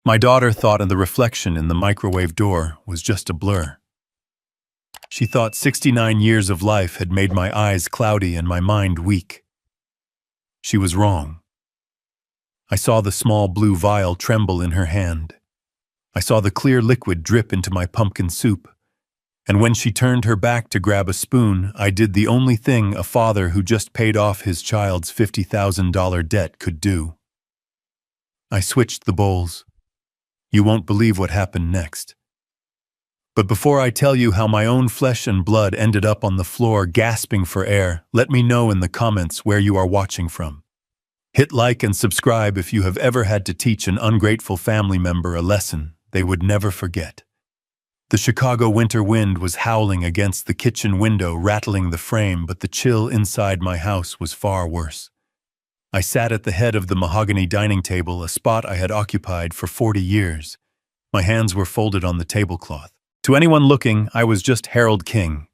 My daughter thought the reflection in the microwave door was just a blur. She thought 69 years of life had made my eyes cloudy and my mind weak. She was wrong. I saw the small blue vial tremble in her hand. I saw the clear liquid drip into my pumpkin soup. And when she turned her back to grab a spoon, I did the only thing a father who just paid off his child's $50,000 debt could do. I switched the bowls. You won't believe what happened next. But before I tell you how my own flesh and blood ended up on the floor gasping for air, let me know in the comments where you are watching from. Hit like and subscribe if you have ever had to teach an ungrateful family member a lesson they would never forget. The Chicago winter wind was howling against the kitchen window, rattling the frame, but the chill inside my house was far worse. I sat at the head of the mahogany dining table, a spot I had occupied for 40 years. My hands were folded on the tablecloth. To anyone looking, I was just Harold King,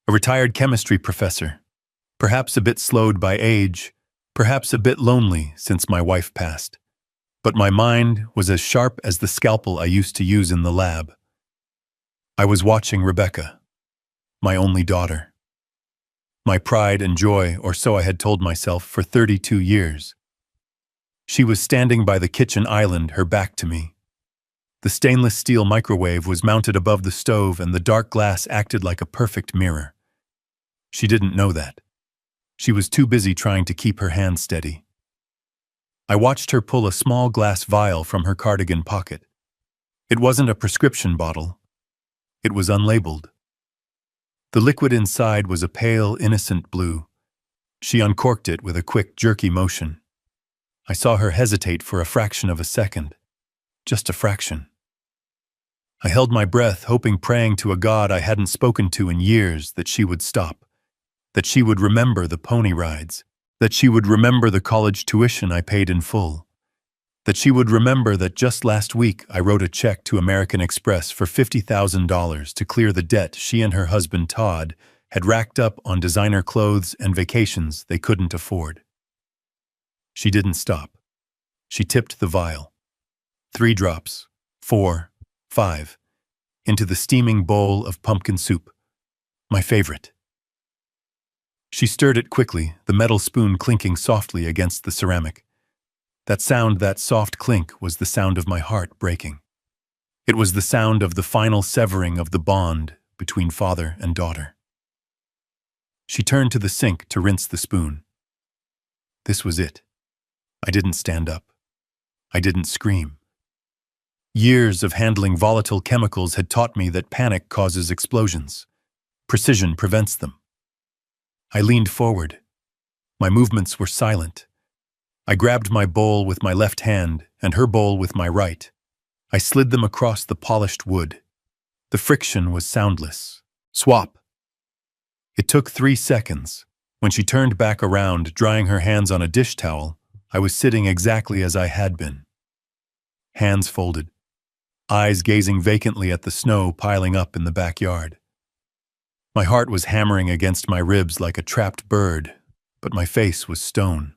a retired chemistry professor, perhaps a bit slowed by age, perhaps a bit lonely since my wife passed. But my mind was as sharp as the scalpel I used to use in the lab. I was watching Rebecca, my only daughter. My pride and joy, or so I had told myself for 32 years. She was standing by the kitchen island, her back to me. The stainless steel microwave was mounted above the stove and the dark glass acted like a perfect mirror. She didn't know that. She was too busy trying to keep her hand steady. I watched her pull a small glass vial from her cardigan pocket. It wasn't a prescription bottle. It was unlabeled. The liquid inside was a pale, innocent blue. She uncorked it with a quick, jerky motion. I saw her hesitate for a fraction of a second. Just a fraction. I held my breath, hoping, praying to a God I hadn't spoken to in years, that she would stop, that she would remember the pony rides, that she would remember the college tuition I paid in full, that she would remember that just last week I wrote a check to American Express for $50,000 to clear the debt she and her husband Todd had racked up on designer clothes and vacations they couldn't afford. She didn't stop. She tipped the vial. 3 drops, 4, 5, into the steaming bowl of pumpkin soup, my favorite. She stirred it quickly, the metal spoon clinking softly against the ceramic. That sound, that soft clink, was the sound of my heart breaking. It was the sound of the final severing of the bond between father and daughter. She turned to the sink to rinse the spoon. This was it. I didn't stand up. I didn't scream. Years of handling volatile chemicals had taught me that panic causes explosions. Precision prevents them. I leaned forward. My movements were silent. I grabbed my bowl with my left hand and her bowl with my right. I slid them across the polished wood. The friction was soundless. Swap. It took 3 seconds. When she turned back around, drying her hands on a dish towel, I was sitting exactly as I had been. Hands folded. Eyes gazing vacantly at the snow piling up in the backyard. My heart was hammering against my ribs like a trapped bird, but my face was stone.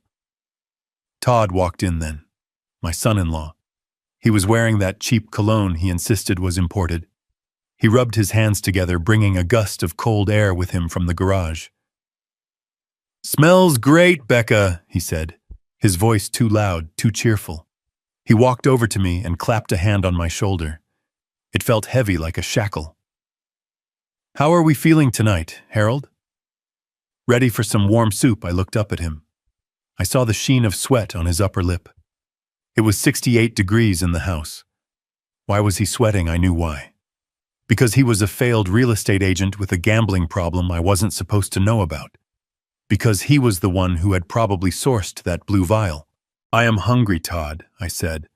Todd walked in then, my son-in-law. He was wearing that cheap cologne he insisted was imported. He rubbed his hands together, bringing a gust of cold air with him from the garage. "Smells great, Becca," he said, his voice too loud, too cheerful. He walked over to me and clapped a hand on my shoulder. It felt heavy like a shackle. "How are we feeling tonight, Harold?" Ready for some warm soup, I looked up at him. I saw the sheen of sweat on his upper lip. It was 68 degrees in the house. Why was he sweating? I knew why. Because he was a failed real estate agent with a gambling problem I wasn't supposed to know about. Because he was the one who had probably sourced that blue vial. "I am hungry, Todd," I said.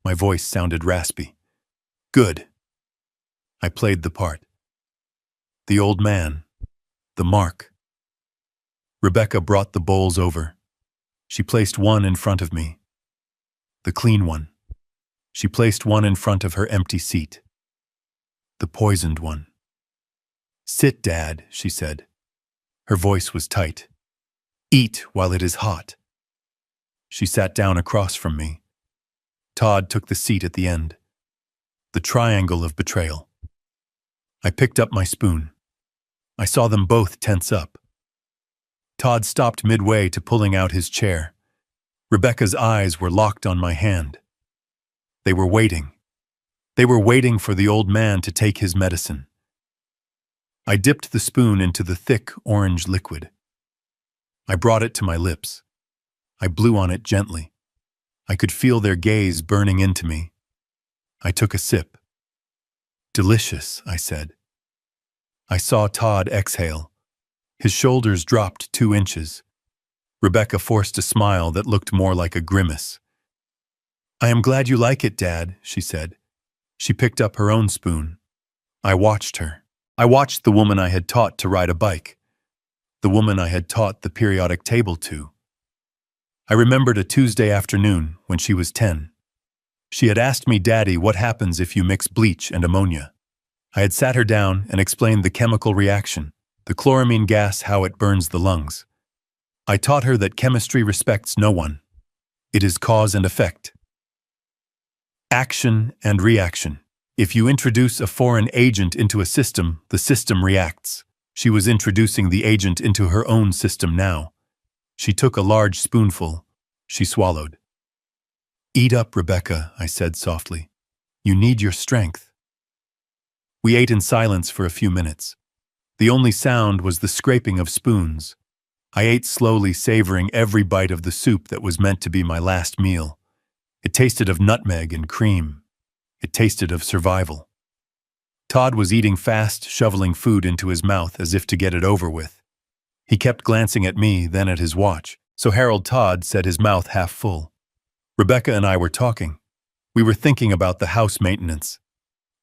My voice sounded raspy. "Good." I played the part. The old man. The mark. Rebecca brought the bowls over. She placed one in front of me. The clean one. She placed one in front of her empty seat. The poisoned one. "Sit, Dad," she said. Her voice was tight. "Eat while it is hot." She sat down across from me. Todd took the seat at the end. The triangle of betrayal. I picked up my spoon. I saw them both tense up. Todd stopped midway to pulling out his chair. Rebecca's eyes were locked on my hand. They were waiting. They were waiting for the old man to take his medicine. I dipped the spoon into the thick orange liquid. I brought it to my lips. I blew on it gently. I could feel their gaze burning into me. I took a sip. "Delicious," I said. I saw Todd exhale. His shoulders dropped 2 inches. Rebecca forced a smile that looked more like a grimace. "I am glad you like it, Dad," she said. She picked up her own spoon. I watched her. I watched the woman I had taught to ride a bike. The woman I had taught the periodic table to. I remembered a Tuesday afternoon when she was 10. She had asked me, "Daddy, what happens if you mix bleach and ammonia?" I had sat her down and explained the chemical reaction, the chloramine gas, how it burns the lungs. I taught her that chemistry respects no one. It is cause and effect. Action and reaction. If you introduce a foreign agent into a system, the system reacts. She was introducing the agent into her own system now. She took a large spoonful. She swallowed. "Eat up, Rebecca," I said softly. "You need your strength." We ate in silence for a few minutes. The only sound was the scraping of spoons. I ate slowly, savoring every bite of the soup that was meant to be my last meal. It tasted of nutmeg and cream. It tasted of survival. Todd was eating fast, shoveling food into his mouth as if to get it over with. He kept glancing at me, then at his watch, so Harold Todd said, his mouth half full. Rebecca and I were talking. We were thinking about the house maintenance.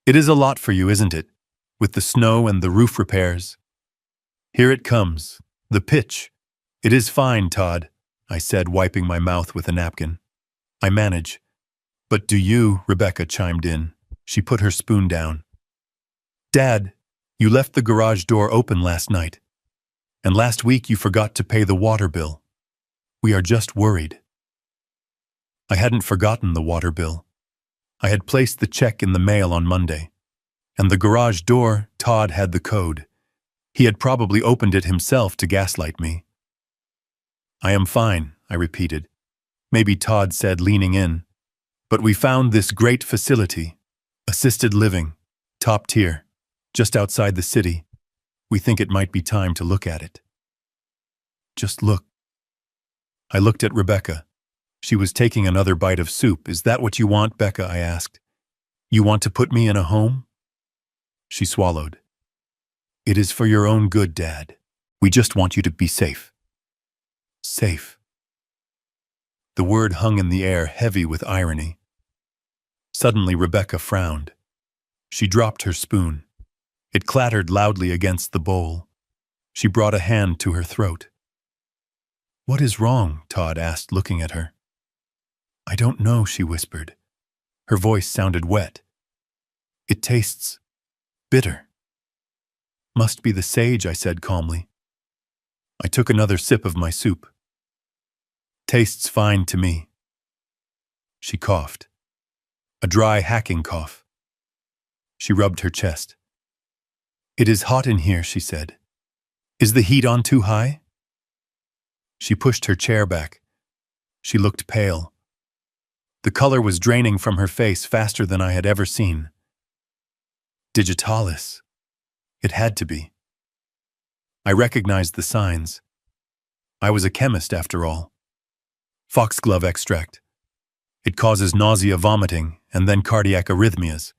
"It is a lot for you, isn't it? With the snow and the roof repairs." "Here it comes. The pitch." "It is fine, Todd," I said, wiping my mouth with a napkin. "I manage." "But do you?" Rebecca chimed in. She put her spoon down. "Dad, you left the garage door open last night. And last week you forgot to pay the water bill. We are just worried." I hadn't forgotten the water bill. I had placed the check in the mail on Monday. And the garage door, Todd had the code. He had probably opened it himself to gaslight me. "I am fine," I repeated. Maybe Todd said, leaning in. "But we found this great facility. Assisted living. Top tier. Just outside the city. We think it might be time to look at it." "Just look." I looked at Rebecca. She was taking another bite of soup. "Is that what you want, Becca?" I asked. "You want to put me in a home?" She swallowed. "It is for your own good, Dad. We just want you to be safe." Safe. The word hung in the air, heavy with irony. Suddenly Rebecca frowned. She dropped her spoon. It clattered loudly against the bowl. She brought a hand to her throat. "What is wrong?" Todd asked, looking at her. "I don't know," she whispered. Her voice sounded wet. "It tastes bitter." "Must be the sage," I said calmly. I took another sip of my soup. "Tastes fine to me." She coughed. A dry, hacking cough. She rubbed her chest. "It is hot in here," she said. "Is the heat on too high?" She pushed her chair back. She looked pale. The color was draining from her face faster than I had ever seen. Digitalis. It had to be. I recognized the signs. I was a chemist, after all. Foxglove extract. It causes nausea, vomiting, and then cardiac arrhythmias.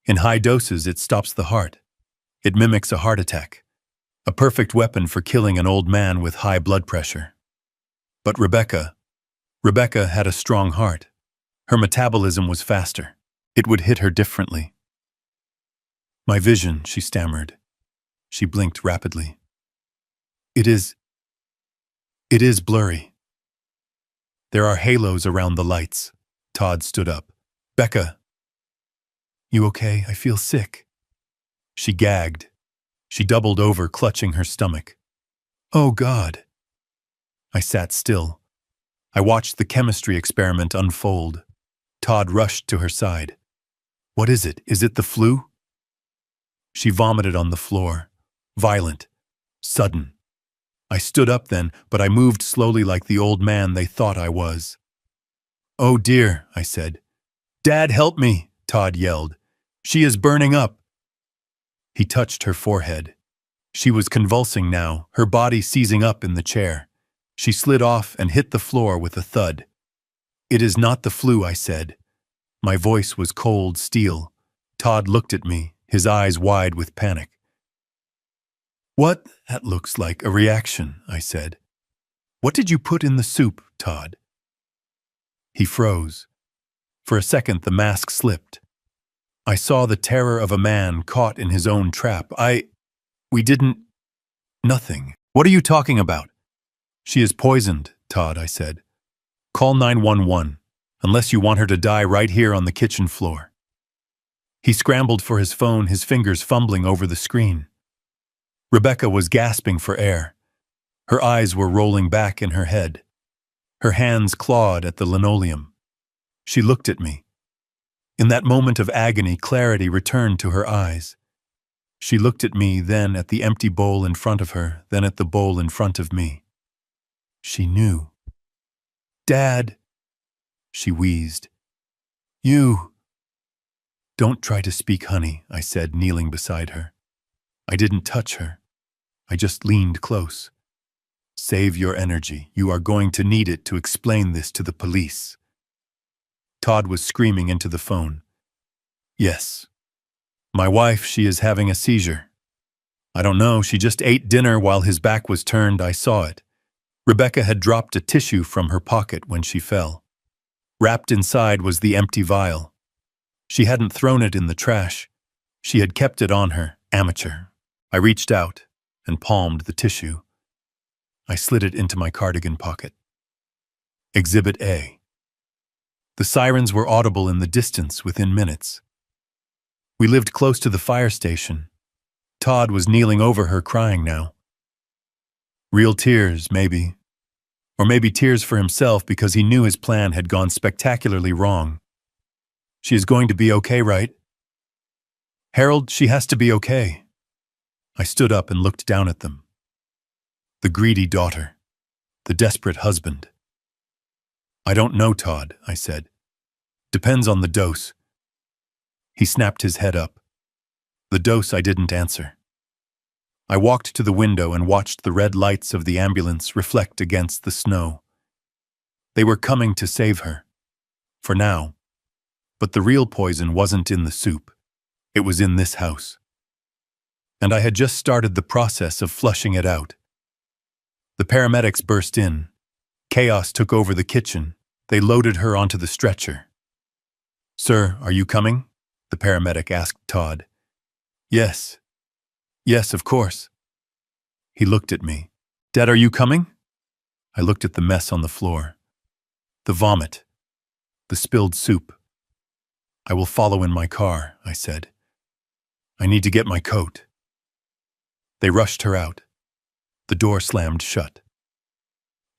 In high doses, it stops the heart. It mimics a heart attack. A perfect weapon for killing an old man with high blood pressure. But Rebecca had a strong heart. Her metabolism was faster. It would hit her differently. "My vision," she stammered. She blinked rapidly. It is blurry. There are halos around the lights." Todd stood up. "Becca." "You okay? I feel sick." She gagged. She doubled over, clutching her stomach. "Oh, God." I sat still. I watched the chemistry experiment unfold. Todd rushed to her side. What is it? Is it the flu? She vomited on the floor. Violent. Sudden. I stood up then, but I moved slowly like the old man they thought I was. Oh dear, I said. Dad, help me, Todd yelled. She is burning up. He touched her forehead. She was convulsing now, her body seizing up in the chair. She slid off and hit the floor with a thud. It is not the flu, I said. My voice was cold steel. Todd looked at me, his eyes wide with panic. What? That looks like a reaction, I said. What did you put in the soup, Todd? He froze. For a second, the mask slipped. I saw the terror of a man caught in his own trap. We didn't... Nothing. What are you talking about? She is poisoned, Todd, I said. Call 911, unless you want her to die right here on the kitchen floor. He scrambled for his phone, his fingers fumbling over the screen. Rebecca was gasping for air. Her eyes were rolling back in her head. Her hands clawed at the linoleum. She looked at me. In that moment of agony, clarity returned to her eyes. She looked at me, then at the empty bowl in front of her, then at the bowl in front of me. She knew. Dad, she wheezed. You. Don't try to speak, honey, I said, kneeling beside her. I didn't touch her. I just leaned close. Save your energy. You are going to need it to explain this to the police. Todd was screaming into the phone. Yes. My wife, she is having a seizure. I don't know, she just ate dinner while his back was turned. I saw it. Rebecca had dropped a tissue from her pocket when she fell. Wrapped inside was the empty vial. She hadn't thrown it in the trash. She had kept it on her. Amateur. I reached out and palmed the tissue. I slid it into my cardigan pocket. Exhibit A. The sirens were audible in the distance within minutes. We lived close to the fire station. Todd was kneeling over her, crying now. Real tears, maybe. Or maybe tears for himself because he knew his plan had gone spectacularly wrong. She is going to be okay, right? Harold, she has to be okay. I stood up and looked down at them. The greedy daughter. The desperate husband. I don't know, Todd, I said. Depends on the dose. He snapped his head up. The dose, I didn't answer. I walked to the window and watched the red lights of the ambulance reflect against the snow. They were coming to save her. For now. But the real poison wasn't in the soup. It was in this house. And I had just started the process of flushing it out. The paramedics burst in. Chaos took over the kitchen. They loaded her onto the stretcher. Sir, are you coming? The paramedic asked Todd. Yes. Yes, of course. He looked at me. Dad, are you coming? I looked at the mess on the floor. The vomit. The spilled soup. I will follow in my car, I said. I need to get my coat. They rushed her out. The door slammed shut.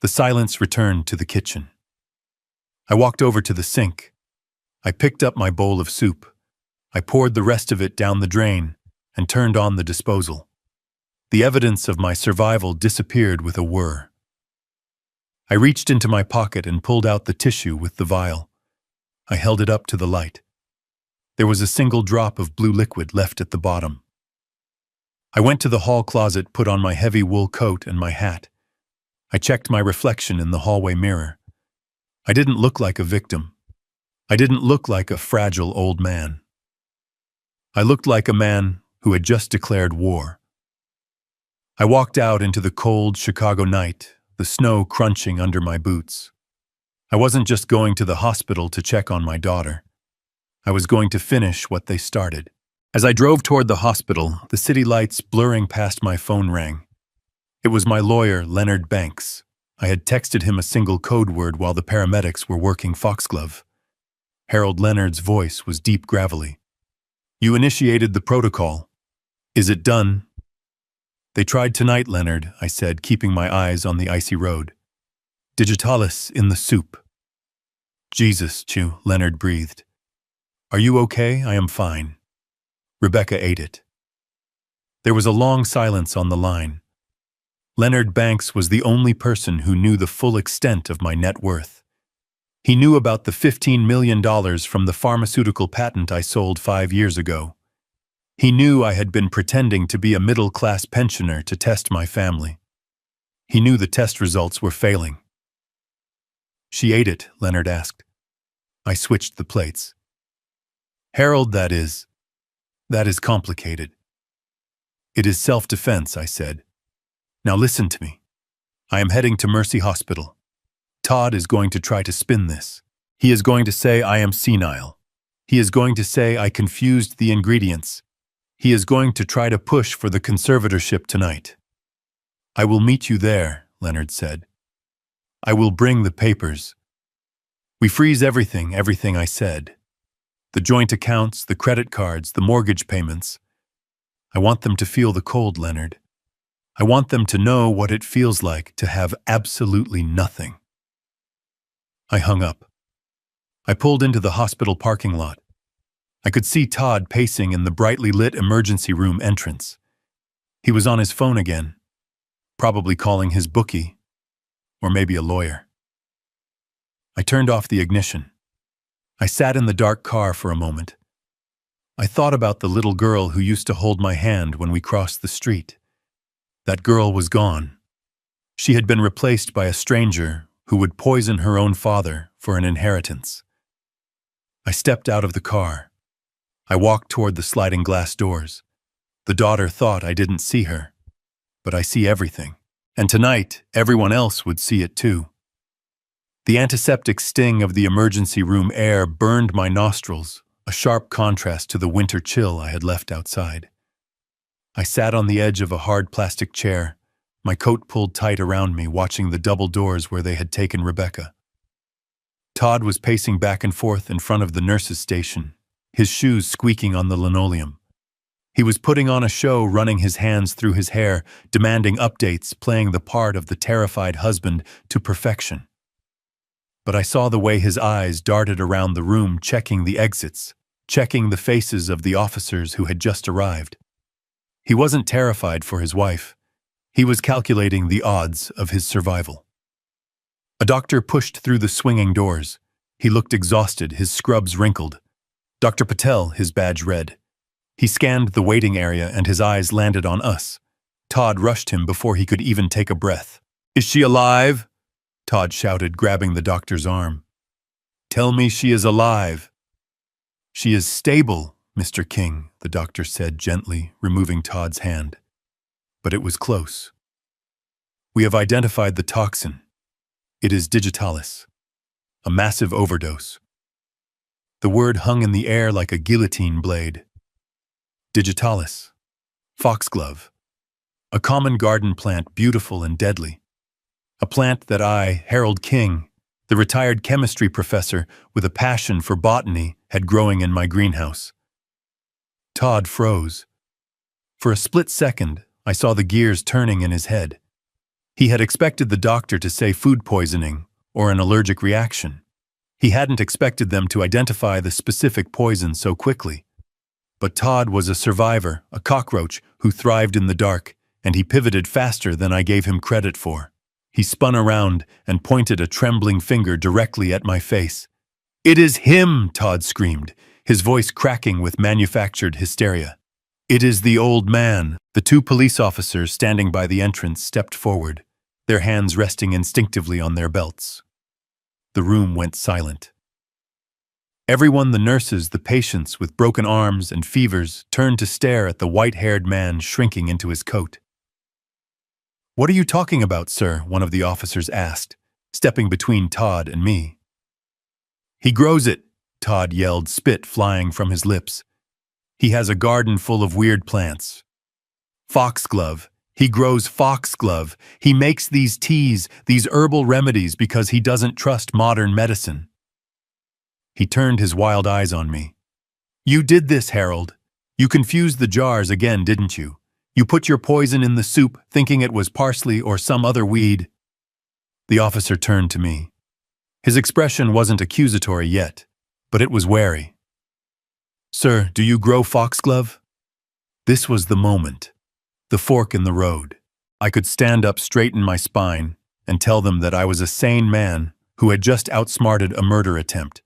The silence returned to the kitchen. I walked over to the sink. I picked up my bowl of soup. I poured the rest of it down the drain and turned on the disposal. The evidence of my survival disappeared with a whir. I reached into my pocket and pulled out the tissue with the vial. I held it up to the light. There was a single drop of blue liquid left at the bottom. I went to the hall closet, put on my heavy wool coat and my hat. I checked my reflection in the hallway mirror. I didn't look like a victim. I didn't look like a fragile old man. I looked like a man who had just declared war. I walked out into the cold Chicago night, the snow crunching under my boots. I wasn't just going to the hospital to check on my daughter. I was going to finish what they started. As I drove toward the hospital, the city lights blurring past my phone rang. It was my lawyer, Leonard Banks. I had texted him a single code word while the paramedics were working foxglove. Harold Leonard's voice was deep gravelly. You initiated the protocol. Is it done? They tried tonight, Leonard, I said, keeping my eyes on the icy road. Digitalis in the soup. Jesus, Chew, Leonard breathed. Are you okay? I am fine. Rebecca ate it. There was a long silence on the line. Leonard Banks was the only person who knew the full extent of my net worth. He knew about the $15 million from the pharmaceutical patent I sold 5 years ago. He knew I had been pretending to be a middle-class pensioner to test my family. He knew the test results were failing. She ate it, Leonard asked. I switched the plates. Harold, that is complicated. It is self-defense, I said. Now listen to me. I am heading to Mercy Hospital. Todd is going to try to spin this. He is going to say I am senile. He is going to say I confused the ingredients. He is going to try to push for the conservatorship tonight. I will meet you there, Leonard said. I will bring the papers. We freeze everything I said. The joint accounts, the credit cards, the mortgage payments. I want them to feel the cold, Leonard. I want them to know what it feels like to have absolutely nothing. I hung up. I pulled into the hospital parking lot. I could see Todd pacing in the brightly lit emergency room entrance. He was on his phone again, probably calling his bookie, or maybe a lawyer. I turned off the ignition. I sat in the dark car for a moment. I thought about the little girl who used to hold my hand when we crossed the street. That girl was gone. She had been replaced by a stranger who would poison her own father for an inheritance. I stepped out of the car. I walked toward the sliding glass doors. The daughter thought I didn't see her, but I see everything. And tonight, everyone else would see it too. The antiseptic sting of the emergency room air burned my nostrils, a sharp contrast to the winter chill I had left outside. I sat on the edge of a hard plastic chair, my coat pulled tight around me, watching the double doors where they had taken Rebecca. Todd was pacing back and forth in front of the nurse's station, his shoes squeaking on the linoleum. He was putting on a show, running his hands through his hair, demanding updates, playing the part of the terrified husband to perfection. But I saw the way his eyes darted around the room, checking the exits, checking the faces of the officers who had just arrived. He wasn't terrified for his wife. He was calculating the odds of his survival. A doctor pushed through the swinging doors. He looked exhausted, his scrubs wrinkled. Dr. Patel, his badge read. He scanned the waiting area and his eyes landed on us. Todd rushed him before he could even take a breath. "Is she alive?" Todd shouted, grabbing the doctor's arm. "Tell me she is alive." "She is stable, Mr. King," the doctor said gently, removing Todd's hand. But it was close. "We have identified the toxin. It is digitalis. A massive overdose." The word hung in the air like a guillotine blade. Digitalis. Foxglove. A common garden plant, beautiful and deadly. A plant that I, Harold King, the retired chemistry professor with a passion for botany, had growing in my greenhouse. Todd froze. For a split second, I saw the gears turning in his head. He had expected the doctor to say food poisoning or an allergic reaction. He hadn't expected them to identify the specific poison so quickly. But Todd was a survivor, a cockroach who thrived in the dark, and he pivoted faster than I gave him credit for. He spun around and pointed a trembling finger directly at my face. "It is him!" Todd screamed, his voice cracking with manufactured hysteria. "It is the old man." The two police officers standing by the entrance stepped forward, their hands resting instinctively on their belts. The room went silent. Everyone, the nurses, the patients with broken arms and fevers, turned to stare at the white-haired man shrinking into his coat. "What are you talking about, sir?" one of the officers asked, stepping between Todd and me. "He grows it," Todd yelled, spit flying from his lips. "He has a garden full of weird plants. Foxglove. He grows foxglove. He makes these teas, these herbal remedies because he doesn't trust modern medicine." He turned his wild eyes on me. "You did this, Harold. You confused the jars again, didn't you? You put your poison in the soup thinking it was parsley or some other weed." The officer turned to me. His expression wasn't accusatory yet, but it was wary. "Sir, do you grow foxglove?" This was the moment, the fork in the road. I could stand up, straighten my spine, and tell them that I was a sane man who had just outsmarted a murder attempt.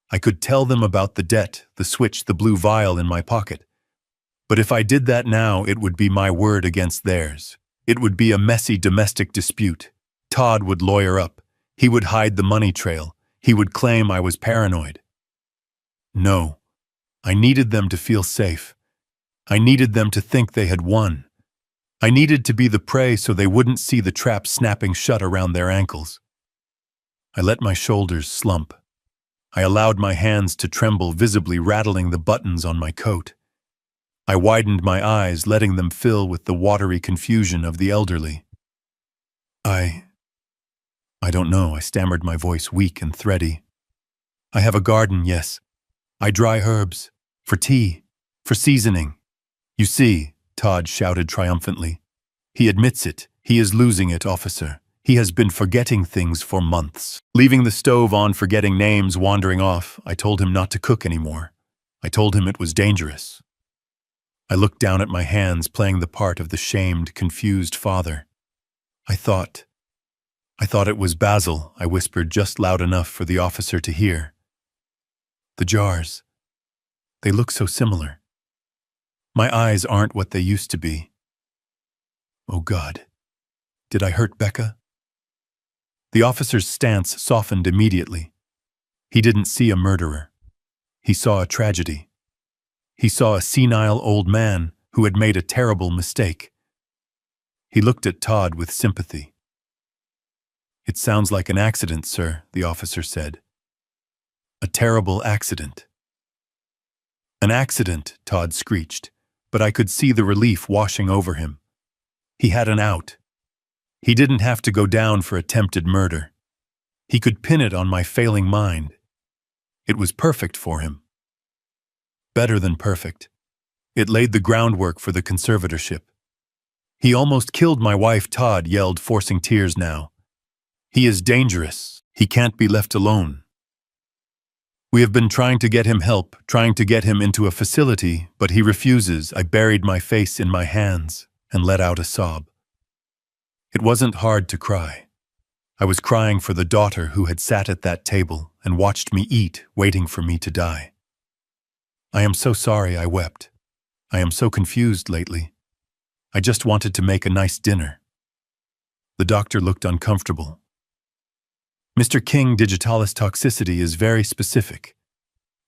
I could tell them about the debt, the switch, the blue vial in my pocket. But if I did that now, it would be my word against theirs. It would be a messy domestic dispute. Todd would lawyer up. He would hide the money trail. He would claim I was paranoid. No, I needed them to feel safe. I needed them to think they had won. I needed to be the prey so they wouldn't see the trap snapping shut around their ankles. I let my shoulders slump. I allowed my hands to tremble, visibly rattling the buttons on my coat. I widened my eyes, letting them fill with the watery confusion of the elderly. I don't know, I stammered, my voice weak and thready. I have a garden, yes. I dry herbs, for tea, for seasoning. You see, Todd shouted triumphantly. He admits it. He is losing it, officer. He has been forgetting things for months. Leaving the stove on, forgetting names, wandering off, I told him not to cook anymore. I told him it was dangerous. I looked down at my hands, playing the part of the shamed, confused father. I thought it was Basil, I whispered just loud enough for the officer to hear. The jars. They look so similar. My eyes aren't what they used to be. Oh God, did I hurt Becca? The officer's stance softened immediately. He didn't see a murderer. He saw a tragedy. He saw a senile old man who had made a terrible mistake. He looked at Todd with sympathy. It sounds like an accident, sir, the officer said. A terrible accident. An accident, Todd screeched, but I could see the relief washing over him. He had an out. He didn't have to go down for attempted murder. He could pin it on my failing mind. It was perfect for him. Better than perfect. It laid the groundwork for the conservatorship. He almost killed my wife, Todd yelled, forcing tears now. He is dangerous. He can't be left alone. We have been trying to get him help, trying to get him into a facility, but he refuses. I buried my face in my hands and let out a sob. It wasn't hard to cry. I was crying for the daughter who had sat at that table and watched me eat, waiting for me to die. I am so sorry, I wept. I am so confused lately. I just wanted to make a nice dinner. The doctor looked uncomfortable. Mr. King, digitalis toxicity is very specific.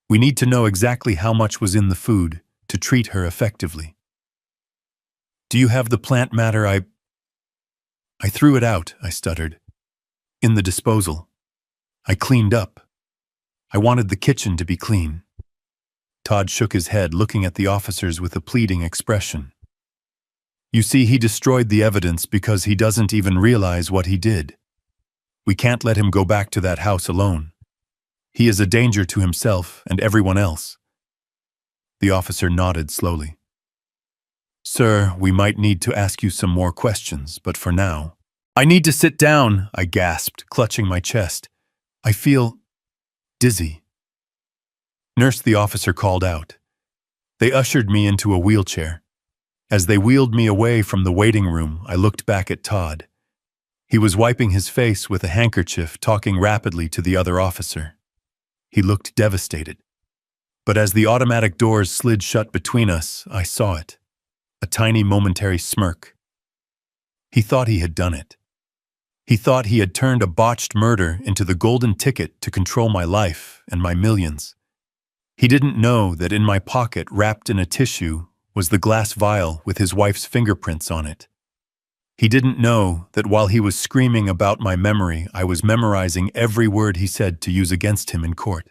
We need to know exactly how much was in the food to treat her effectively. Do you have the plant matter? I threw it out, I stuttered. In the disposal. I cleaned up. I wanted the kitchen to be clean. Todd shook his head, looking at the officers with a pleading expression. You see, he destroyed the evidence because he doesn't even realize what he did. We can't let him go back to that house alone. He is a danger to himself and everyone else. The officer nodded slowly. Sir, we might need to ask you some more questions, but for now... I need to sit down, I gasped, clutching my chest. I feel dizzy. Nurse, the officer called out. They ushered me into a wheelchair. As they wheeled me away from the waiting room, I looked back at Todd. He was wiping his face with a handkerchief, talking rapidly to the other officer. He looked devastated. But as the automatic doors slid shut between us, I saw it. A tiny momentary smirk. He thought he had done it. He thought he had turned a botched murder into the golden ticket to control my life and my millions. He didn't know that in my pocket, wrapped in a tissue, was the glass vial with his wife's fingerprints on it. He didn't know that while he was screaming about my memory, I was memorizing every word he said to use against him in court.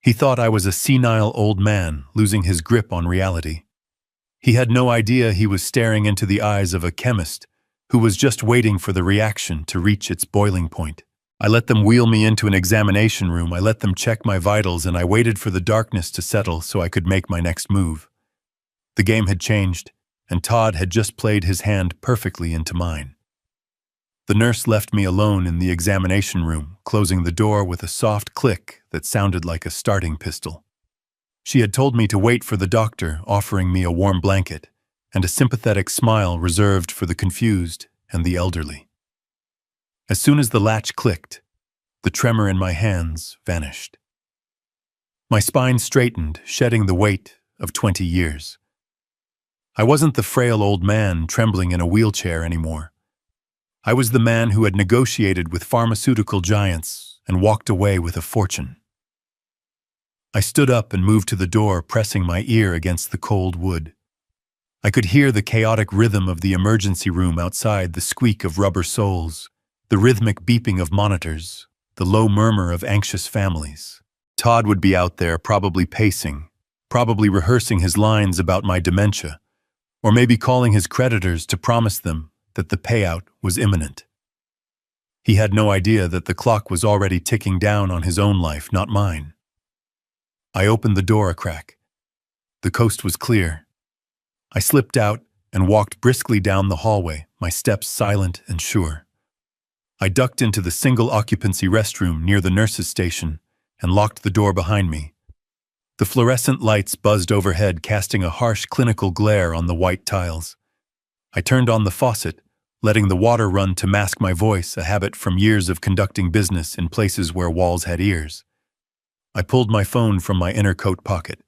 He thought I was a senile old man losing his grip on reality. He had no idea he was staring into the eyes of a chemist who was just waiting for the reaction to reach its boiling point. I let them wheel me into an examination room. I let them check my vitals, and I waited for the darkness to settle so I could make my next move. The game had changed, and Todd had just played his hand perfectly into mine. The nurse left me alone in the examination room, closing the door with a soft click that sounded like a starting pistol. She had told me to wait for the doctor, offering me a warm blanket and a sympathetic smile reserved for the confused and the elderly. As soon as the latch clicked, the tremor in my hands vanished. My spine straightened, shedding the weight of 20 years. I wasn't the frail old man trembling in a wheelchair anymore. I was the man who had negotiated with pharmaceutical giants and walked away with a fortune. I stood up and moved to the door, pressing my ear against the cold wood. I could hear the chaotic rhythm of the emergency room outside, the squeak of rubber soles, the rhythmic beeping of monitors, the low murmur of anxious families. Todd would be out there, probably pacing, probably rehearsing his lines about my dementia, or maybe calling his creditors to promise them that the payout was imminent. He had no idea that the clock was already ticking down on his own life, not mine. I opened the door a crack. The coast was clear. I slipped out and walked briskly down the hallway, my steps silent and sure. I ducked into the single-occupancy restroom near the nurse's station and locked the door behind me. The fluorescent lights buzzed overhead, casting a harsh clinical glare on the white tiles. I turned on the faucet, letting the water run to mask my voice, a habit from years of conducting business in places where walls had ears. I pulled my phone from my inner coat pocket.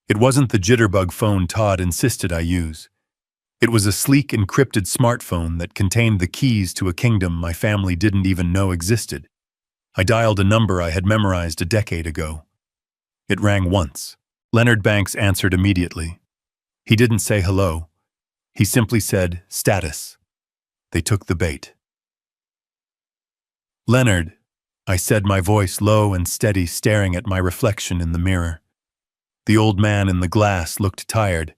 It wasn't the jitterbug phone Todd insisted I use. It was a sleek, encrypted smartphone that contained the keys to a kingdom my family didn't even know existed. I dialed a number I had memorized a decade ago. It rang once. Leonard Banks answered immediately. He didn't say hello. He simply said, "Status." They took the bait. "Leonard," I said, my voice low and steady, staring at my reflection in the mirror. The old man in the glass looked tired,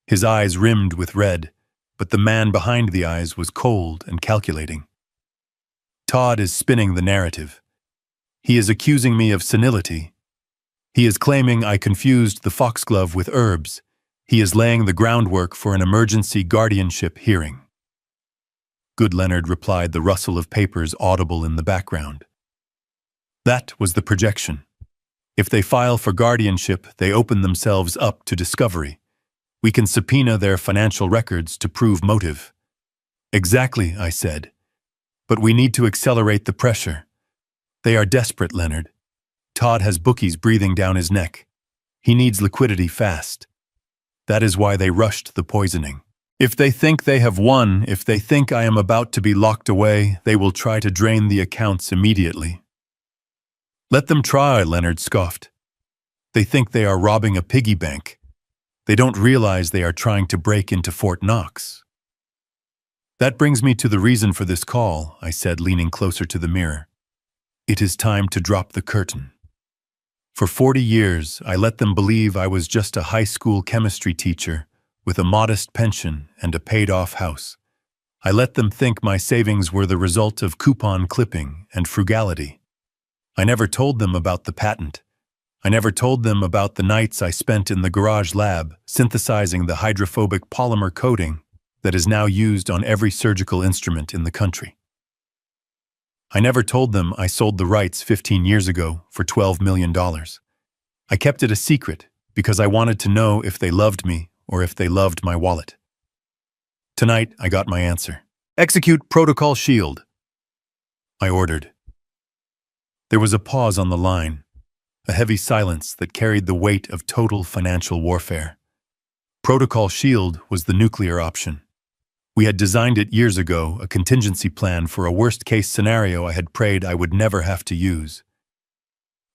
his eyes rimmed with red, but the man behind the eyes was cold and calculating. Todd is spinning the narrative. He is accusing me of senility. He is claiming I confused the foxglove with herbs. He is laying the groundwork for an emergency guardianship hearing. "Good," Leonard replied, the rustle of papers audible in the background. That was the projection. If they file for guardianship, they open themselves up to discovery. We can subpoena their financial records to prove motive. "Exactly," I said. "But we need to accelerate the pressure. They are desperate, Leonard. Todd has bookies breathing down his neck. He needs liquidity fast. That is why they rushed the poisoning. If they think they have won, if they think I am about to be locked away, they will try to drain the accounts immediately." "Let them try," Leonard scoffed. "They think they are robbing a piggy bank. They don't realize they are trying to break into Fort Knox." "That brings me to the reason for this call," I said, leaning closer to the mirror. "It is time to drop the curtain. For 40 years, I let them believe I was just a high school chemistry teacher with a modest pension and a paid-off house. I let them think my savings were the result of coupon clipping and frugality. I never told them about the patent. I never told them about the nights I spent in the garage lab synthesizing the hydrophobic polymer coating that is now used on every surgical instrument in the country. I never told them I sold the rights 15 years ago for $12 million. I kept it a secret because I wanted to know if they loved me or if they loved my wallet. Tonight, I got my answer. "Execute Protocol Shield," I ordered. There was a pause on the line, a heavy silence that carried the weight of total financial warfare. Protocol Shield was the nuclear option. We had designed it years ago, a contingency plan for a worst-case scenario I had prayed I would never have to use.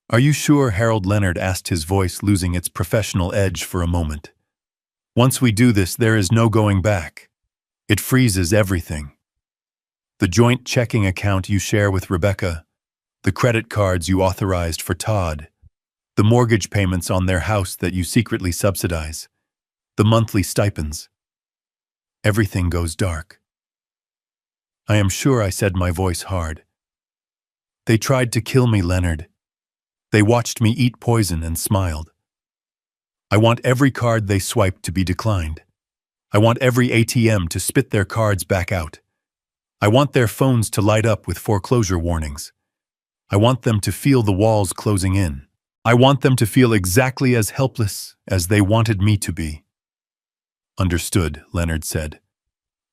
"Are you sure?" Harold Leonard asked, his voice losing its professional edge for a moment. "Once we do this, there is no going back. It freezes everything. The joint checking account you share with Rebecca, the credit cards you authorized for Todd, the mortgage payments on their house that you secretly subsidize, the monthly stipends. Everything goes dark." "I am sure," I said, my voice hard. "They tried to kill me, Leonard. They watched me eat poison and smiled. I want every card they swiped to be declined. I want every ATM to spit their cards back out. I want their phones to light up with foreclosure warnings. I want them to feel the walls closing in. I want them to feel exactly as helpless as they wanted me to be. Understood, Leonard said.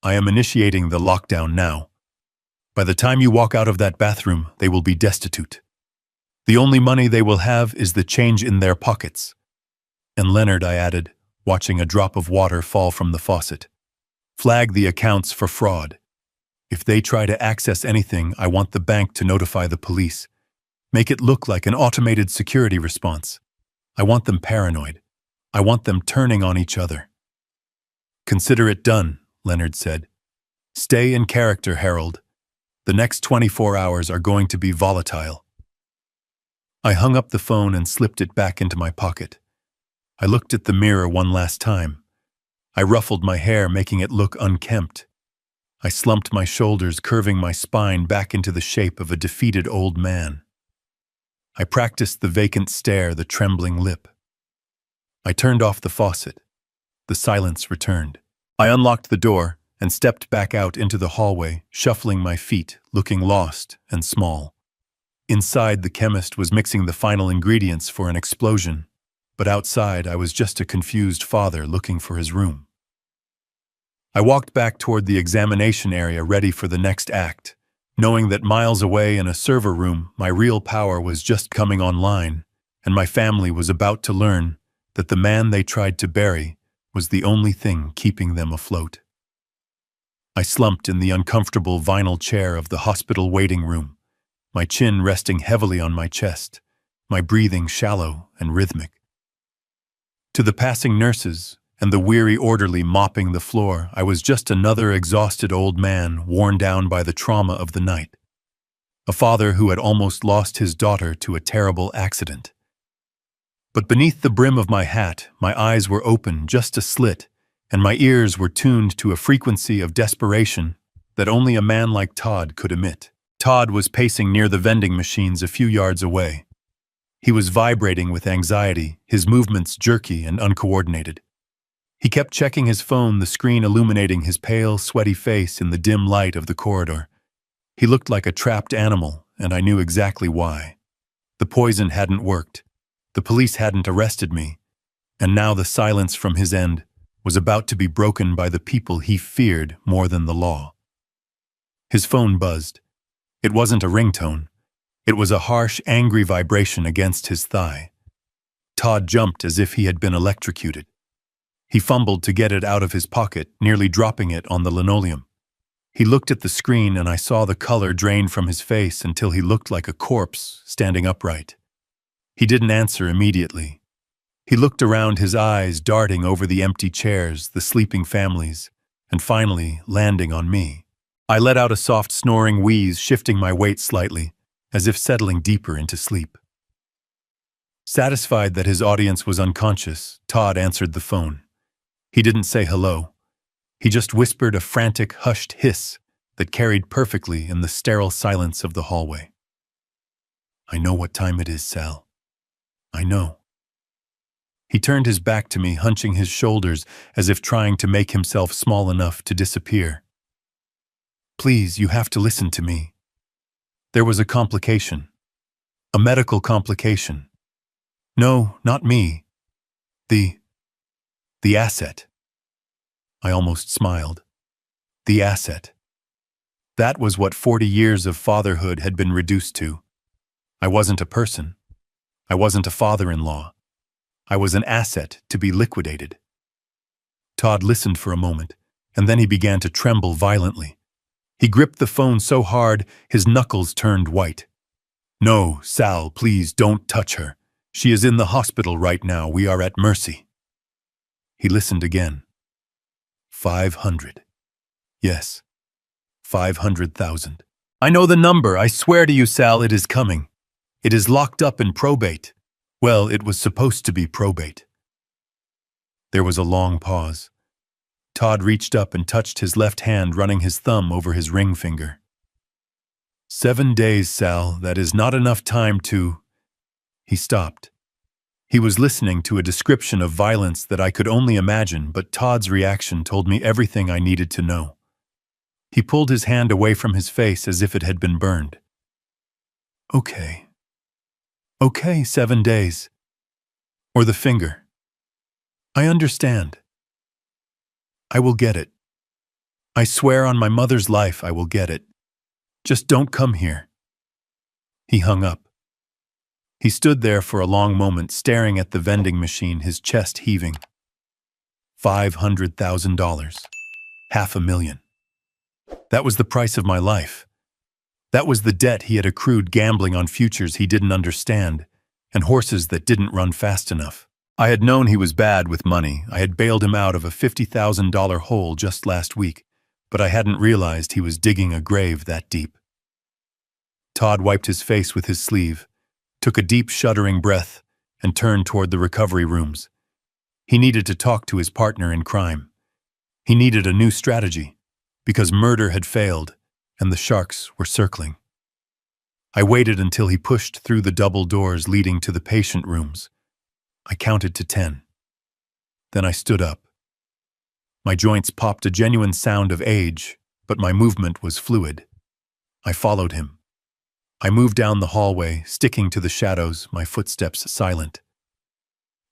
I am initiating the lockdown now. By the time you walk out of that bathroom, they will be destitute. The only money they will have is the change in their pockets. And Leonard, I added, watching a drop of water fall from the faucet. Flag the accounts for fraud. If they try to access anything, I want the bank to notify the police. Make it look like an automated security response. I want them paranoid. I want them turning on each other. Consider it done, Leonard said. Stay in character, Harold. The next 24 hours are going to be volatile. I hung up the phone and slipped it back into my pocket. I looked at the mirror one last time. I ruffled my hair, making it look unkempt. I slumped my shoulders, curving my spine back into the shape of a defeated old man. I practiced the vacant stare, the trembling lip. I turned off the faucet. The silence returned. I unlocked the door and stepped back out into the hallway, shuffling my feet, looking lost and small. Inside, the chemist was mixing the final ingredients for an explosion, but outside I was just a confused father looking for his room. I walked back toward the examination area, ready for the next act, knowing that miles away in a server room, my real power was just coming online, and my family was about to learn that the man they tried to bury was the only thing keeping them afloat. I slumped in the uncomfortable vinyl chair of the hospital waiting room, my chin resting heavily on my chest, my breathing shallow and rhythmic. To the passing nurses and the weary orderly mopping the floor, I was just another exhausted old man worn down by the trauma of the night. A father who had almost lost his daughter to a terrible accident. But beneath the brim of my hat, my eyes were open just a slit, and my ears were tuned to a frequency of desperation that only a man like Todd could emit. Todd was pacing near the vending machines a few yards away. He was vibrating with anxiety, his movements jerky and uncoordinated. He kept checking his phone, the screen illuminating his pale, sweaty face in the dim light of the corridor. He looked like a trapped animal, and I knew exactly why. The poison hadn't worked. The police hadn't arrested me, and now the silence from his end was about to be broken by the people he feared more than the law. His phone buzzed. It wasn't a ringtone. It was a harsh, angry vibration against his thigh. Todd jumped as if he had been electrocuted. He fumbled to get it out of his pocket, nearly dropping it on the linoleum. He looked at the screen, and I saw the color drain from his face until he looked like a corpse standing upright. He didn't answer immediately. He looked around, his eyes darting over the empty chairs, the sleeping families, and finally landing on me. I let out a soft snoring wheeze, shifting my weight slightly, as if settling deeper into sleep. Satisfied that his audience was unconscious, Todd answered the phone. He didn't say hello. He just whispered a frantic, hushed hiss that carried perfectly in the sterile silence of the hallway. I know what time it is, Sal. I know. He turned his back to me, hunching his shoulders as if trying to make himself small enough to disappear. Please, you have to listen to me. There was a complication. A medical complication. No, not me. The asset. I almost smiled. The asset. That was what 40 years of fatherhood had been reduced to. I wasn't a person. I wasn't a father-in-law. I was an asset to be liquidated. Todd listened for a moment, and then he began to tremble violently. He gripped the phone so hard, his knuckles turned white. No, Sal, please don't touch her. She is in the hospital right now. We are at mercy. He listened again. 500. Yes, 500,000. I know the number. I swear to you, Sal, it is coming. It is locked up in probate. Well, it was supposed to be probate. There was a long pause. Todd reached up and touched his left hand, running his thumb over his ring finger. 7 days, Sal. That is not enough time to... He stopped. He was listening to a description of violence that I could only imagine, but Todd's reaction told me everything I needed to know. He pulled his hand away from his face as if it had been burned. Okay. Okay, 7 days. Or the finger. I understand. I will get it. I swear on my mother's life I will get it. Just don't come here. He hung up. He stood there for a long moment, staring at the vending machine, his chest heaving. $500,000. $500,000. That was the price of my life. That was the debt he had accrued gambling on futures he didn't understand, and horses that didn't run fast enough. I had known he was bad with money. I had bailed him out of a $50,000 hole just last week, but I hadn't realized he was digging a grave that deep. Todd wiped his face with his sleeve, took a deep, shuddering breath, and turned toward the recovery rooms. He needed to talk to his partner in crime. He needed a new strategy, because murder had failed, and the sharks were circling. I waited until he pushed through the double doors leading to the patient rooms. I counted to 10. Then I stood up. My joints popped a genuine sound of age, but my movement was fluid. I followed him. I moved down the hallway, sticking to the shadows, my footsteps silent.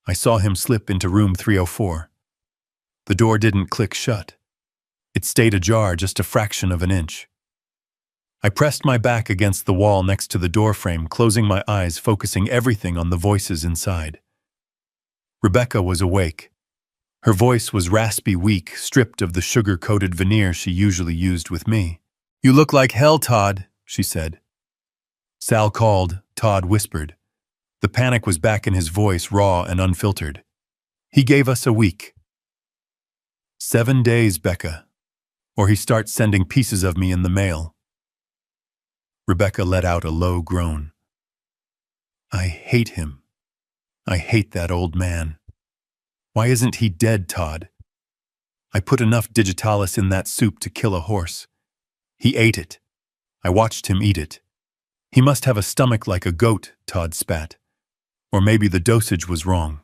I saw him slip into room 304. The door didn't click shut. It stayed ajar just a fraction of an inch. I pressed my back against the wall next to the doorframe, closing my eyes, focusing everything on the voices inside. Rebecca was awake. Her voice was raspy, weak, stripped of the sugar-coated veneer she usually used with me. "You look like hell, Todd," she said. Sal called, Todd whispered. The panic was back in his voice, raw and unfiltered. "He gave us a week." 7 days, Becca. Or he starts sending pieces of me in the mail. Rebecca let out a low groan. I hate him. I hate that old man. Why isn't he dead, Todd? I put enough digitalis in that soup to kill a horse. He ate it. I watched him eat it. He must have a stomach like a goat, Todd spat. Or maybe the dosage was wrong.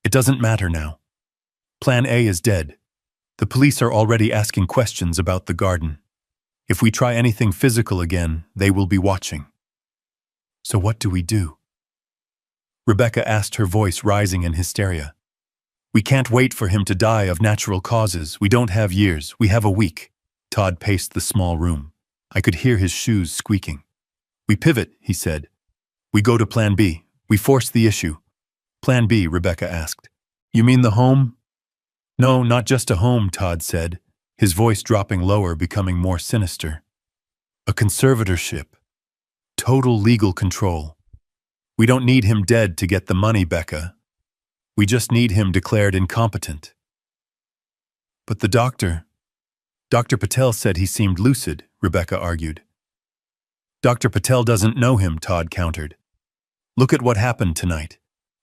It doesn't matter now. Plan A is dead. The police are already asking questions about the garden. If we try anything physical again, they will be watching. So what do we do? Rebecca asked, her voice rising in hysteria. We can't wait for him to die of natural causes. We don't have years. We have a week. Todd paced the small room. I could hear his shoes squeaking. We pivot, he said. We go to Plan B. We force the issue. Plan B, Rebecca asked. You mean the home? No, not just a home, Todd said, his voice dropping lower, becoming more sinister. A conservatorship. Total legal control. We don't need him dead to get the money, Becca. We just need him declared incompetent. But the doctor... Dr. Patel said he seemed lucid, Rebecca argued. Dr. Patel doesn't know him, Todd countered. Look at what happened tonight.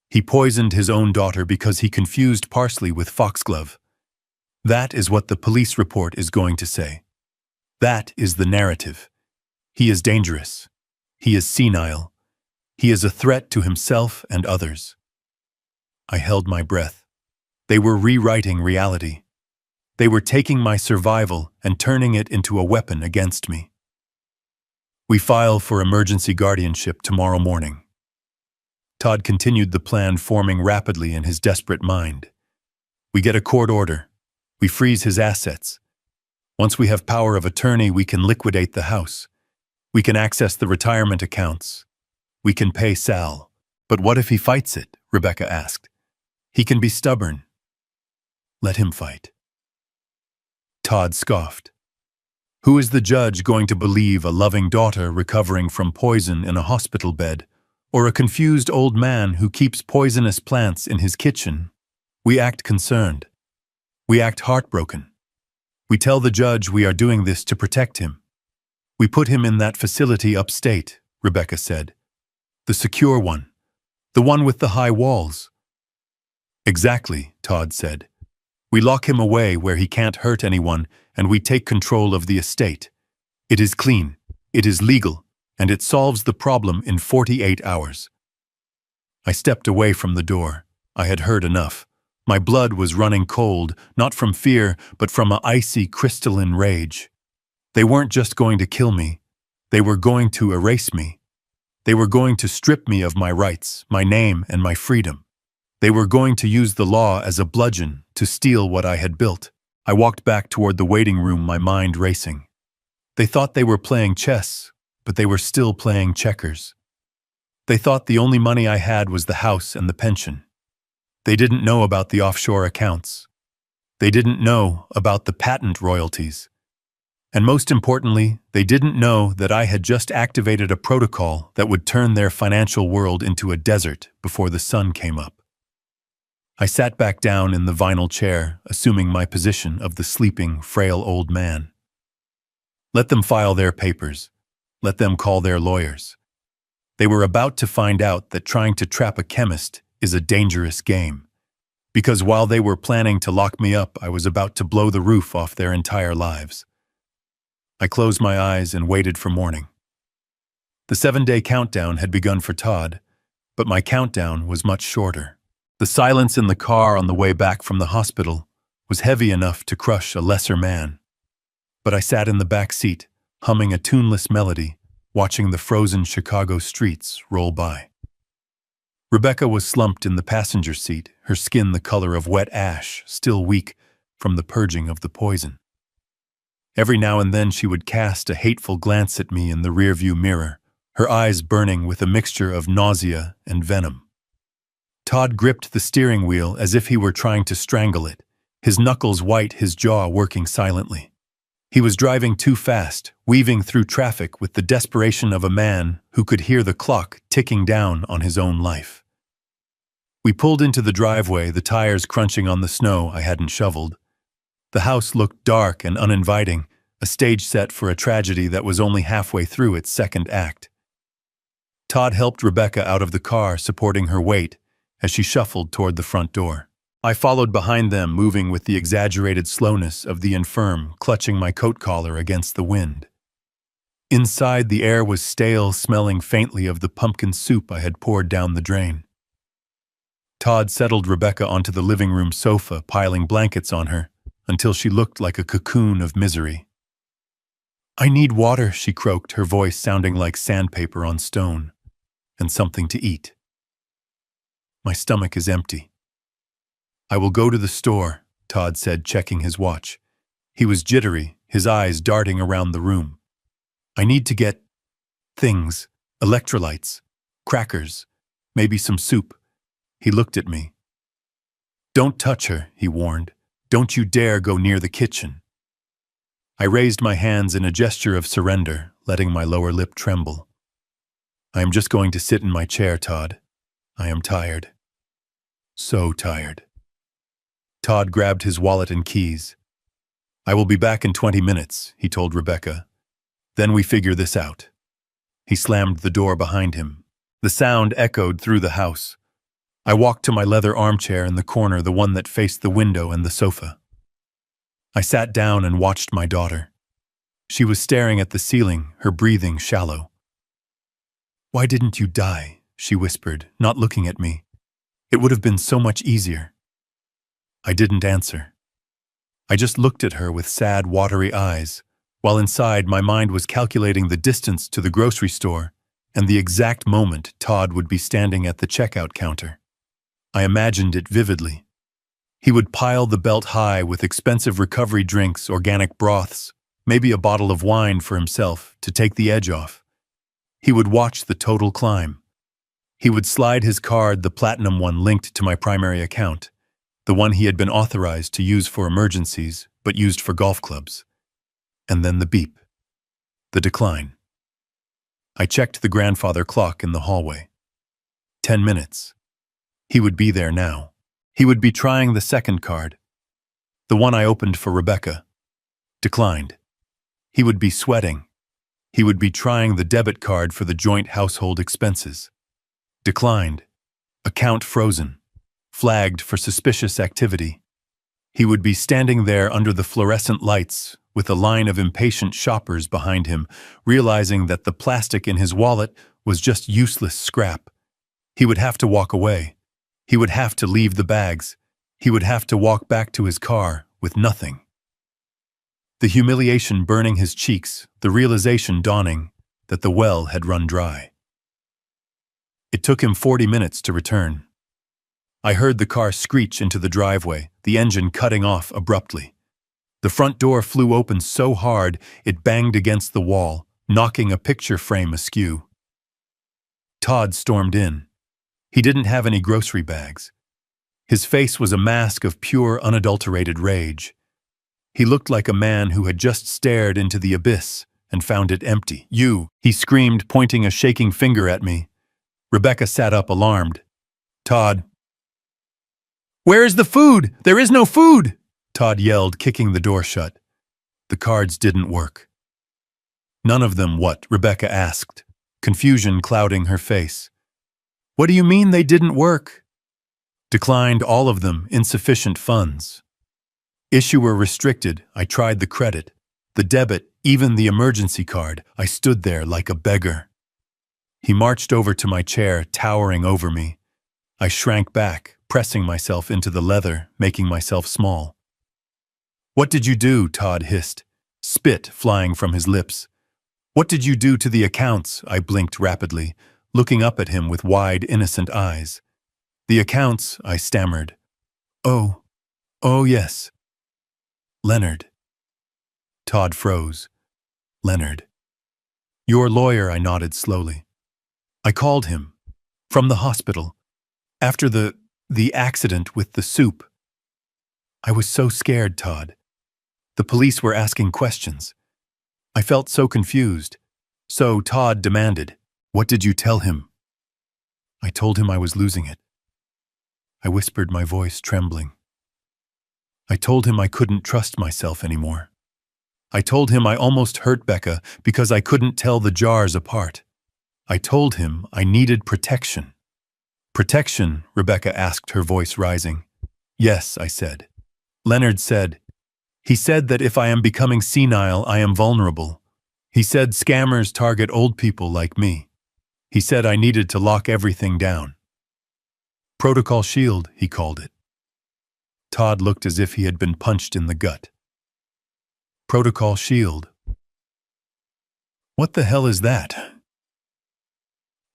He poisoned his own daughter because he confused parsley with foxglove. That is what the police report is going to say. That is the narrative. He is dangerous. He is senile. He is a threat to himself and others. I held my breath. They were rewriting reality. They were taking my survival and turning it into a weapon against me. We file for emergency guardianship tomorrow morning. Todd continued the plan forming rapidly in his desperate mind. We get a court order. We freeze his assets. Once we have power of attorney, we can liquidate the house. We can access the retirement accounts. We can pay Sal. But what if he fights it? Rebecca asked. He can be stubborn. Let him fight. Todd scoffed. Who is the judge going to believe, a loving daughter recovering from poison in a hospital bed, or a confused old man who keeps poisonous plants in his kitchen? We act concerned. We act heartbroken. We tell the judge we are doing this to protect him. We put him in that facility upstate, Rebecca said. The secure one. The one with the high walls. Exactly, Todd said. We lock him away where he can't hurt anyone, and we take control of the estate. It is clean, it is legal, and it solves the problem in 48 hours. I stepped away from the door. I had heard enough. My blood was running cold, not from fear, but from an icy, crystalline rage. They weren't just going to kill me. They were going to erase me. They were going to strip me of my rights, my name, and my freedom. They were going to use the law as a bludgeon to steal what I had built. I walked back toward the waiting room, my mind racing. They thought they were playing chess, but they were still playing checkers. They thought the only money I had was the house and the pension. They didn't know about the offshore accounts. They didn't know about the patent royalties. And most importantly, they didn't know that I had just activated a protocol that would turn their financial world into a desert before the sun came up. I sat back down in the vinyl chair, assuming my position of the sleeping, frail old man. Let them file their papers. Let them call their lawyers. They were about to find out that trying to trap a chemist is a dangerous game. Because while they were planning to lock me up, I was about to blow the roof off their entire lives. I closed my eyes and waited for morning. The 7-day countdown had begun for Todd, but my countdown was much shorter. The silence in the car on the way back from the hospital was heavy enough to crush a lesser man. But I sat in the back seat, humming a tuneless melody, watching the frozen Chicago streets roll by. Rebecca was slumped in the passenger seat, her skin the color of wet ash, still weak from the purging of the poison. Every now and then she would cast a hateful glance at me in the rearview mirror, her eyes burning with a mixture of nausea and venom. Todd gripped the steering wheel as if he were trying to strangle it, his knuckles white, his jaw working silently. He was driving too fast, weaving through traffic with the desperation of a man who could hear the clock ticking down on his own life. We pulled into the driveway, the tires crunching on the snow I hadn't shoveled. The house looked dark and uninviting, a stage set for a tragedy that was only halfway through its second act. Todd helped Rebecca out of the car, supporting her weight as she shuffled toward the front door. I followed behind them, moving with the exaggerated slowness of the infirm, clutching my coat collar against the wind. Inside, the air was stale, smelling faintly of the pumpkin soup I had poured down the drain. Todd settled Rebecca onto the living room sofa, piling blankets on her, until she looked like a cocoon of misery. "I need water," she croaked, her voice sounding like sandpaper on stone, "and something to eat. My stomach is empty." "I will go to the store," Todd said, checking his watch. He was jittery, his eyes darting around the room. "I need to get things, electrolytes, crackers, maybe some soup." He looked at me. "Don't touch her," he warned. "Don't you dare go near the kitchen." I raised my hands in a gesture of surrender, letting my lower lip tremble. "I am just going to sit in my chair, Todd. I am tired. So tired." Todd grabbed his wallet and keys. "I will be back in 20 minutes, he told Rebecca. "Then we figure this out." He slammed the door behind him. The sound echoed through the house. I walked to my leather armchair in the corner, the one that faced the window and the sofa. I sat down and watched my daughter. She was staring at the ceiling, her breathing shallow. "Why didn't you die?" she whispered, not looking at me. "It would have been so much easier." I didn't answer. I just looked at her with sad, watery eyes, while inside my mind was calculating the distance to the grocery store and the exact moment Todd would be standing at the checkout counter. I imagined it vividly. He would pile the belt high with expensive recovery drinks, organic broths, maybe a bottle of wine for himself to take the edge off. He would watch the total climb. He would slide his card, the platinum one linked to my primary account, the one he had been authorized to use for emergencies, but used for golf clubs. And then the beep. The decline. I checked the grandfather clock in the hallway. 10 minutes. He would be there now. He would be trying the second card. The one I opened for Rebecca. Declined. He would be sweating. He would be trying the debit card for the joint household expenses. Declined. Account frozen. Flagged for suspicious activity. He would be standing there under the fluorescent lights with a line of impatient shoppers behind him, realizing that the plastic in his wallet was just useless scrap. He would have to walk away. He would have to leave the bags. He would have to walk back to his car with nothing. the humiliation burning his cheeks, the realization dawning that the well had run dry. It took him 40 minutes to return. I heard the car screech into the driveway, the engine cutting off abruptly. The front door flew open so hard it banged against the wall, knocking a picture frame askew. Todd stormed in. He didn't have any grocery bags. His face was a mask of pure, unadulterated rage. He looked like a man who had just stared into the abyss and found it empty. "You!" he screamed, pointing a shaking finger at me. Rebecca sat up, alarmed. "Todd." "Where is the food? There is no food!" Todd yelled, kicking the door shut. The cards didn't work. "None of them what?" Rebecca asked, confusion clouding her face. "What do you mean they didn't work?" "Declined all of them, insufficient funds. Issuer restricted." I tried the credit, the debit, even the emergency card. I stood there like a beggar. He marched over to my chair, towering over me. I shrank back, pressing myself into the leather, making myself small. "What did you do?" Todd hissed, spit flying from his lips. "What did you do to the accounts?" I blinked rapidly, looking up at him with wide, innocent eyes. "The accounts," I stammered. Oh, yes. Leonard." Todd froze. "Leonard." "Your lawyer," I nodded slowly. "I called him. From the hospital. After the accident with the soup." I was so scared, Todd. The police were asking questions. I felt so confused. So Todd demanded, "What did you tell him?" I told him I was losing it. I whispered, my voice trembling. I told him I couldn't trust myself anymore. I told him I almost hurt Becca because I couldn't tell the jars apart. I told him I needed protection. "Protection?" Rebecca asked, her voice rising. "Yes," I said. Leonard said, "He said that if I am becoming senile, I am vulnerable. He said scammers target old people like me. He said I needed to lock everything down. Protocol Shield, he called it." Todd looked as if he had been punched in the gut. "Protocol Shield? What the hell is that?"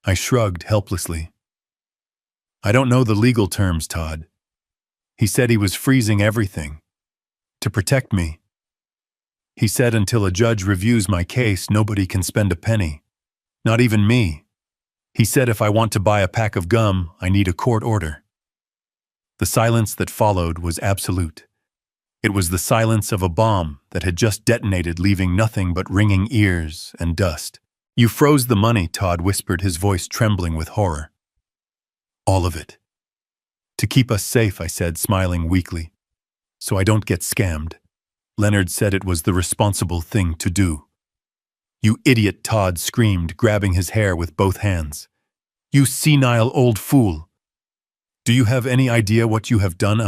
I shrugged helplessly. "I don't know the legal terms, Todd. He said he was freezing everything. To protect me. He said until a judge reviews my case, nobody can spend a penny. Not even me. He said if I want to buy a pack of gum, I need a court order." The silence that followed was absolute. It was the silence of a bomb that had just detonated, leaving nothing but ringing ears and dust. "You froze the money," Todd whispered, his voice trembling with horror. "All of it." "To keep us safe," I said, smiling weakly. "So I don't get scammed. Leonard said it was the responsible thing to do." "You idiot," Todd screamed, grabbing his hair with both hands. "You senile old fool. Do you have any idea what you have done?"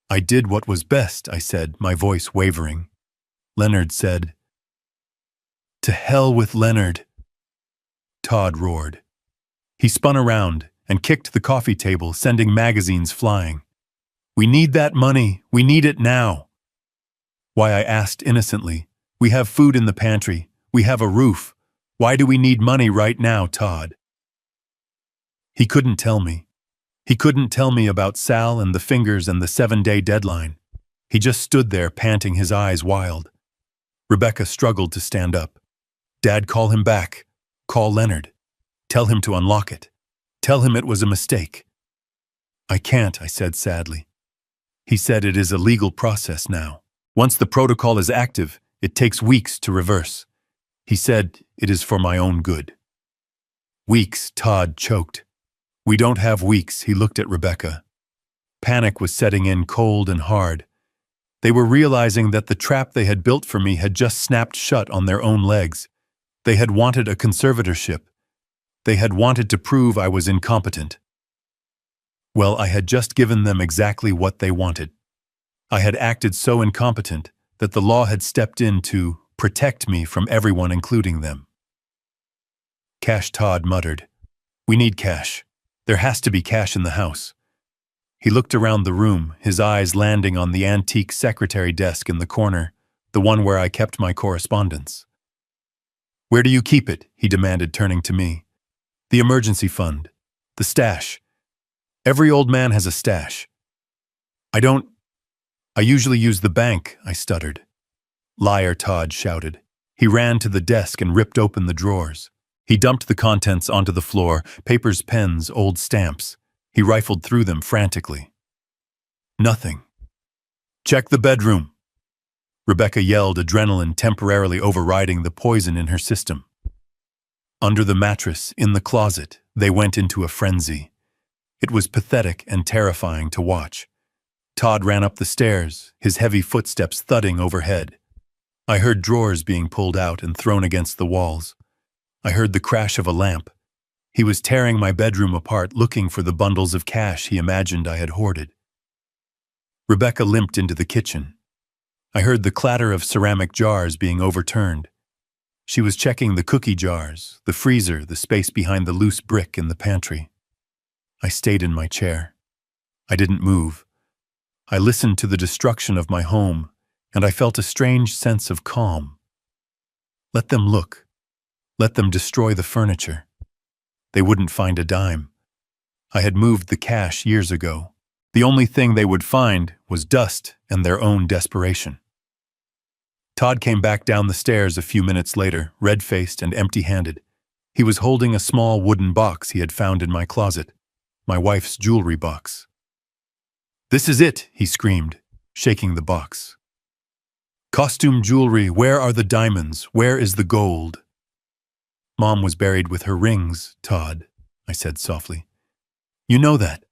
I did what was best," I said, my voice wavering. Leonard said. "To hell with Leonard," Todd roared. He spun around and kicked the coffee table, sending magazines flying. "We need that money. We need it now." "Why?" I asked innocently. "We have food in the pantry. We have a roof. Why do we need money right now, Todd?" He couldn't tell me. He couldn't tell me about Sal and the fingers and the 7-day deadline. He just stood there, panting, his eyes wild. Rebecca struggled to stand up. "Dad, call him back. Call Leonard. Tell him to unlock it. Tell him it was a mistake." "I can't," I said sadly. He said it is a legal process now. Once the protocol is active, it takes weeks to reverse. He said it is for my own good. "Weeks," Todd choked. "We don't have weeks," he looked at Rebecca. Panic was setting in, cold and hard. They were realizing that the trap they had built for me had just snapped shut on their own legs. They had wanted a conservatorship. They had wanted to prove I was incompetent. Well, I had just given them exactly what they wanted. I had acted so incompetent that the law had stepped in to protect me from everyone, including them. "Cash," Todd muttered. "We need cash. There has to be cash in the house." He looked around the room, his eyes landing on the antique secretary desk in the corner, the one where I kept my correspondence. Where do you keep it? He demanded, turning to me. The emergency fund. The stash. Every old man has a stash. I usually use the bank, I stuttered. Liar, Todd shouted. He ran to the desk and ripped open the drawers. He dumped the contents onto the floor, papers, pens, old stamps. He rifled through them frantically. Nothing. Check the bedroom. Rebecca yelled, adrenaline temporarily overriding the poison in her system. Under the mattress, in the closet, they went into a frenzy. It was pathetic and terrifying to watch. Todd ran up the stairs, his heavy footsteps thudding overhead. I heard drawers being pulled out and thrown against the walls. I heard the crash of a lamp. He was tearing my bedroom apart, looking for the bundles of cash he imagined I had hoarded. Rebecca limped into the kitchen. I heard the clatter of ceramic jars being overturned. She was checking the cookie jars, the freezer, the space behind the loose brick in the pantry. I stayed in my chair. I didn't move. I listened to the destruction of my home, and I felt a strange sense of calm. Let them look. Let them destroy the furniture. They wouldn't find a dime. I had moved the cash years ago. The only thing they would find was dust and their own desperation. Todd came back down the stairs a few minutes later, red-faced and empty-handed. He was holding a small wooden box he had found in my closet, my wife's jewelry box. "This is it," he screamed, shaking the box. "Costume jewelry, where are the diamonds? Where is the gold?" "Mom was buried with her rings, Todd," I said softly. "You know that."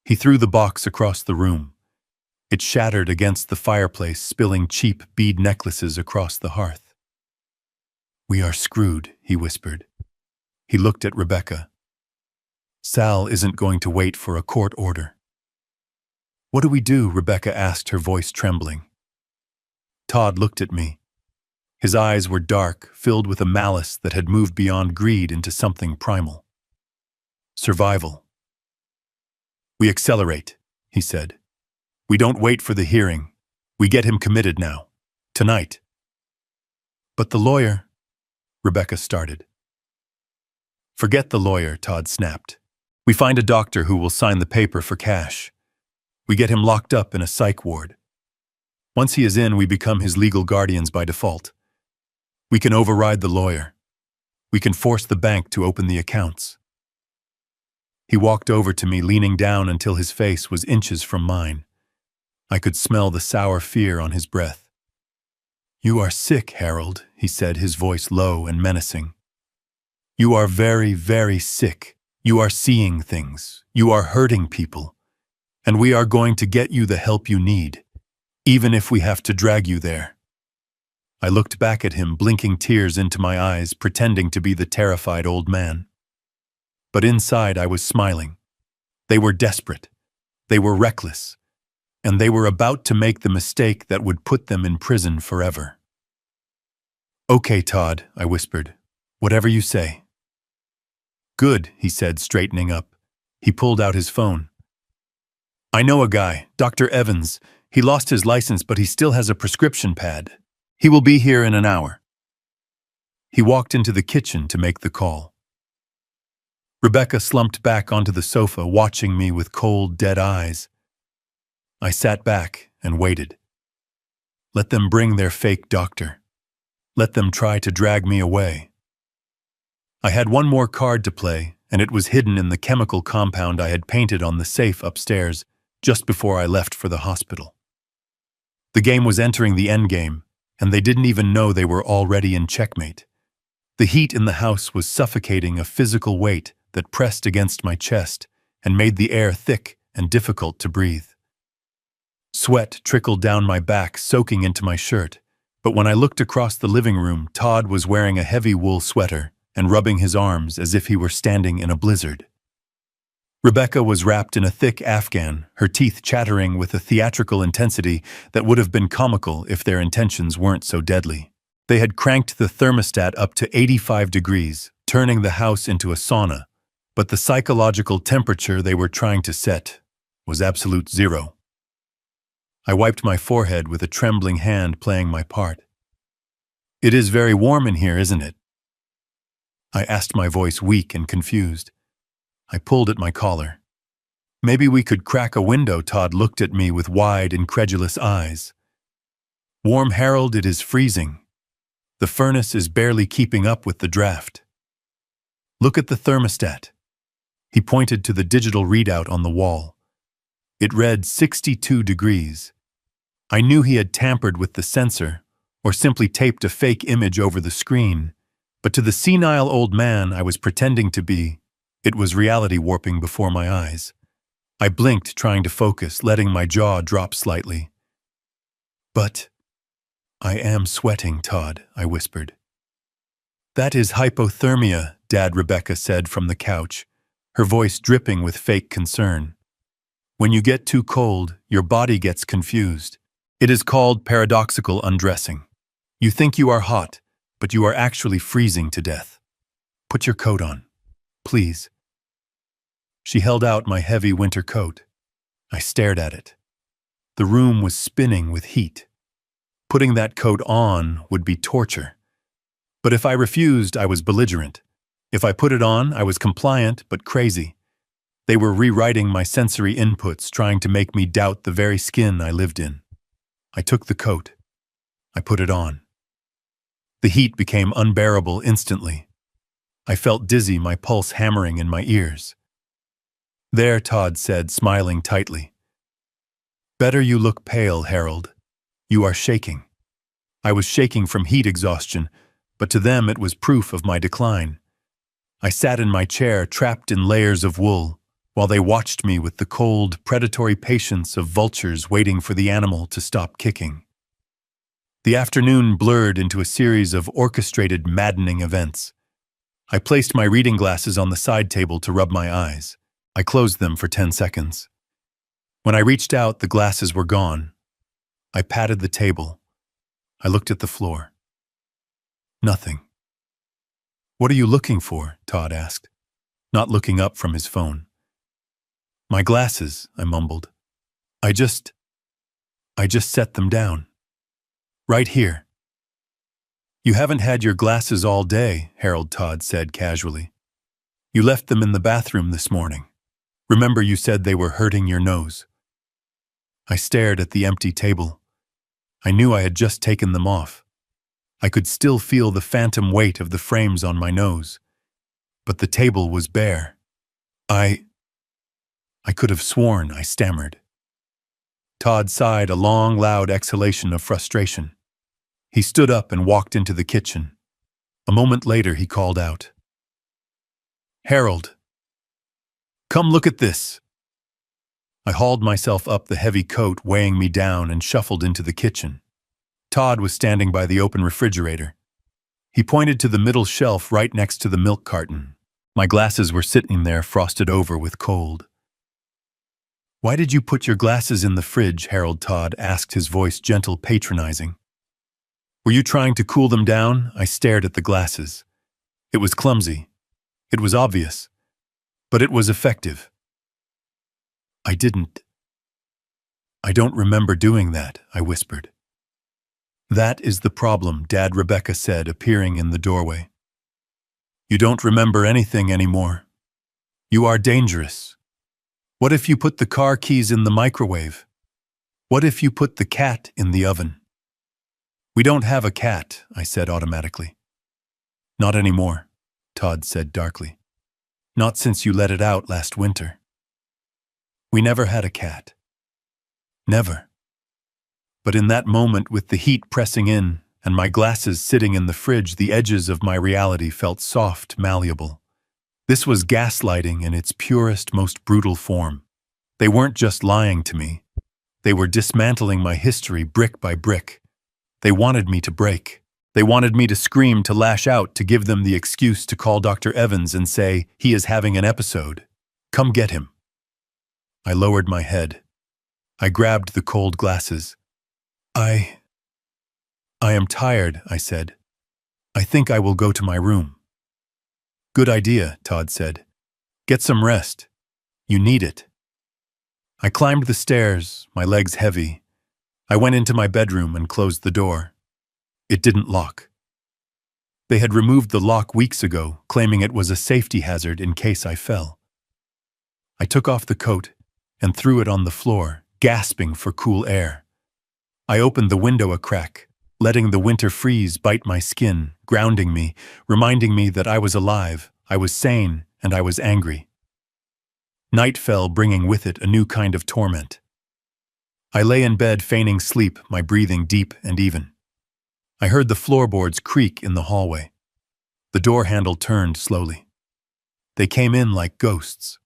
He threw the box across the room. It shattered against the fireplace, spilling cheap bead necklaces across the hearth. "We are screwed," he whispered. He looked at Rebecca. "Sal isn't going to wait for a court order." "What do we do?" Rebecca asked, her voice trembling. Todd looked at me. His eyes were dark, filled with a malice that had moved beyond greed into something primal. "Survival." "We accelerate," he said. "We don't wait for the hearing. We get him committed now. Tonight." "But the lawyer," Rebecca started. "Forget the lawyer," Todd snapped. "We find a doctor who will sign the paper for cash. We get him locked up in a psych ward. Once he is in, we become his legal guardians by default. We can override the lawyer. We can force the bank to open the accounts." He walked over to me, leaning down until his face was inches from mine. I could smell the sour fear on his breath. "You are sick, Harold," he said, his voice low and menacing. "You are very, very sick. You are seeing things. You are hurting people. And we are going to get you the help you need, even if we have to drag you there." I looked back at him, blinking tears into my eyes, pretending to be the terrified old man. But inside I was smiling. They were desperate. They were reckless. And they were about to make the mistake that would put them in prison forever. "Okay, Todd," I whispered. "Whatever you say." "Good," he said, straightening up. He pulled out his phone. "I know a guy, Dr. Evans. He lost his license, but he still has a prescription pad. He will be here in an hour." He walked into the kitchen to make the call. Rebecca slumped back onto the sofa, watching me with cold, dead eyes. I sat back and waited. Let them bring their fake doctor. Let them try to drag me away. I had one more card to play, and it was hidden in the chemical compound I had painted on the safe upstairs just before I left for the hospital. The game was entering the endgame, and they didn't even know they were already in checkmate. The heat in the house was suffocating, a physical weight that pressed against my chest and made the air thick and difficult to breathe. Sweat trickled down my back, soaking into my shirt, but when I looked across the living room, Todd was wearing a heavy wool sweater and rubbing his arms as if he were standing in a blizzard. Rebecca was wrapped in a thick afghan, her teeth chattering with a theatrical intensity that would have been comical if their intentions weren't so deadly. They had cranked the thermostat up to 85 degrees, turning the house into a sauna, but the psychological temperature they were trying to set was absolute zero. I wiped my forehead with a trembling hand playing my part. "It is very warm in here, isn't it?" I asked, my voice weak and confused. I pulled at my collar. "Maybe we could crack a window." Todd looked at me with wide, incredulous eyes. "Warm, Harold, it is freezing. The furnace is barely keeping up with the draft. Look at the thermostat." He pointed to the digital readout on the wall. It read 62 degrees. I knew he had tampered with the sensor, or simply taped a fake image over the screen, but to the senile old man I was pretending to be, it was reality warping before my eyes. I blinked, trying to focus, letting my jaw drop slightly. "But I am sweating, Todd," I whispered. "That is hypothermia," Dad Rebecca said from the couch, her voice dripping with fake concern. "When you get too cold, your body gets confused. It is called paradoxical undressing. You think you are hot, but you are actually freezing to death. Put your coat on, please." She held out my heavy winter coat. I stared at it. The room was spinning with heat. Putting that coat on would be torture. But if I refused, I was belligerent. If I put it on, I was compliant but crazy. They were rewriting my sensory inputs, trying to make me doubt the very skin I lived in. I took the coat. I put it on. The heat became unbearable instantly. I felt dizzy, my pulse hammering in my ears. "There," Todd said, smiling tightly. "Better. You look pale, Harold. You are shaking." I was shaking from heat exhaustion, but to them it was proof of my decline. I sat in my chair, trapped in layers of wool, while they watched me with the cold, predatory patience of vultures waiting for the animal to stop kicking. The afternoon blurred into a series of orchestrated, maddening events. I placed my reading glasses on the side table to rub my eyes. I closed them for 10 seconds. When I reached out, the glasses were gone. I patted the table. I looked at the floor. Nothing. "What are you looking for?" Todd asked, not looking up from his phone. "My glasses," I mumbled. I just set them down. Right here." "You haven't had your glasses all day," Harold Todd said casually. "You left them in the bathroom this morning. Remember, you said they were hurting your nose." I stared at the empty table. I knew I had just taken them off. I could still feel the phantom weight of the frames on my nose. But the table was bare. I could have sworn," I stammered. Todd sighed, a long, loud exhalation of frustration. He stood up and walked into the kitchen. A moment later, he called out, "Harold, come look at this." I hauled myself up, the heavy coat weighing me down, and shuffled into the kitchen. Todd was standing by the open refrigerator. He pointed to the middle shelf right next to the milk carton. My glasses were sitting there, frosted over with cold. "Why did you put your glasses in the fridge?" Harold Todd asked, his voice gentle, patronizing. "Were you trying to cool them down?" I stared at the glasses. It was clumsy. It was obvious. But it was effective. I don't remember doing that," I whispered. "That is the problem," Dad Rebecca said, appearing in the doorway. "You don't remember anything anymore. You are dangerous. What if you put the car keys in the microwave? What if you put the cat in the oven?" "We don't have a cat," I said automatically. "Not anymore," Todd said darkly. "Not since you let it out last winter. We never had a cat. Never." But in that moment, with the heat pressing in and my glasses sitting in the fridge, the edges of my reality felt soft, malleable. This was gaslighting in its purest, most brutal form. They weren't just lying to me. They were dismantling my history brick by brick. They wanted me to break. They wanted me to scream, to lash out, to give them the excuse to call Dr. Evans and say, "He is having an episode. Come get him." I lowered my head. I grabbed the cold glasses. I am tired," I said. "I think I will go to my room." "Good idea," Todd said. "Get some rest. You need it." I climbed the stairs, my legs heavy. I went into my bedroom and closed the door. It didn't lock. They had removed the lock weeks ago, claiming it was a safety hazard in case I fell. I took off the coat and threw it on the floor, gasping for cool air. I opened the window a crack, letting the winter freeze bite my skin, grounding me, reminding me that I was alive, I was sane, and I was angry. Night fell, bringing with it a new kind of torment. I lay in bed feigning sleep, my breathing deep and even. I heard the floorboards creak in the hallway. The door handle turned slowly. They came in like ghosts.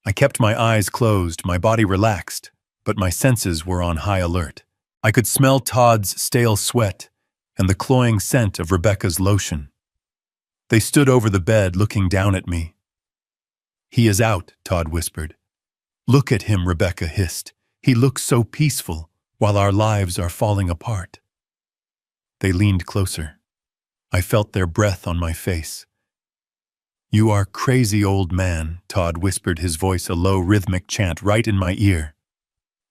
I kept my eyes closed, my body relaxed, but my senses were on high alert. I could smell Todd's stale sweat and the cloying scent of Rebecca's lotion. They stood over the bed, looking down at me. "He is out," Todd whispered. "Look at him," Rebecca hissed. "He looks so peaceful, while our lives are falling apart." They leaned closer. I felt their breath on my face. "You are crazy, old man," Todd whispered, his voice a low rhythmic chant right in my ear.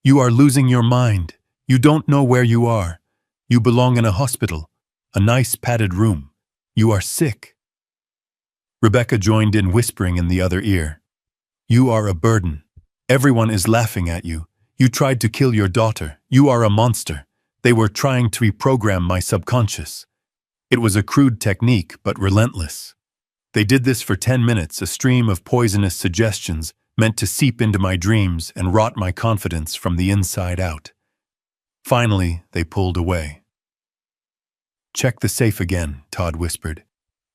"You are losing your mind. You don't know where you are. You belong in a hospital, a nice padded room. You are sick." Rebecca joined in, whispering in the other ear. "You are a burden. Everyone is laughing at you. You tried to kill your daughter. You are a monster. They were trying to reprogram my subconscious. It was a crude technique, but relentless. They did this for 10 minutes, a stream of poisonous suggestions meant to seep into my dreams and rot my confidence from the inside out. Finally, they pulled away. "Check the safe again," Todd whispered.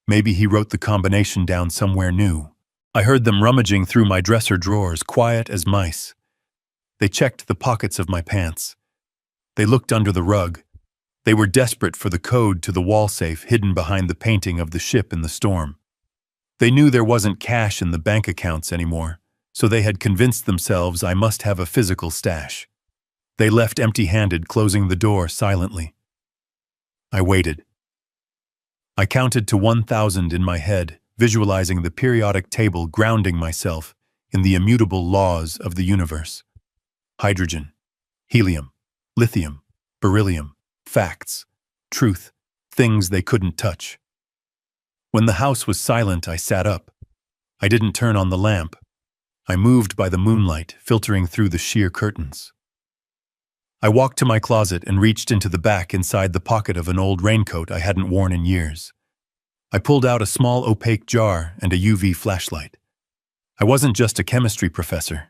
Maybe he wrote the combination down somewhere new. I heard them rummaging through my dresser drawers, quiet as mice. They checked the pockets of my pants. They looked under the rug. They were desperate for the code to the wall safe hidden behind the painting of the ship in the storm. They knew there wasn't cash in the bank accounts anymore, so they had convinced themselves I must have a physical stash. They left empty-handed, closing the door silently. I waited. I counted to 1,000 in my head, visualizing the periodic table, grounding myself in the immutable laws of the universe. Hydrogen, helium, lithium, beryllium, facts, truth, things they couldn't touch. When the house was silent, I sat up. I didn't turn on the lamp. I moved by the moonlight, filtering through the sheer curtains. I walked to my closet and reached into the back inside the pocket of an old raincoat I hadn't worn in years. I pulled out a small opaque jar and a UV flashlight. I wasn't just a chemistry professor.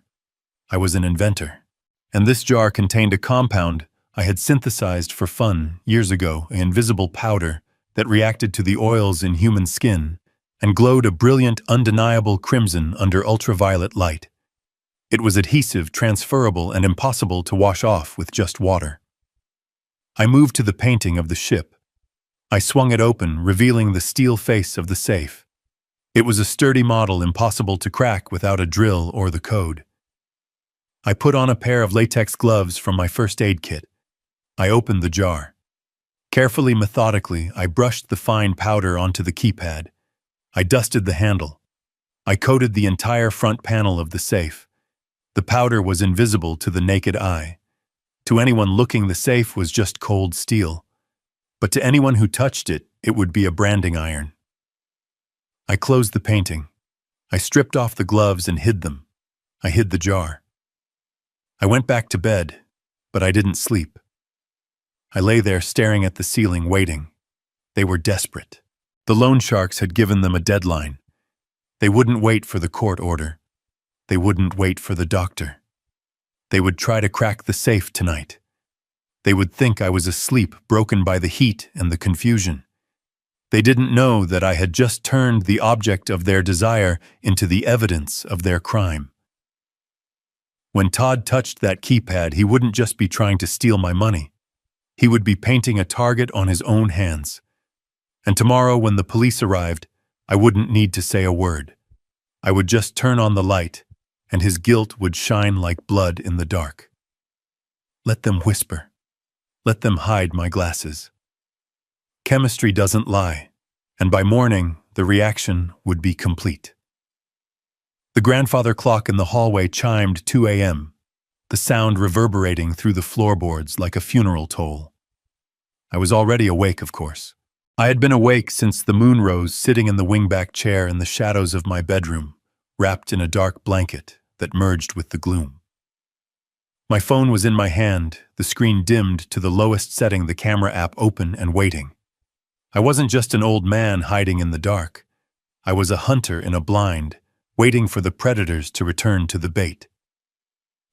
I was an inventor. And this jar contained a compound I had synthesized for fun years ago, an invisible powder that reacted to the oils in human skin and glowed a brilliant, undeniable crimson under ultraviolet light. It was adhesive, transferable, and impossible to wash off with just water. I moved to the painting of the ship. I swung it open, revealing the steel face of the safe. It was a sturdy model, impossible to crack without a drill or the code. I put on a pair of latex gloves from my first aid kit. I opened the jar. Carefully, methodically, I brushed the fine powder onto the keypad. I dusted the handle. I coated the entire front panel of the safe. The powder was invisible to the naked eye. To anyone looking, the safe was just cold steel. But to anyone who touched it, it would be a branding iron. I closed the painting. I stripped off the gloves and hid them. I hid the jar. I went back to bed, but I didn't sleep. I lay there staring at the ceiling, waiting. They were desperate. The loan sharks had given them a deadline. They wouldn't wait for the court order. They wouldn't wait for the doctor. They would try to crack the safe tonight. They would think I was asleep, broken by the heat and the confusion. They didn't know that I had just turned the object of their desire into the evidence of their crime. When Todd touched that keypad, he wouldn't just be trying to steal my money. He would be painting a target on his own hands. And tomorrow, when the police arrived, I wouldn't need to say a word. I would just turn on the light, and his guilt would shine like blood in the dark. Let them whisper. Let them hide my glasses. Chemistry doesn't lie, and by morning, the reaction would be complete. The grandfather clock in the hallway chimed 2 a.m. the sound reverberating through the floorboards like a funeral toll. I was already awake, of course. I had been awake since the moon rose, sitting in the wingback chair in the shadows of my bedroom, wrapped in a dark blanket that merged with the gloom. My phone was in my hand, the screen dimmed to the lowest setting, the camera app open and waiting. I wasn't just an old man hiding in the dark. I was a hunter in a blind, waiting for the predators to return to the bait.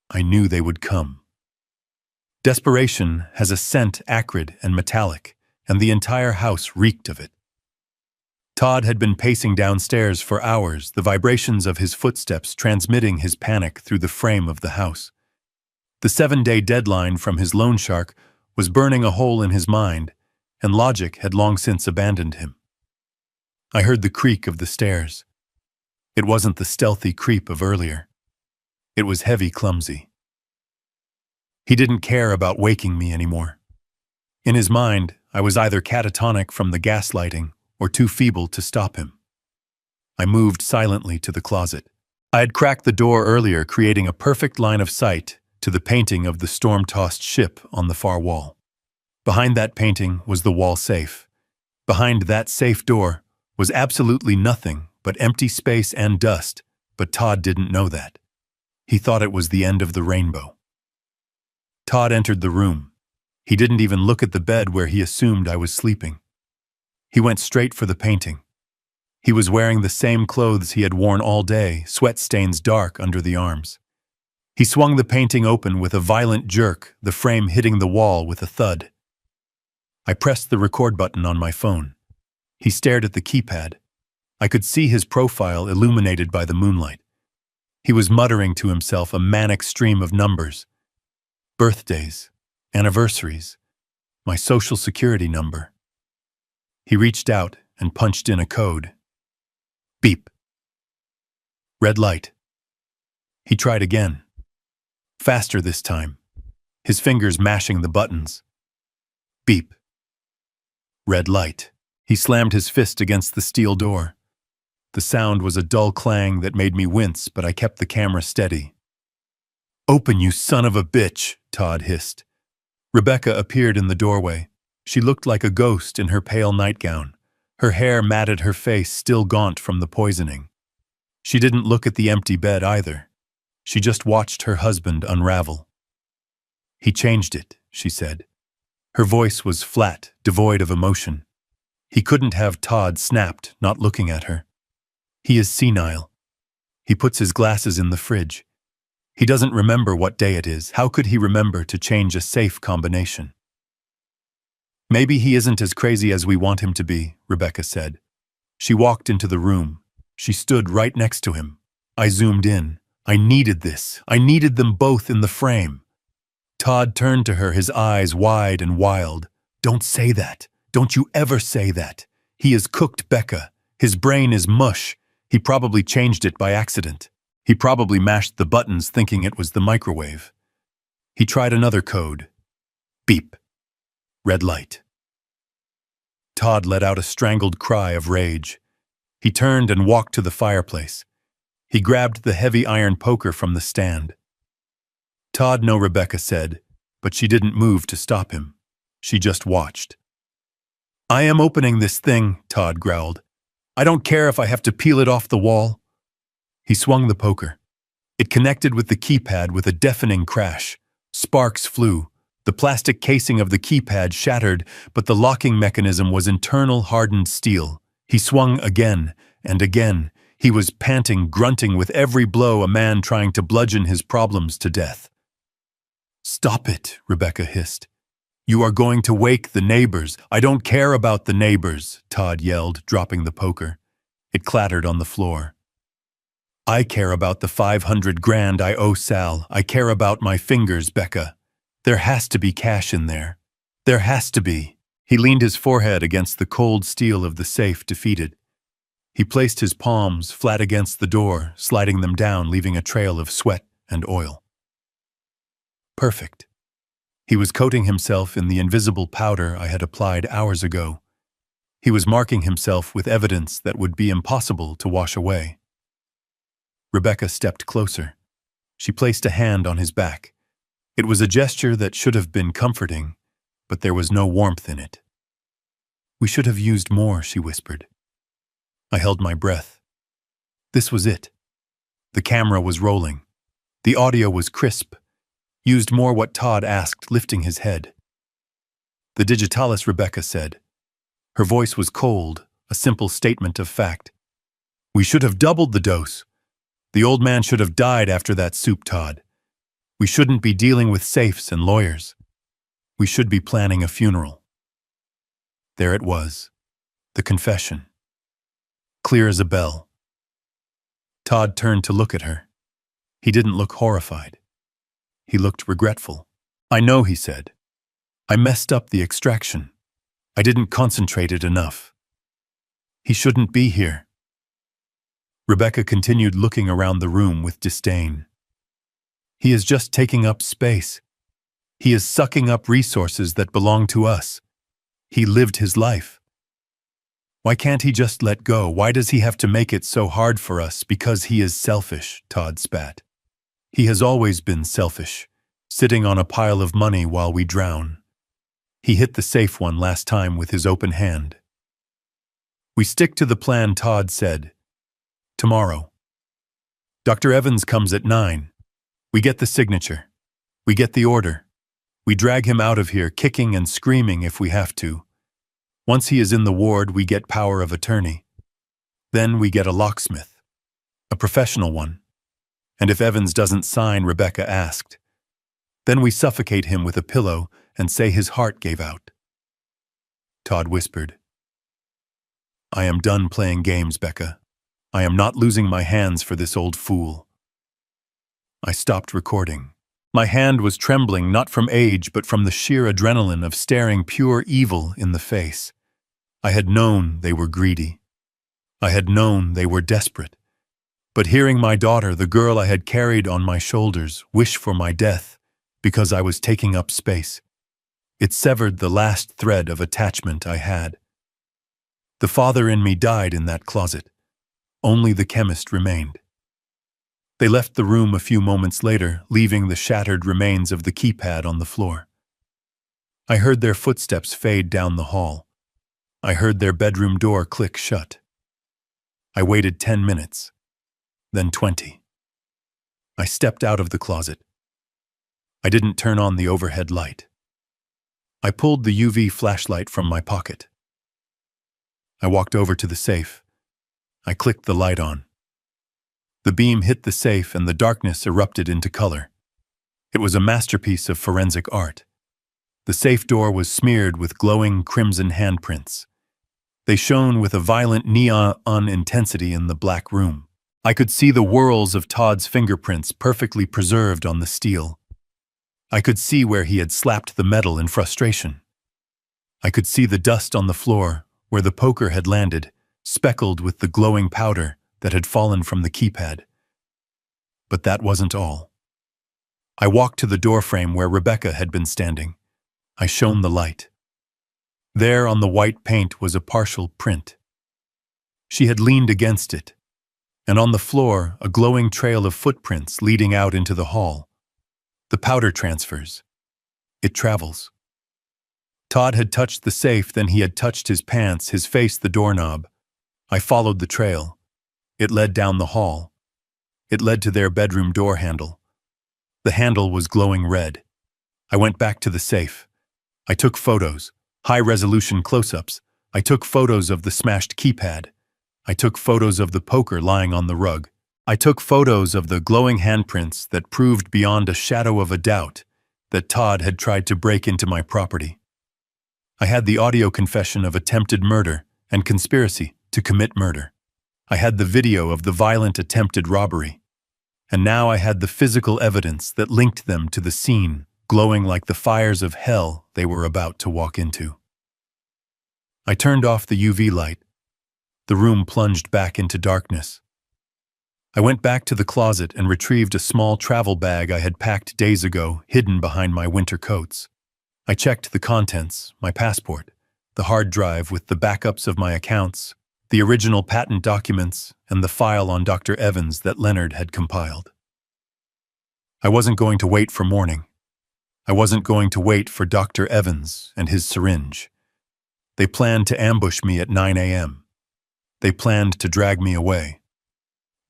I knew they would come. Desperation has a scent acrid and metallic, and the entire house reeked of it. Todd had been pacing downstairs for hours, the vibrations of his footsteps transmitting his panic through the frame of the house. The 7-day deadline from his loan shark was burning a hole in his mind, and logic had long since abandoned him. I heard the creak of the stairs. It wasn't the stealthy creep of earlier. It was heavy, clumsy. He didn't care about waking me anymore. In his mind, I was either catatonic from the gaslighting or too feeble to stop him. I moved silently to the closet. I had cracked the door earlier, creating a perfect line of sight to the painting of the storm-tossed ship on the far wall. Behind that painting was the wall safe. Behind that safe door was absolutely nothing but empty space and dust, but Todd didn't know that. He thought it was the end of the rainbow. Todd entered the room. He didn't even look at the bed where he assumed I was sleeping. He went straight for the painting. He was wearing the same clothes he had worn all day, sweat stains dark under the arms. He swung the painting open with a violent jerk, the frame hitting the wall with a thud. I pressed the record button on my phone. He stared at the keypad. I could see his profile illuminated by the moonlight. He was muttering to himself a manic stream of numbers. Birthdays, anniversaries, my social security number. He reached out and punched in a code. Beep. Red light. He tried again. Faster this time, his fingers mashing the buttons. Beep. Red light. He slammed his fist against the steel door. The sound was a dull clang that made me wince, but I kept the camera steady. "Open, you son of a bitch," Todd hissed. Rebecca appeared in the doorway. She looked like a ghost in her pale nightgown. Her hair matted her face, still gaunt from the poisoning. She didn't look at the empty bed either. She just watched her husband unravel. "He changed it," she said. Her voice was flat, devoid of emotion. He couldn't have. Todd snapped, not looking at her. "He is senile. He puts his glasses in the fridge. He doesn't remember what day it is. How could he remember to change a safe combination?" "Maybe he isn't as crazy as we want him to be," Rebecca said. She walked into the room. She stood right next to him. I zoomed in. I needed this. I needed them both in the frame. Todd turned to her, his eyes wide and wild. "Don't say that. Don't you ever say that. He has cooked Becca. His brain is mush. He probably changed it by accident. He probably mashed the buttons thinking it was the microwave." He tried another code. Beep. Red light. Todd let out a strangled cry of rage. He turned and walked to the fireplace. He grabbed the heavy iron poker from the stand. "Todd, no," Rebecca said, but she didn't move to stop him. She just watched. "I am opening this thing," Todd growled. "I don't care if I have to peel it off the wall." He swung the poker. It connected with the keypad with a deafening crash. Sparks flew. The plastic casing of the keypad shattered, but the locking mechanism was internal hardened steel. He swung again and again. He was panting, grunting with every blow, a man trying to bludgeon his problems to death. "Stop it," Rebecca hissed. "You are going to wake the neighbors." "I don't care about the neighbors," Todd yelled, dropping the poker. It clattered on the floor. "I care about the 500 grand I owe Sal. I care about my fingers, Becca. There has to be cash in there. There has to be." He leaned his forehead against the cold steel of the safe, defeated. He placed his palms flat against the door, sliding them down, leaving a trail of sweat and oil. Perfect. He was coating himself in the invisible powder I had applied hours ago. He was marking himself with evidence that would be impossible to wash away. Rebecca stepped closer. She placed a hand on his back. It was a gesture that should have been comforting, but there was no warmth in it. "We should have used more," she whispered. I held my breath. This was it. The camera was rolling. The audio was crisp. "Used more," what Todd asked, lifting his head. "The digitalis," Rebecca said. Her voice was cold, a simple statement of fact. "We should have doubled the dose. The old man should have died after that soup, Todd. We shouldn't be dealing with safes and lawyers. We should be planning a funeral." There it was, the confession. Clear as a bell. Todd turned to look at her. He didn't look horrified. He looked regretful. "I know," he said. "I messed up the extraction. I didn't concentrate it enough. He shouldn't be here." Rebecca continued looking around the room with disdain. "He is just taking up space. He is sucking up resources that belong to us. He lived his life. Why can't he just let go? Why does he have to make it so hard for us? Because he is selfish," Todd spat. "He has always been selfish, sitting on a pile of money while we drown. He hit the safe one last time with his open hand." "We stick to the plan," Todd said. "Tomorrow. Dr. Evans comes at 9. We get the signature. We get the order. We drag him out of here, kicking and screaming if we have to. Once he is in the ward, we get power of attorney. Then we get a locksmith. A professional one. And if Evans doesn't sign," Rebecca asked, "then we suffocate him with a pillow and say his heart gave out." Todd whispered, "I am done playing games, Becca. I am not losing my hands for this old fool." I stopped recording. My hand was trembling not from age but from the sheer adrenaline of staring pure evil in the face. I had known they were greedy. I had known they were desperate. But hearing my daughter, the girl I had carried on my shoulders, wish for my death because I was taking up space, it severed the last thread of attachment I had. The father in me died in that closet. Only the chemist remained. They left the room a few moments later, leaving the shattered remains of the keypad on the floor. I heard their footsteps fade down the hall. I heard their bedroom door click shut. I waited 10 minutes, then 20. I stepped out of the closet. I didn't turn on the overhead light. I pulled the UV flashlight from my pocket. I walked over to the safe. I clicked the light on. The beam hit the safe and the darkness erupted into color. It was a masterpiece of forensic art. The safe door was smeared with glowing crimson handprints. They shone with a violent neon intensity in the black room. I could see the whorls of Todd's fingerprints perfectly preserved on the steel. I could see where he had slapped the metal in frustration. I could see the dust on the floor where the poker had landed, speckled with the glowing powder that had fallen from the keypad. But that wasn't all. I walked to the doorframe where Rebecca had been standing. I shone the light. There on the white paint was a partial print. She had leaned against it, and on the floor a glowing trail of footprints leading out into the hall. The powder transfers. It travels. Todd had touched the safe, then he had touched his pants, his face the doorknob. I followed the trail. It led down the hall. It led to their bedroom door handle. The handle was glowing red. I went back to the safe. I took photos, high-resolution close-ups. I took photos of the smashed keypad. I took photos of the poker lying on the rug. I took photos of the glowing handprints that proved beyond a shadow of a doubt that Todd had tried to break into my property. I had the audio confession of attempted murder and conspiracy to commit murder. I had the video of the violent attempted robbery. And now I had the physical evidence that linked them to the scene, glowing like the fires of hell they were about to walk into. I turned off the UV light. The room plunged back into darkness. I went back to the closet and retrieved a small travel bag I had packed days ago, hidden behind my winter coats. I checked the contents, my passport, the hard drive with the backups of my accounts, the original patent documents, and the file on Dr. Evans that Leonard had compiled. I wasn't going to wait for morning. I wasn't going to wait for Dr. Evans and his syringe. They planned to ambush me at 9 a.m. They planned to drag me away.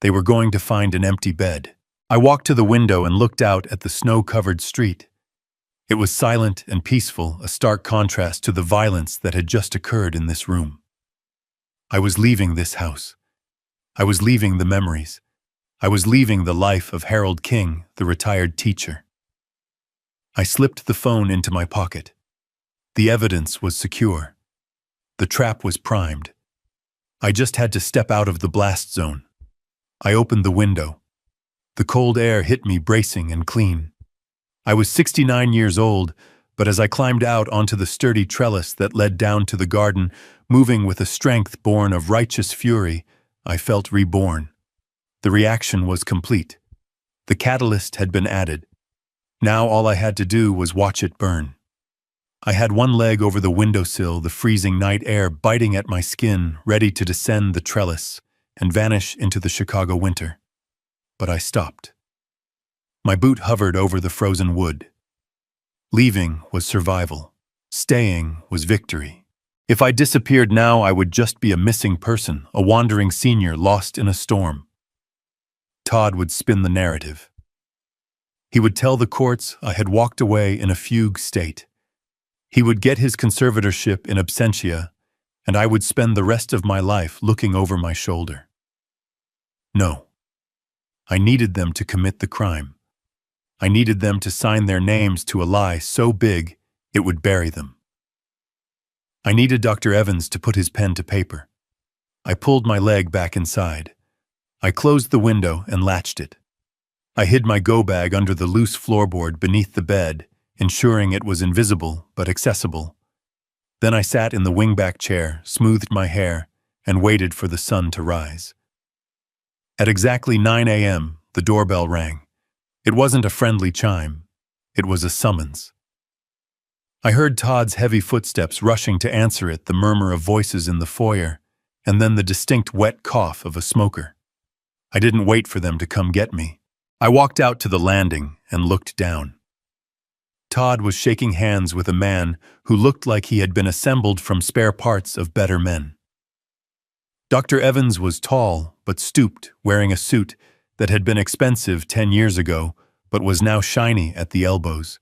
They were going to find an empty bed. I walked to the window and looked out at the snow-covered street. It was silent and peaceful, a stark contrast to the violence that had just occurred in this room. I was leaving this house. I was leaving the memories. I was leaving the life of Harold King, the retired teacher. I slipped the phone into my pocket. The evidence was secure. The trap was primed. I just had to step out of the blast zone. I opened the window. The cold air hit me bracing and clean. I was 69 years old, but as I climbed out onto the sturdy trellis that led down to the garden, moving with a strength born of righteous fury, I felt reborn. The reaction was complete. The catalyst had been added. Now all I had to do was watch it burn. I had one leg over the windowsill, the freezing night air biting at my skin, ready to descend the trellis and vanish into the Chicago winter. But I stopped. My boot hovered over the frozen wood. Leaving was survival. Staying was victory. If I disappeared now, I would just be a missing person, a wandering senior lost in a storm. Todd would spin the narrative. He would tell the courts I had walked away in a fugue state. He would get his conservatorship in absentia, and I would spend the rest of my life looking over my shoulder. No. I needed them to commit the crime. I needed them to sign their names to a lie so big it would bury them. I needed Dr. Evans to put his pen to paper. I pulled my leg back inside. I closed the window and latched it. I hid my go-bag under the loose floorboard beneath the bed, ensuring it was invisible but accessible. Then I sat in the wingback chair, smoothed my hair, and waited for the sun to rise. At exactly 9 a.m., the doorbell rang. It wasn't a friendly chime. It was a summons. I heard Todd's heavy footsteps rushing to answer it, the murmur of voices in the foyer, and then the distinct wet cough of a smoker. I didn't wait for them to come get me. I walked out to the landing and looked down. Todd was shaking hands with a man who looked like he had been assembled from spare parts of better men. Dr. Evans was tall but stooped, wearing a suit that had been expensive 10 years ago but was now shiny at the elbows.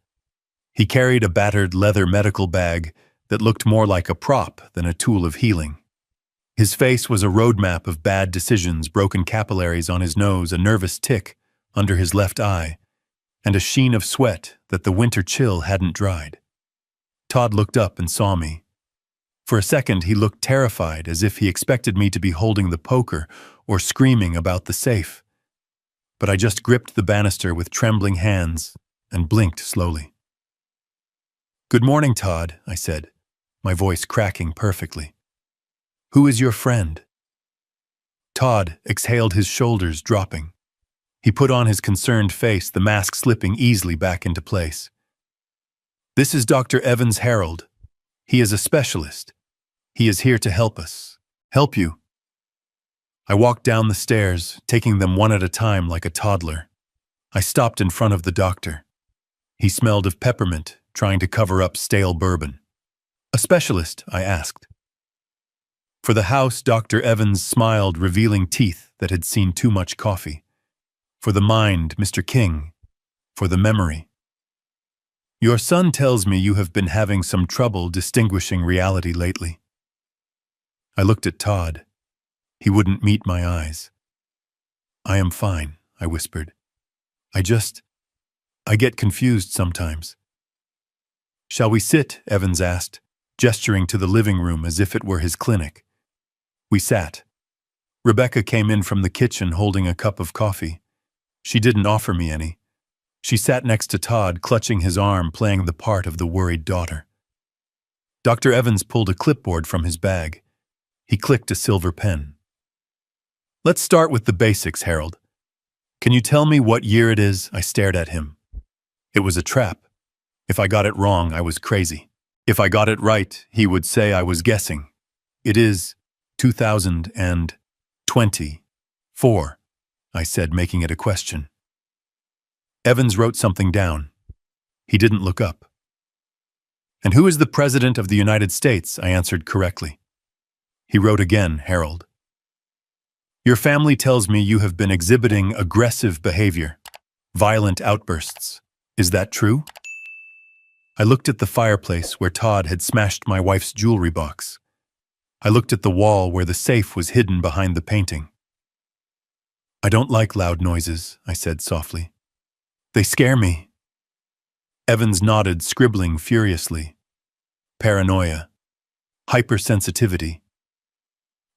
He carried a battered leather medical bag that looked more like a prop than a tool of healing. His face was a roadmap of bad decisions, broken capillaries on his nose, a nervous tic under his left eye, and a sheen of sweat that the winter chill hadn't dried. Todd looked up and saw me. For a second, he looked terrified, as if he expected me to be holding the poker or screaming about the safe. But I just gripped the banister with trembling hands and blinked slowly. "Good morning, Todd," I said, my voice cracking perfectly. "Who is your friend?" Todd exhaled, his shoulders dropping. He put on his concerned face, the mask slipping easily back into place. "This is Dr. Evans Harold. He is a specialist. He is here to help us. Help you." I walked down the stairs, taking them one at a time like a toddler. I stopped in front of the doctor. He smelled of peppermint, trying to cover up stale bourbon. "A specialist?" I asked. For the house, Dr. Evans smiled, revealing teeth that had seen too much coffee. For the mind, Mr. King. For the memory. "Your son tells me you have been having some trouble distinguishing reality lately." I looked at Todd. He wouldn't meet my eyes. "I am fine," I whispered. I get confused sometimes." "Shall we sit?" Evans asked, gesturing to the living room as if it were his clinic. We sat. Rebecca came in from the kitchen holding a cup of coffee. She didn't offer me any. She sat next to Todd, clutching his arm, playing the part of the worried daughter. Dr. Evans pulled a clipboard from his bag. He clicked a silver pen. "Let's start with the basics, Harold. Can you tell me what year it is?" I stared at him. It was a trap. If I got it wrong, I was crazy. If I got it right, he would say I was guessing. "It is 2024, I said, making it a question. Evans wrote something down. He didn't look up. "And who is the President of the United States?" I answered correctly. He wrote again, Harold. "Your family tells me you have been exhibiting aggressive behavior, violent outbursts. Is that true?" I looked at the fireplace where Todd had smashed my wife's jewelry box. I looked at the wall where the safe was hidden behind the painting. "I don't like loud noises," I said softly. "They scare me." Evans nodded, scribbling furiously. "Paranoia. Hypersensitivity."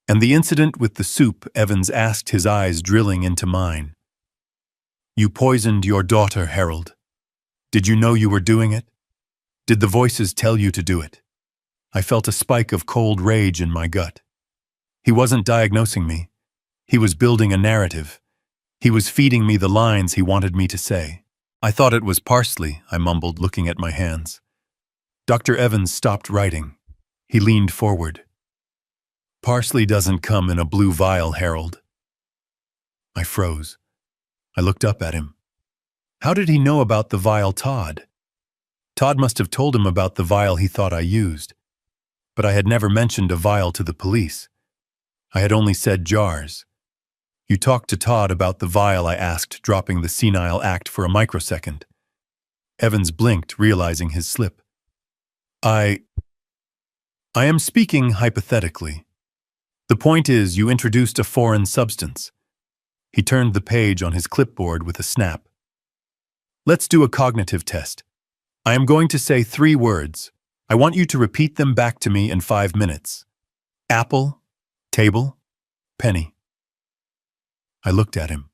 "And the incident with the soup," Evans asked, his eyes drilling into mine. "You poisoned your daughter, Harold. Did you know you were doing it? Did the voices tell you to do it?" I felt a spike of cold rage in my gut. He wasn't diagnosing me. He was building a narrative. He was feeding me the lines he wanted me to say. "I thought it was parsley," I mumbled, looking at my hands. Dr. Evans stopped writing. He leaned forward. "Parsley doesn't come in a blue vial, Harold." I froze. I looked up at him. How did he know about the vial Todd? Todd must have told him about the vial he thought I used. But I had never mentioned a vial to the police. I had only said jars. "You talked to Todd about the vial?" I asked, dropping the senile act for a microsecond. Evans blinked, realizing his slip. I am speaking hypothetically. The point is, you introduced a foreign substance." He turned the page on his clipboard with a snap. "Let's do a cognitive test. I am going to say 3 words. I want you to repeat them back to me in 5 minutes. Apple, table, penny." I looked at him.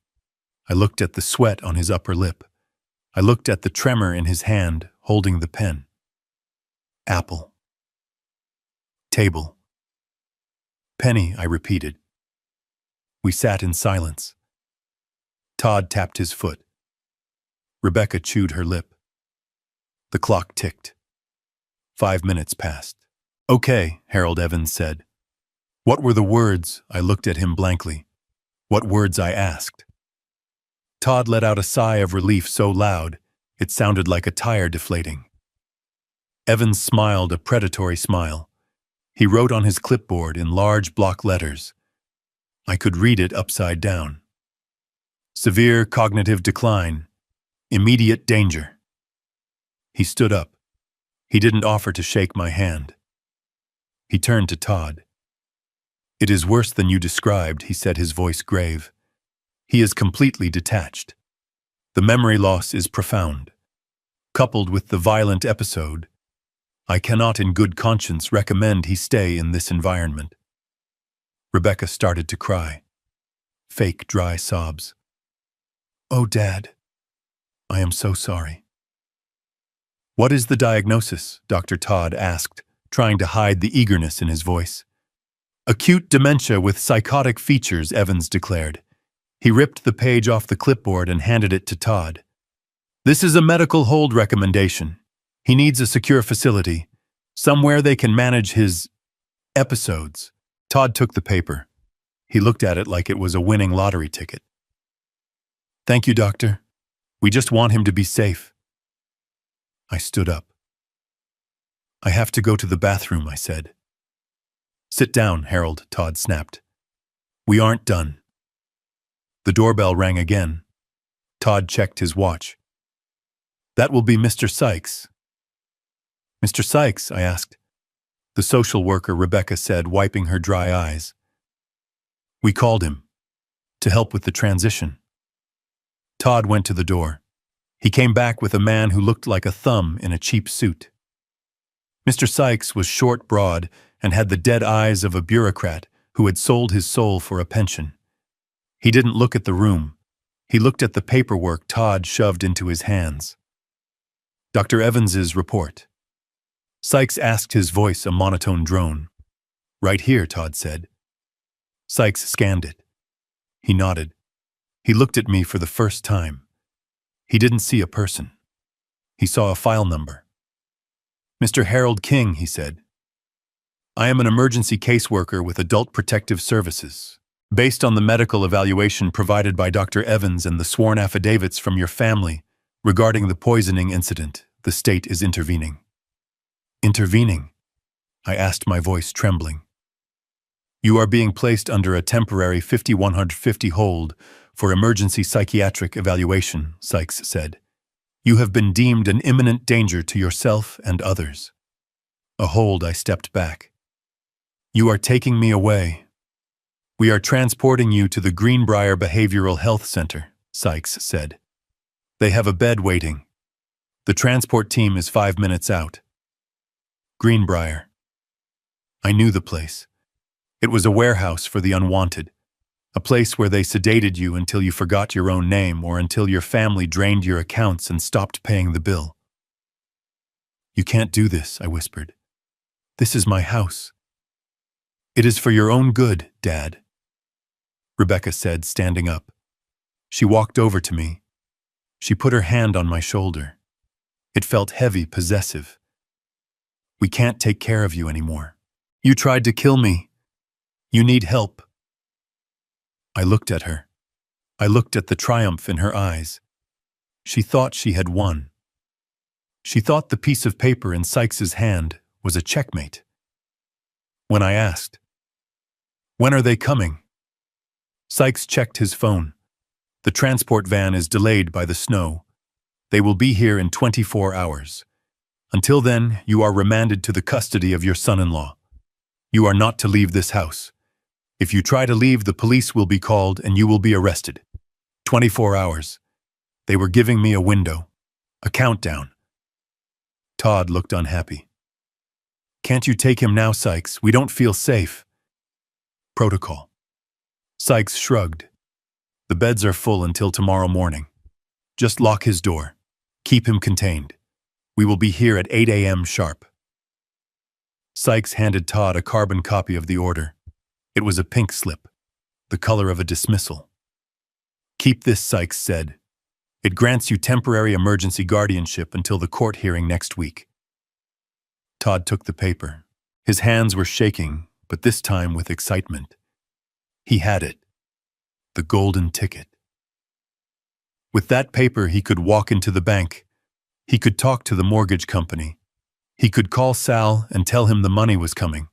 I looked at the sweat on his upper lip. I looked at the tremor in his hand holding the pen. Apple. Table. Penny, I repeated. We sat in silence. Todd tapped his foot. Rebecca chewed her lip. The clock ticked. 5 minutes passed. "Okay," Harold Evans said. "What were the words?" I looked at him blankly. "What words?" I asked. Todd let out a sigh of relief so loud, it sounded like a tire deflating. Evans smiled a predatory smile. He wrote on his clipboard in large block letters. I could read it upside down. "Severe cognitive decline. Immediate danger." He stood up. He didn't offer to shake my hand. He turned to Todd. "It is worse than you described," he said, his voice grave. "He is completely detached. The memory loss is profound. Coupled with the violent episode, I cannot in good conscience recommend he stay in this environment." Rebecca started to cry. Fake dry sobs. "Oh, Dad, I am so sorry." "What is the diagnosis?" Dr. Todd asked, trying to hide the eagerness in his voice. "Acute dementia with psychotic features," Evans declared. He ripped the page off the clipboard and handed it to Todd. "This is a medical hold recommendation. He needs a secure facility, somewhere they can manage his episodes." Todd took the paper. He looked at it like it was a winning lottery ticket. "Thank you, doctor. We just want him to be safe." I stood up. "I have to go to the bathroom," I said. "Sit down, Harold," Todd snapped. "We aren't done." The doorbell rang again. Todd checked his watch. "That will be Mr. Sykes." "Mr. Sykes?" I asked. "The social worker," Rebecca said, wiping her dry eyes. "We called him to help with the transition." Todd went to the door. He came back with a man who looked like a thumb in a cheap suit. Mr. Sykes was short, broad, and had the dead eyes of a bureaucrat who had sold his soul for a pension. He didn't look at the room. He looked at the paperwork Todd shoved into his hands. "Dr. Evans's report." Sykes asked, his voice a monotone drone. "Right here," Todd said. Sykes scanned it. He nodded. He looked at me for the first time. He didn't see a person. He saw a file number. "Mr. Harold King," he said. "I am an emergency caseworker with Adult Protective Services. Based on the medical evaluation provided by Dr. Evans and the sworn affidavits from your family regarding the poisoning incident, The state is intervening. Intervening? I asked, my voice trembling. You are being placed under a temporary 5150 hold for emergency psychiatric evaluation, Sykes said. You have been deemed an imminent danger to yourself and others. A hold, I stepped back. You are taking me away. We are transporting you to the Greenbrier Behavioral Health Center, Sykes said. They have a bed waiting. The transport team is 5 minutes out. Greenbrier. I knew the place. It was a warehouse for the unwanted, a place where they sedated you until you forgot your own name or until your family drained your accounts and stopped paying the bill. You can't do this, I whispered. This is my house. It is for your own good, Dad, Rebecca said, standing up. She walked over to me. She put her hand on my shoulder. It felt heavy, possessive. We can't take care of you anymore. You tried to kill me. You need help. I looked at her. I looked at the triumph in her eyes. She thought she had won. She thought the piece of paper in Sykes's hand was a checkmate. When I asked, "When are they coming?" Sykes checked his phone. The transport van is delayed by the snow. They will be here in 24 hours. Until then, you are remanded to the custody of your son-in-law. You are not to leave this house. If you try to leave, the police will be called and you will be arrested. 24 hours. They were giving me a window, a countdown. Todd looked unhappy. Can't you take him now, Sykes? We don't feel safe. Protocol. Sykes shrugged. The beds are full until tomorrow morning. Just lock his door. Keep him contained. We will be here at 8 a.m. sharp. Sykes handed Todd a carbon copy of the order. It was a pink slip, the color of a dismissal. Keep this, Sykes said. It grants you temporary emergency guardianship until the court hearing next week. Todd took the paper. His hands were shaking, but this time with excitement. He had it. The golden ticket. With that paper, he could walk into the bank. He could talk to the mortgage company. He could call Sal and tell him the money was coming.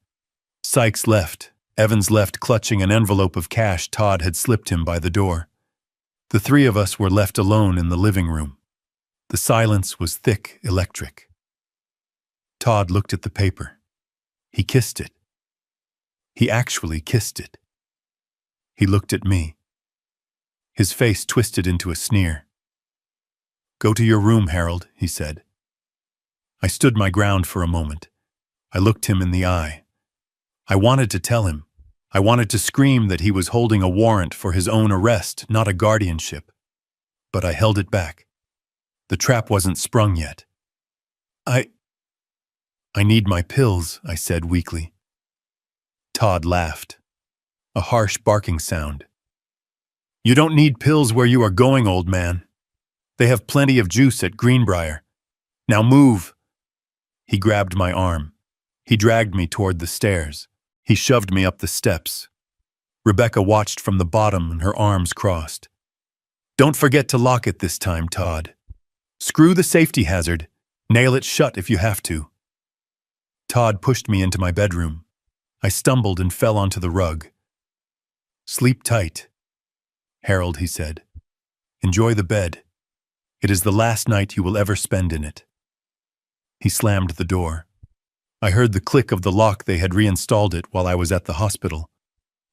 Sykes left. Evans left clutching an envelope of cash Todd had slipped him by the door. The three of us were left alone in the living room. The silence was thick, electric. Todd looked at the paper. He kissed it. He actually kissed it. He looked at me. His face twisted into a sneer. Go to your room, Harold, he said. I stood my ground for a moment. I looked him in the eye. I wanted to tell him. I wanted to scream that he was holding a warrant for his own arrest, not a guardianship. But I held it back. The trap wasn't sprung yet. I need my pills, I said weakly. Todd laughed. A harsh barking sound. You don't need pills where you are going, old man. They have plenty of juice at Greenbrier. Now move. He grabbed my arm. He dragged me toward the stairs. He shoved me up the steps. Rebecca watched from the bottom and her arms crossed. Don't forget to lock it this time, Todd. Screw the safety hazard. Nail it shut if you have to. Todd pushed me into my bedroom. I stumbled and fell onto the rug. Sleep tight, Harold, he said. Enjoy the bed. It is the last night you will ever spend in it. He slammed the door. I heard the click of the lock. They had reinstalled it while I was at the hospital.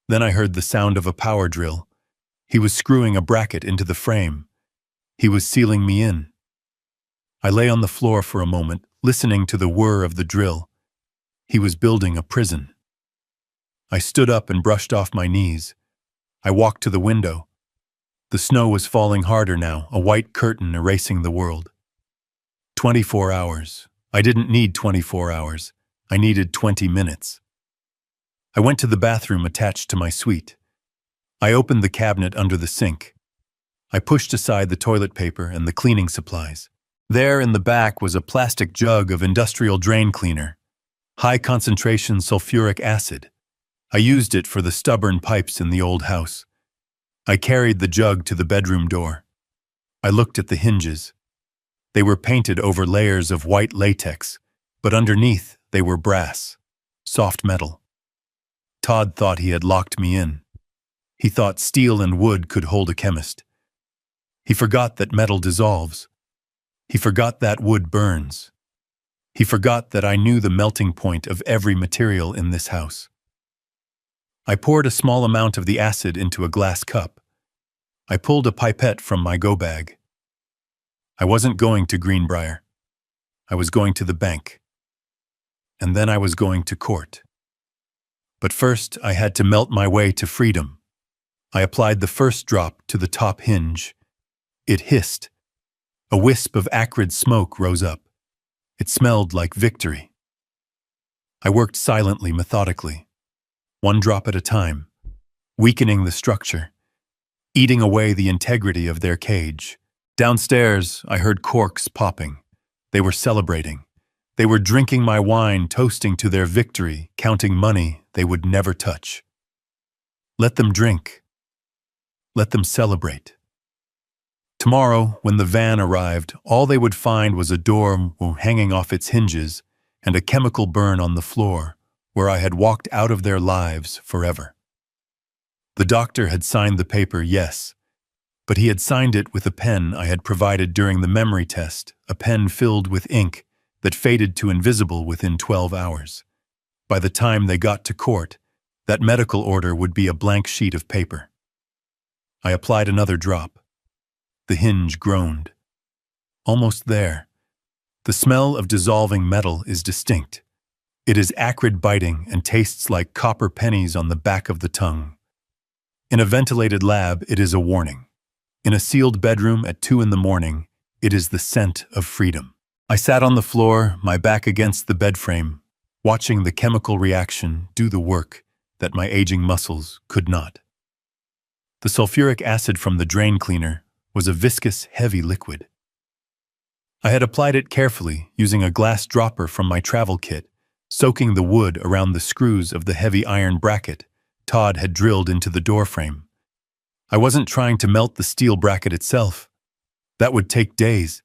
Then I heard the sound of a power drill. He was screwing a bracket into the frame. He was sealing me in. I lay on the floor for a moment, listening to the whir of the drill. He was building a prison. I stood up and brushed off my knees. I walked to the window. The snow was falling harder now, a white curtain erasing the world. 24 hours. I didn't need 24 hours. I needed 20 minutes. I went to the bathroom attached to my suite. I opened the cabinet under the sink. I pushed aside the toilet paper and the cleaning supplies. There in the back was a plastic jug of industrial drain cleaner, high-concentration sulfuric acid. I used it for the stubborn pipes in the old house. I carried the jug to the bedroom door. I looked at the hinges. They were painted over layers of white latex, but underneath they were brass, soft metal. Todd thought he had locked me in. He thought steel and wood could hold a chemist. He forgot that metal dissolves. He forgot that wood burns. He forgot that I knew the melting point of every material in this house. I poured a small amount of the acid into a glass cup. I pulled a pipette from my go bag. I wasn't going to Greenbrier. I was going to the bank. And then I was going to court. But first, I had to melt my way to freedom. I applied the first drop to the top hinge. It hissed. A wisp of acrid smoke rose up. It smelled like victory. I worked silently, methodically, one drop at a time, weakening the structure, eating away the integrity of their cage. Downstairs, I heard corks popping. They were celebrating. They were drinking my wine, toasting to their victory, counting money they would never touch. Let them drink. Let them celebrate. Tomorrow, when the van arrived, all they would find was a door hanging off its hinges and a chemical burn on the floor, where I had walked out of their lives forever. The doctor had signed the paper, yes, but he had signed it with a pen I had provided during the memory test, a pen filled with ink that faded to invisible within 12 hours. By the time they got to court, that medical order would be a blank sheet of paper. I applied another drop. The hinge groaned. Almost there. The smell of dissolving metal is distinct. It is acrid biting and tastes like copper pennies on the back of the tongue. In a ventilated lab, it is a warning. In a sealed bedroom at 2 a.m, it is the scent of freedom. I sat on the floor, my back against the bed frame, watching the chemical reaction do the work that my aging muscles could not. The sulfuric acid from the drain cleaner was a viscous, heavy liquid. I had applied it carefully, using a glass dropper from my travel kit, soaking the wood around the screws of the heavy iron bracket Todd had drilled into the door frame. I wasn't trying to melt the steel bracket itself. That would take days.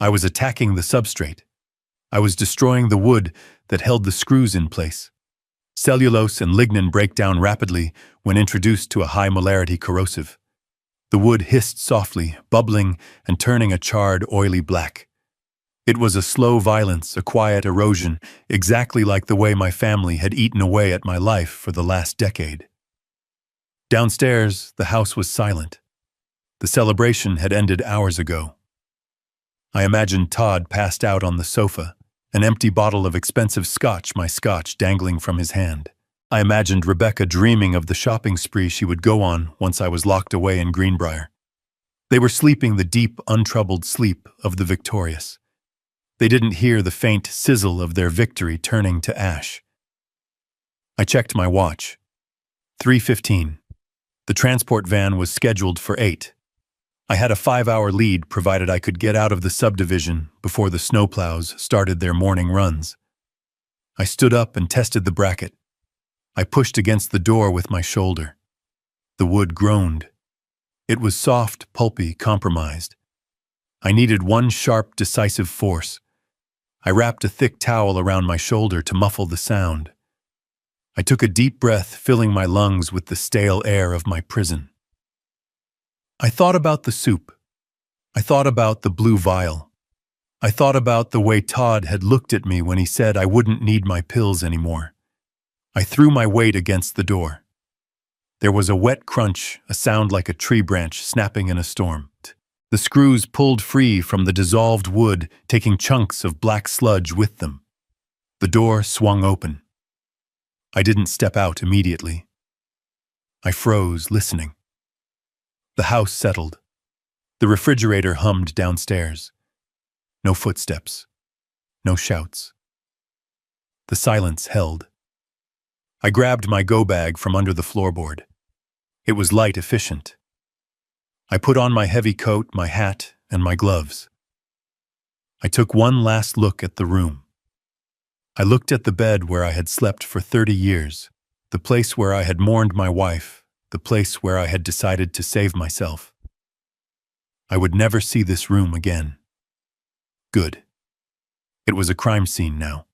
I was attacking the substrate. I was destroying the wood that held the screws in place. Cellulose and lignin break down rapidly when introduced to a high molarity corrosive. The wood hissed softly, bubbling and turning a charred, oily black. It was a slow violence, a quiet erosion, exactly like the way my family had eaten away at my life for the last decade. Downstairs, the house was silent. The celebration had ended hours ago. I imagined Todd passed out on the sofa, an empty bottle of expensive scotch, my scotch, dangling from his hand. I imagined Rebecca dreaming of the shopping spree she would go on once I was locked away in Greenbrier. They were sleeping the deep, untroubled sleep of the victorious. They didn't hear the faint sizzle of their victory turning to ash. I checked my watch. 3:15. The transport van was scheduled for 8. I had a 5-hour lead provided I could get out of the subdivision before the snowplows started their morning runs. I stood up and tested the bracket. I pushed against the door with my shoulder. The wood groaned. It was soft, pulpy, compromised. I needed one sharp, decisive force. I wrapped a thick towel around my shoulder to muffle the sound. I took a deep breath, filling my lungs with the stale air of my prison. I thought about the soup. I thought about the blue vial. I thought about the way Todd had looked at me when he said I wouldn't need my pills anymore. I threw my weight against the door. There was a wet crunch, a sound like a tree branch snapping in a storm. The screws pulled free from the dissolved wood, taking chunks of black sludge with them. The door swung open. I didn't step out immediately. I froze, listening. The house settled. The refrigerator hummed downstairs. No footsteps. No shouts. The silence held. I grabbed my go bag from under the floorboard. It was light, efficient. I put on my heavy coat, my hat, and my gloves. I took one last look at the room. I looked at the bed where I had slept for 30 years, the place where I had mourned my wife, the place where I had decided to save myself. I would never see this room again. Good. It was a crime scene now.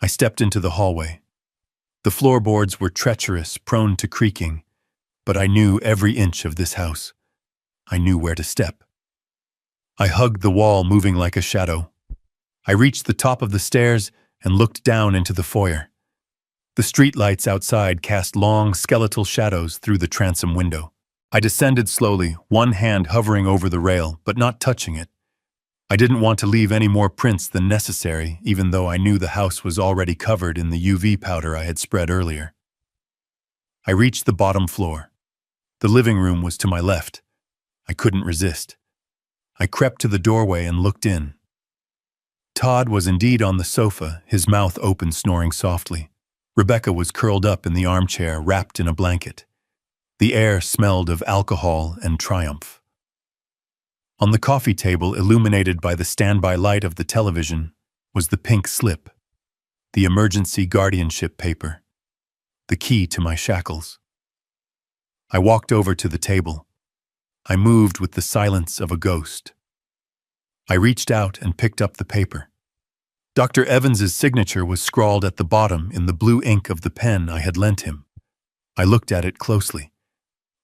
I stepped into the hallway. The floorboards were treacherous, prone to creaking, but I knew every inch of this house. I knew where to step. I hugged the wall, moving like a shadow. I reached the top of the stairs and looked down into the foyer. The streetlights outside cast long, skeletal shadows through the transom window. I descended slowly, one hand hovering over the rail, but not touching it. I didn't want to leave any more prints than necessary, even though I knew the house was already covered in the UV powder I had spread earlier. I reached the bottom floor. The living room was to my left. I couldn't resist. I crept to the doorway and looked in. Todd was indeed on the sofa, his mouth open, snoring softly. Rebecca was curled up in the armchair, wrapped in a blanket. The air smelled of alcohol and triumph. On the coffee table, illuminated by the standby light of the television, was the pink slip, the emergency guardianship paper, the key to my shackles. I walked over to the table. I moved with the silence of a ghost. I reached out and picked up the paper. Dr. Evans's signature was scrawled at the bottom in the blue ink of the pen I had lent him. I looked at it closely.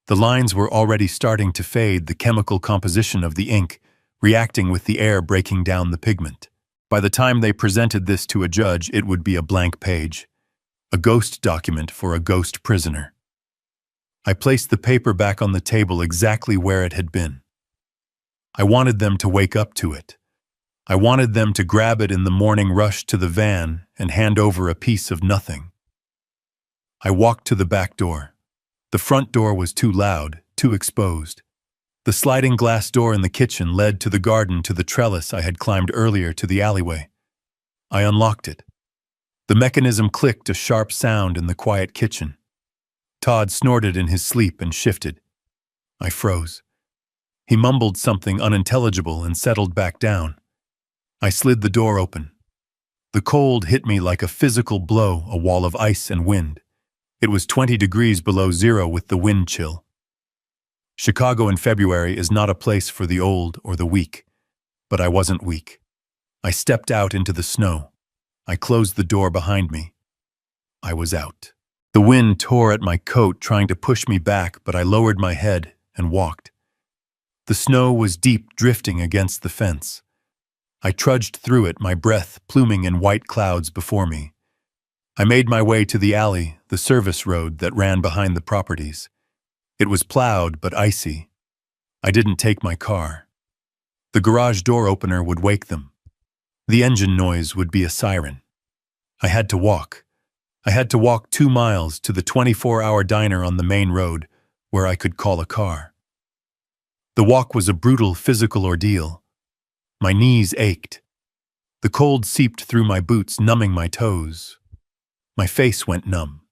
The lines were already starting to fade, the chemical composition of the ink reacting with the air breaking down the pigment. By the time they presented this to a judge, it would be a blank page, a ghost document for a ghost prisoner. I placed the paper back on the table exactly where it had been. I wanted them to wake up to it. I wanted them to grab it in the morning rush to the van and hand over a piece of nothing. I walked to the back door. The front door was too loud, too exposed. The sliding glass door in the kitchen led to the garden, to the trellis I had climbed earlier, to the alleyway. I unlocked it. The mechanism clicked, a sharp sound in the quiet kitchen. Todd snorted in his sleep and shifted. I froze. He mumbled something unintelligible and settled back down. I slid the door open. The cold hit me like a physical blow, a wall of ice and wind. It was 20 degrees below zero with the wind chill. Chicago in February is not a place for the old or the weak, but I wasn't weak. I stepped out into the snow. I closed the door behind me. I was out. The wind tore at my coat, trying to push me back, but I lowered my head and walked. The snow was deep, drifting against the fence. I trudged through it, my breath pluming in white clouds before me. I made my way to the alley, the service road that ran behind the properties. It was plowed but icy. I didn't take my car. The garage door opener would wake them. The engine noise would be a siren. I had to walk. I had to walk 2 miles to the 24-hour diner on the main road where I could call a car. The walk was a brutal physical ordeal. My knees ached. The cold seeped through my boots, numbing my toes. My face went numb.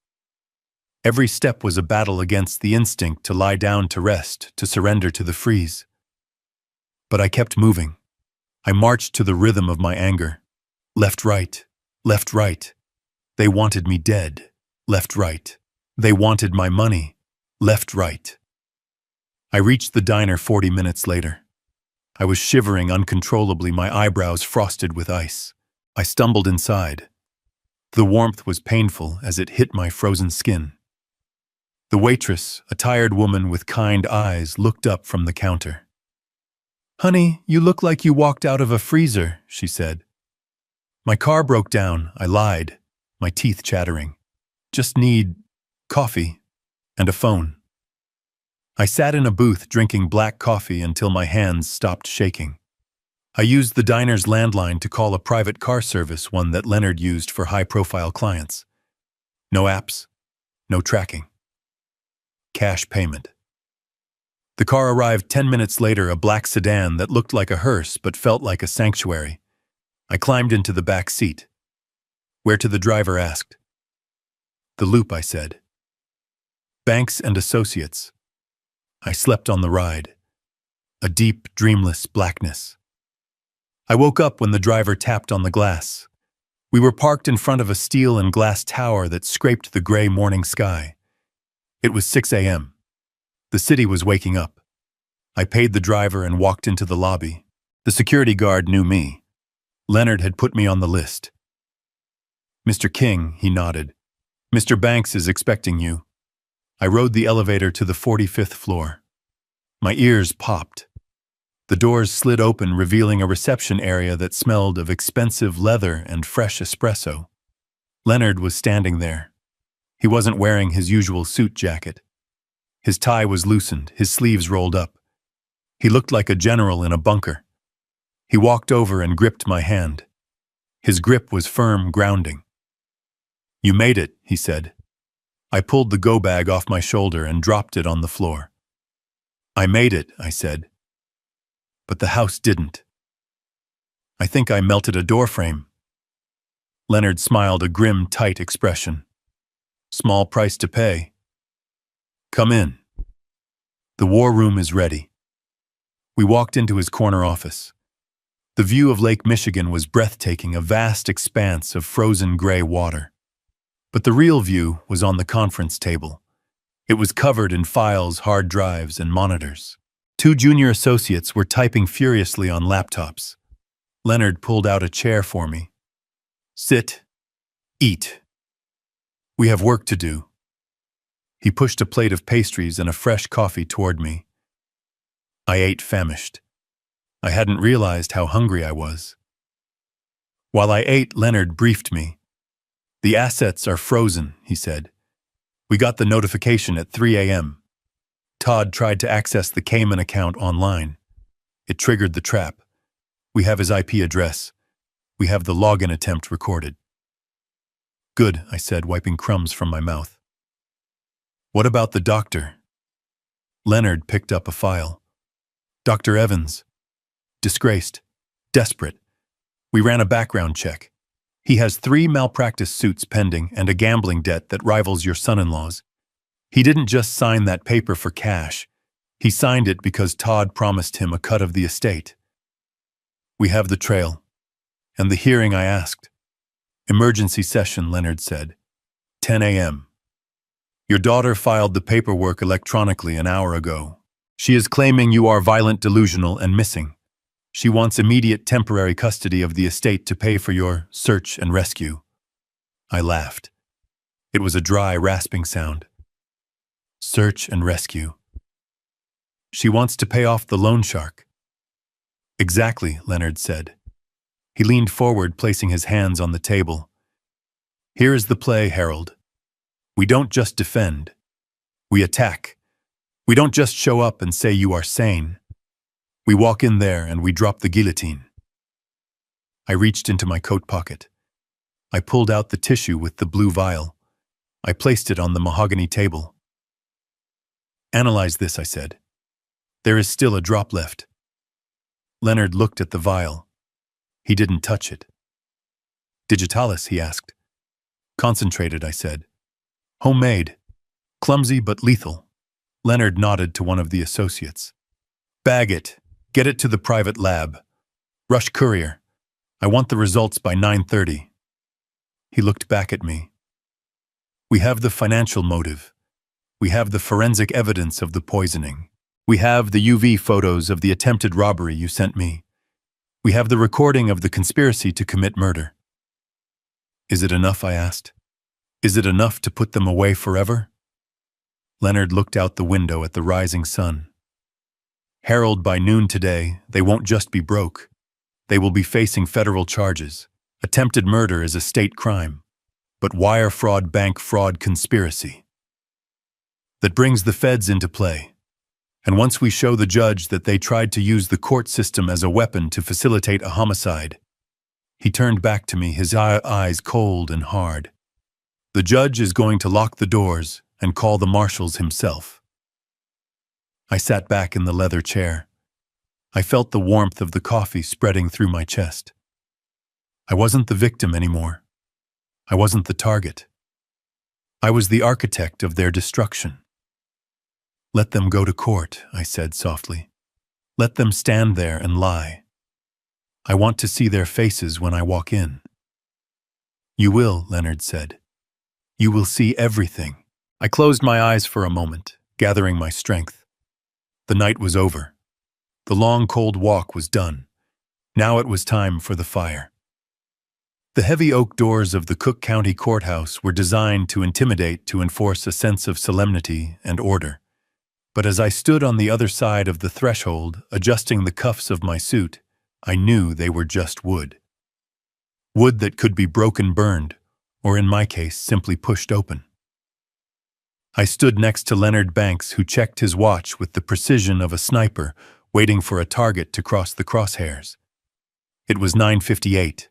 Every step was a battle against the instinct to lie down, to rest, to surrender to the freeze. But I kept moving. I marched to the rhythm of my anger. Left, right, left, right. They wanted me dead. Left, right. They wanted my money. Left, right. I reached the diner 40 minutes later. I was shivering uncontrollably, my eyebrows frosted with ice. I stumbled inside. The warmth was painful as it hit my frozen skin. The waitress, a tired woman with kind eyes, looked up from the counter. "Honey, you look like you walked out of a freezer," she said. "My car broke down," I lied, my teeth chattering. "Just need coffee and a phone." I sat in a booth drinking black coffee until my hands stopped shaking. I used the diner's landline to call a private car service, one that Leonard used for high-profile clients. No apps, no tracking. Cash payment. The car arrived 10 minutes later, a black sedan that looked like a hearse but felt like a sanctuary. I climbed into the back seat. "Where to?" the driver asked. "The Loop," I said. "Banks and Associates." I slept on the ride. A deep, dreamless blackness. I woke up when the driver tapped on the glass. We were parked in front of a steel and glass tower that scraped the gray morning sky. It was 6 a.m. The city was waking up. I paid the driver and walked into the lobby. The security guard knew me. Leonard had put me on the list. "Mr. King," he nodded. "Mr. Banks is expecting you." I rode the elevator to the 45th floor. My ears popped. The doors slid open, revealing a reception area that smelled of expensive leather and fresh espresso. Leonard was standing there. He wasn't wearing his usual suit jacket. His tie was loosened, his sleeves rolled up. He looked like a general in a bunker. He walked over and gripped my hand. His grip was firm, grounding. "You made it," he said. I pulled the go bag off my shoulder and dropped it on the floor. "I made it," I said. But the house didn't. "I think I melted a doorframe." Leonard smiled, a grim, tight expression. "Small price to pay. Come in. The war room is ready." We walked into his corner office. The view of Lake Michigan was breathtaking, a vast expanse of frozen gray water. But the real view was on the conference table. It was covered in files, hard drives, and monitors. 2 junior associates were typing furiously on laptops. Leonard pulled out a chair for me. "Sit. Eat. We have work to do." He pushed a plate of pastries and a fresh coffee toward me. I ate, famished. I hadn't realized how hungry I was. While I ate, Leonard briefed me. "The assets are frozen," he said. "We got the notification at 3 a.m. Todd tried to access the Cayman account online. It triggered the trap. We have his IP address. We have the login attempt recorded." "Good," I said, wiping crumbs from my mouth. "What about the doctor?" Leonard picked up a file. "Dr. Evans. Disgraced. Desperate. We ran a background check. He has 3 malpractice suits pending and a gambling debt that rivals your son-in-law's. He didn't just sign that paper for cash. He signed it because Todd promised him a cut of the estate. We have the trail. And the hearing I asked." "Emergency session," Leonard said. 10 a.m. "Your daughter filed the paperwork electronically an hour ago. She is claiming you are violent, delusional, and missing. She wants immediate temporary custody of the estate to pay for your search and rescue." I laughed. It was a dry, rasping sound. Search and rescue. She wants to pay off the loan shark. "Exactly," Leonard said. He leaned forward, placing his hands on the table. "Here is the play, Harold. We don't just defend. We attack. We don't just show up and say you are sane. We walk in there and we drop the guillotine." I reached into my coat pocket. I pulled out the tissue with the blue vial. I placed it on the mahogany table. "Analyze this," I said. "There is still a drop left." Leonard looked at the vial. He didn't touch it. "Digitalis?" he asked. "Concentrated," I said. "Homemade. Clumsy but lethal." Leonard nodded to one of the associates. "Bag it. Get it to the private lab. Rush courier. I want the results by 9:30. He looked back at me. "We have the financial motive. We have the forensic evidence of the poisoning. We have the UV photos of the attempted robbery you sent me. We have the recording of the conspiracy to commit murder." "Is it enough?" I asked. "Is it enough to put them away forever?" Leonard looked out the window at the rising sun. "Harold, by noon today, they won't just be broke. They will be facing federal charges. Attempted murder is a state crime. But wire fraud, bank fraud, conspiracy. That brings the feds into play. And once we show the judge that they tried to use the court system as a weapon to facilitate a homicide." He turned back to me, his eyes cold and hard. "The judge is going to lock the doors and call the marshals himself." I sat back in the leather chair. I felt the warmth of the coffee spreading through my chest. I wasn't the victim anymore. I wasn't the target. I was the architect of their destruction. "Let them go to court," I said softly. "Let them stand there and lie. I want to see their faces when I walk in." "You will," Leonard said. "You will see everything." I closed my eyes for a moment, gathering my strength. The night was over. The long, cold walk was done. Now it was time for the fire. The heavy oak doors of the Cook County Courthouse were designed to intimidate, to enforce a sense of solemnity and order. But as I stood on the other side of the threshold, adjusting the cuffs of my suit, I knew they were just wood. Wood that could be broken, burned, or in my case, simply pushed open. I stood next to Leonard Banks, who checked his watch with the precision of a sniper, waiting for a target to cross the crosshairs. It was 9:58.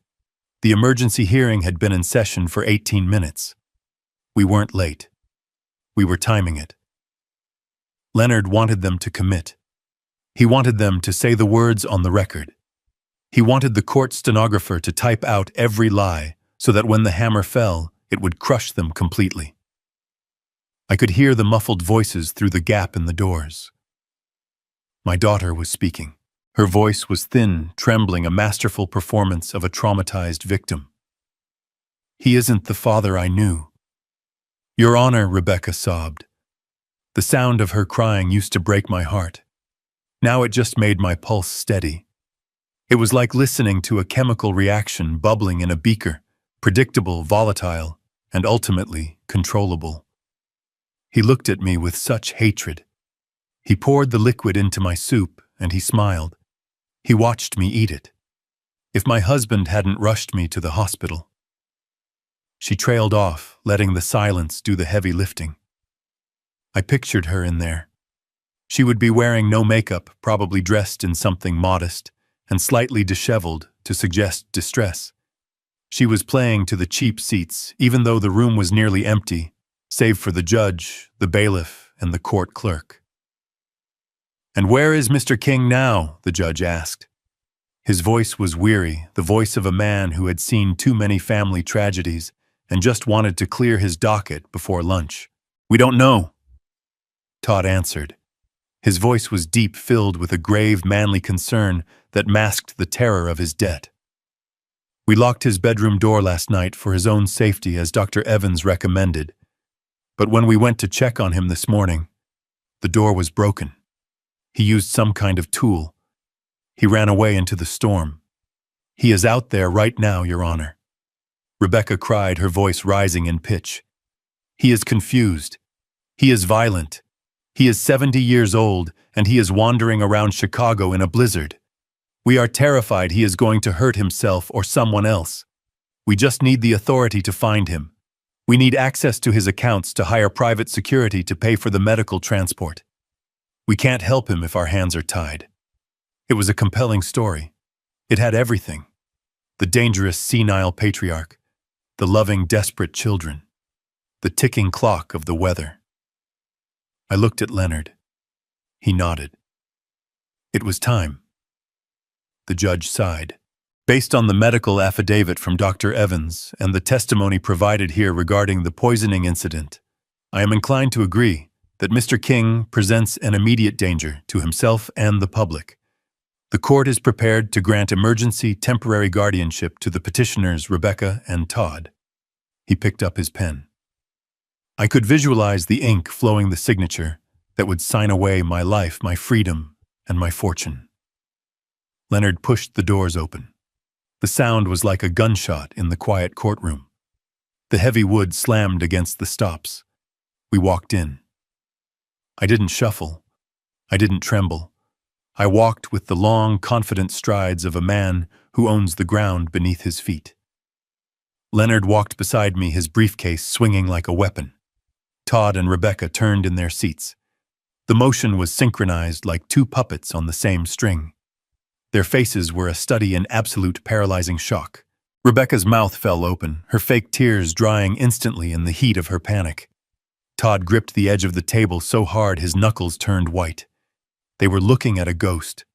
The emergency hearing had been in session for 18 minutes. We weren't late. We were timing it. Leonard wanted them to commit. He wanted them to say the words on the record. He wanted the court stenographer to type out every lie so that when the hammer fell, it would crush them completely. I could hear the muffled voices through the gap in the doors. My daughter was speaking. Her voice was thin, trembling, a masterful performance of a traumatized victim. "He isn't the father I knew." "Your Honor," Rebecca sobbed. The sound of her crying used to break my heart. Now it just made my pulse steady. It was like listening to a chemical reaction bubbling in a beaker, predictable, volatile, and ultimately controllable. He looked at me with such hatred. He poured the liquid into my soup, and he smiled. He watched me eat it. If my husband hadn't rushed me to the hospital. She trailed off, letting the silence do the heavy lifting. I pictured her in there. She would be wearing no makeup, probably dressed in something modest, and slightly disheveled to suggest distress. She was playing to the cheap seats, even though the room was nearly empty, save for the judge, the bailiff, and the court clerk. "And where is Mr. King now?" the judge asked. His voice was weary, the voice of a man who had seen too many family tragedies and just wanted to clear his docket before lunch. "We don't know," Todd answered. His voice was deep, filled with a grave, manly concern that masked the terror of his debt. "We locked his bedroom door last night for his own safety, as Dr. Evans recommended. But when we went to check on him this morning, the door was broken. He used some kind of tool. He ran away into the storm. He is out there right now, Your Honor." Rebecca cried, her voice rising in pitch. "He is confused. He is violent. He is 70 years old, and he is wandering around Chicago in a blizzard. We are terrified he is going to hurt himself or someone else. We just need the authority to find him. We need access to his accounts to hire private security to pay for the medical transport. We can't help him if our hands are tied." It was a compelling story. It had everything. The dangerous, senile patriarch, the loving, desperate children, the ticking clock of the weather. I looked at Leonard. He nodded. It was time. The judge sighed. "Based on the medical affidavit from Dr. Evans and the testimony provided here regarding the poisoning incident, I am inclined to agree that Mr. King presents an immediate danger to himself and the public. The court is prepared to grant emergency temporary guardianship to the petitioners Rebecca and Todd." He picked up his pen. I could visualize the ink flowing, the signature that would sign away my life, my freedom, and my fortune. Leonard pushed the doors open. The sound was like a gunshot in the quiet courtroom. The heavy wood slammed against the stops. We walked in. I didn't shuffle. I didn't tremble. I walked with the long, confident strides of a man who owns the ground beneath his feet. Leonard walked beside me, his briefcase swinging like a weapon. Todd and Rebecca turned in their seats. The motion was synchronized like two puppets on the same string. Their faces were a study in absolute paralyzing shock. Rebecca's mouth fell open, her fake tears drying instantly in the heat of her panic. Todd gripped the edge of the table so hard his knuckles turned white. They were looking at a ghost.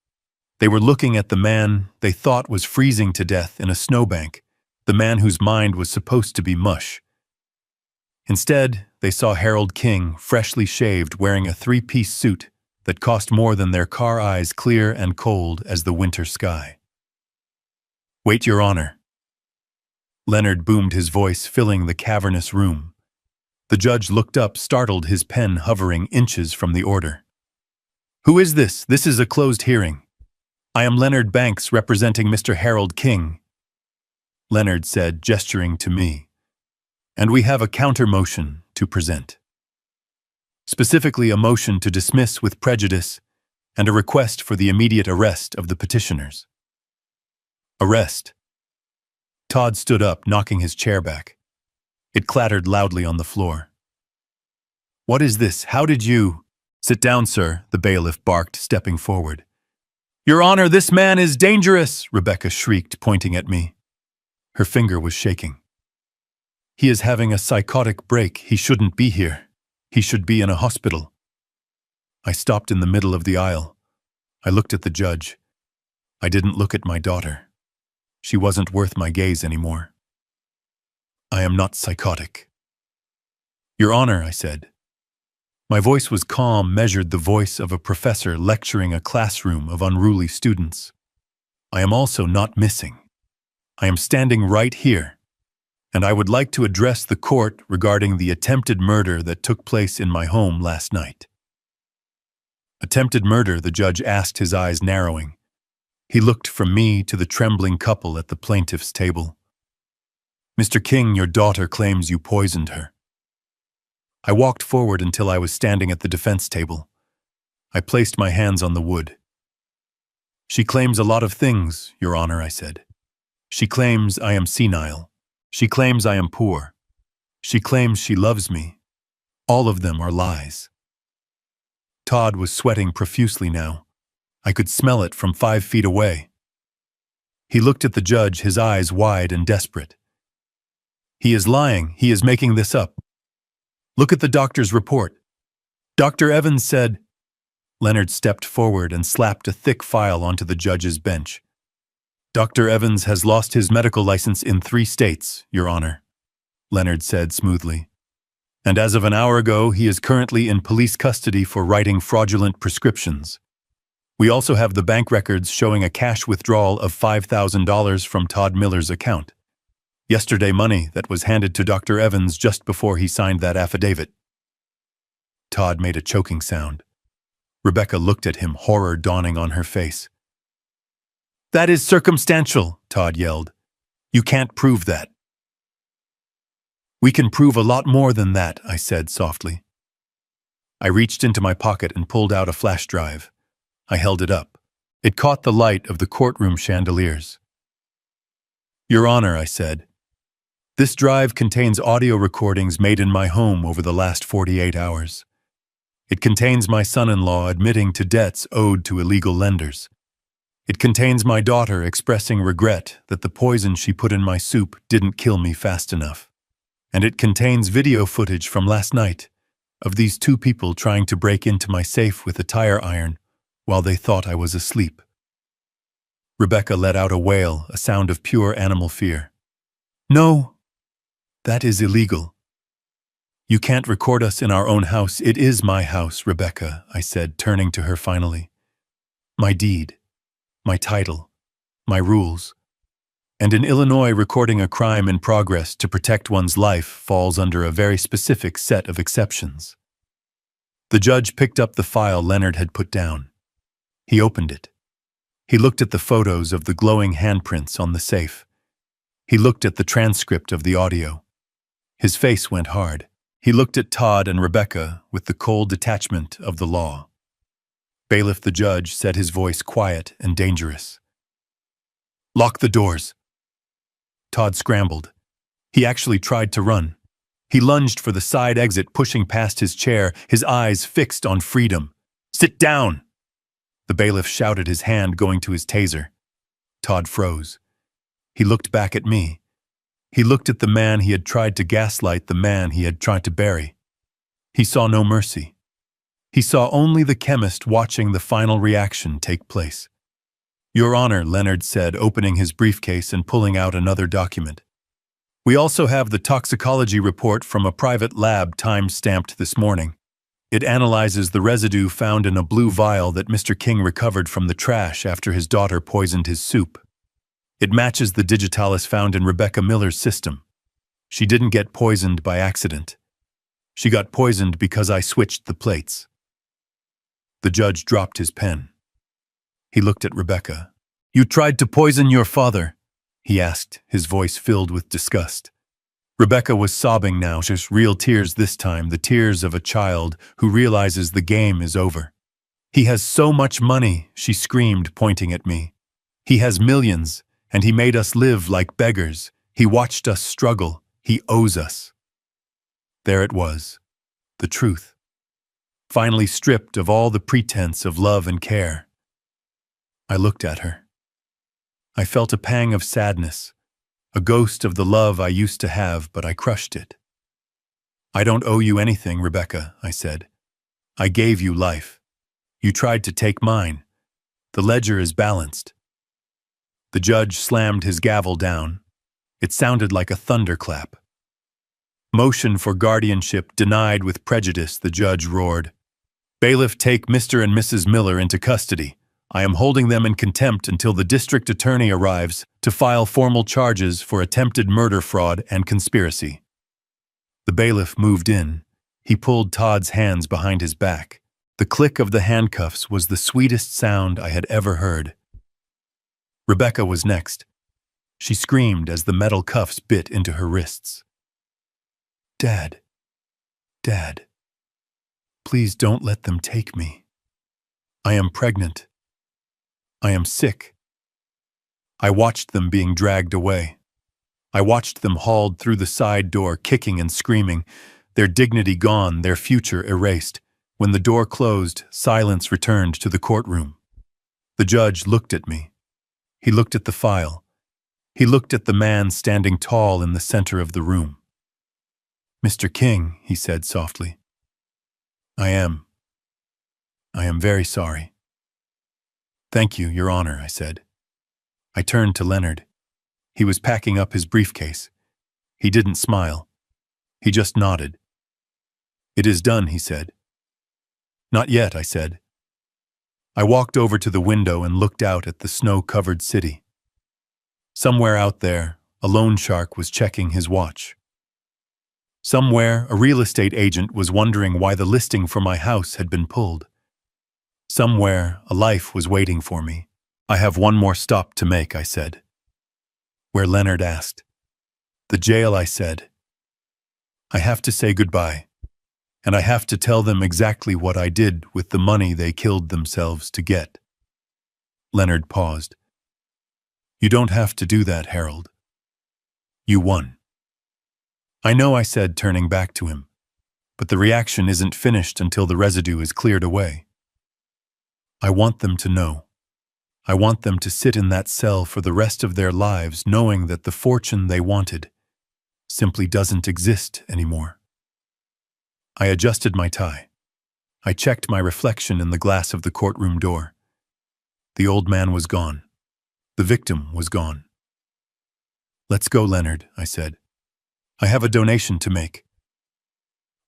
They were looking at the man they thought was freezing to death in a snowbank, the man whose mind was supposed to be mush. Instead, they saw Harold King, freshly shaved, wearing a three-piece suit that cost more than their car eyes, clear and cold as the winter sky. "Wait, Your Honor." Leonard boomed, his voice filling the cavernous room. The judge looked up, startled, his pen hovering inches from the order. "Who is this? This is a closed hearing." I am Leonard Banks representing Mr. Harold King, Leonard said, gesturing to me. And we have a counter-motion to present. Specifically, a motion to dismiss with prejudice and a request for the immediate arrest of the petitioners. Arrest. Todd stood up, knocking his chair back. It clattered loudly on the floor. What is this? How did you— Sit down, sir, the bailiff barked, stepping forward. Your Honor, this man is dangerous, Rebecca shrieked, pointing at me. Her finger was shaking. He is having a psychotic break. He shouldn't be here. He should be in a hospital. I stopped in the middle of the aisle. I looked at the judge. I didn't look at my daughter. She wasn't worth my gaze anymore. I am not psychotic. Your Honor, I said. My voice was calm, measured, the voice of a professor lecturing a classroom of unruly students. I am also not missing. I am standing right here, and I would like to address the court regarding the attempted murder that took place in my home last night. Attempted murder, the judge asked, his eyes narrowing. He looked from me to the trembling couple at the plaintiff's table. Mr. King, your daughter claims you poisoned her. I walked forward until I was standing at the defense table. I placed my hands on the wood. She claims a lot of things, Your Honor, I said. She claims I am senile. She claims I am poor. She claims she loves me. All of them are lies. Todd was sweating profusely now. I could smell it from 5 feet away. He looked at the judge, his eyes wide and desperate. He is lying. He is making this up. Look at the doctor's report. Dr. Evans said— Leonard stepped forward and slapped a thick file onto the judge's bench. Dr. Evans has lost his medical license in 3 states, Your Honor, Leonard said smoothly. And as of an hour ago, he is currently in police custody for writing fraudulent prescriptions. We also have the bank records showing a cash withdrawal of $5,000 from Todd Miller's account. Yesterday, money that was handed to Dr. Evans just before he signed that affidavit. Todd made a choking sound. Rebecca looked at him, horror dawning on her face. That is circumstantial, Todd yelled. You can't prove that. We can prove a lot more than that, I said softly. I reached into my pocket and pulled out a flash drive. I held it up. It caught the light of the courtroom chandeliers. Your Honor, I said. This drive contains audio recordings made in my home over the last 48 hours. It contains my son-in-law admitting to debts owed to illegal lenders. It contains my daughter expressing regret that the poison she put in my soup didn't kill me fast enough. And it contains video footage from last night of these 2 people trying to break into my safe with a tire iron while they thought I was asleep. Rebecca let out a wail, a sound of pure animal fear. No, that is illegal. You can't record us in our own house. It is my house, Rebecca, I said, turning to her finally. My deed, my title, my rules. And in Illinois, recording a crime in progress to protect one's life falls under a very specific set of exceptions. The judge picked up the file Leonard had put down. He opened it. He looked at the photos of the glowing handprints on the safe. He looked at the transcript of the audio. His face went hard. He looked at Todd and Rebecca with the cold detachment of the law. Bailiff the judge said, his voice quiet and dangerous. Lock the doors. Todd scrambled. He actually tried to run. He lunged for the side exit, pushing past his chair, his eyes fixed on freedom. Sit down! The bailiff shouted, his hand going to his taser. Todd froze. He looked back at me. He looked at the man he had tried to gaslight, the man he had tried to bury. He saw no mercy. He saw only the chemist watching the final reaction take place. Your Honor, Leonard said, opening his briefcase and pulling out another document. We also have the toxicology report from a private lab time-stamped this morning. It analyzes the residue found in a blue vial that Mr. King recovered from the trash after his daughter poisoned his soup. It matches the digitalis found in Rebecca Miller's system. She didn't get poisoned by accident. She got poisoned because I switched the plates. The judge dropped his pen. He looked at Rebecca. "You tried to poison your father?" he asked, his voice filled with disgust. Rebecca was sobbing now, just real tears this time, the tears of a child who realizes the game is over. "He has so much money," she screamed, pointing at me. "He has millions, and he made us live like beggars. He watched us struggle. He owes us." There it was, the truth, finally stripped of all the pretense of love and care. I looked at her. I felt a pang of sadness, a ghost of the love I used to have, but I crushed it. "I don't owe you anything, Rebecca," I said. "I gave you life. You tried to take mine. The ledger is balanced." The judge slammed his gavel down. It sounded like a thunderclap. "Motion for guardianship denied with prejudice," the judge roared. "Bailiff, take Mr. and Mrs. Miller into custody. I am holding them in contempt until the district attorney arrives to file formal charges for attempted murder, fraud, and conspiracy." The bailiff moved in. He pulled Todd's hands behind his back. The click of the handcuffs was the sweetest sound I had ever heard. Rebecca was next. She screamed as the metal cuffs bit into her wrists. "Dad, Dad, please don't let them take me. I am pregnant. I am sick." I watched them being dragged away. I watched them hauled through the side door, kicking and screaming, their dignity gone, their future erased. When the door closed, silence returned to the courtroom. The judge looked at me. He looked at the file. He looked at the man standing tall in the center of the room. "Mr. King," he said softly. I am very sorry." "Thank you, Your Honor," I said. I turned to Leonard. He was packing up his briefcase. He didn't smile. He just nodded. "It is done," he said. "Not yet," I said. I walked over to the window and looked out at the snow-covered city. Somewhere out there, a loan shark was checking his watch. Somewhere, a real estate agent was wondering why the listing for my house had been pulled. Somewhere, a life was waiting for me. "I have one more stop to make," I said. "Where?" Leonard asked. "The jail," I said. "I have to say goodbye, and I have to tell them exactly what I did with the money they killed themselves to get." Leonard paused. "You don't have to do that, Harold. You won." "I know," I said, turning back to him, "but the reaction isn't finished until the residue is cleared away. I want them to know. I want them to sit in that cell for the rest of their lives knowing that the fortune they wanted simply doesn't exist anymore." I adjusted my tie. I checked my reflection in the glass of the courtroom door. The old man was gone. The victim was gone. "Let's go, Leonard," I said. "I have a donation to make."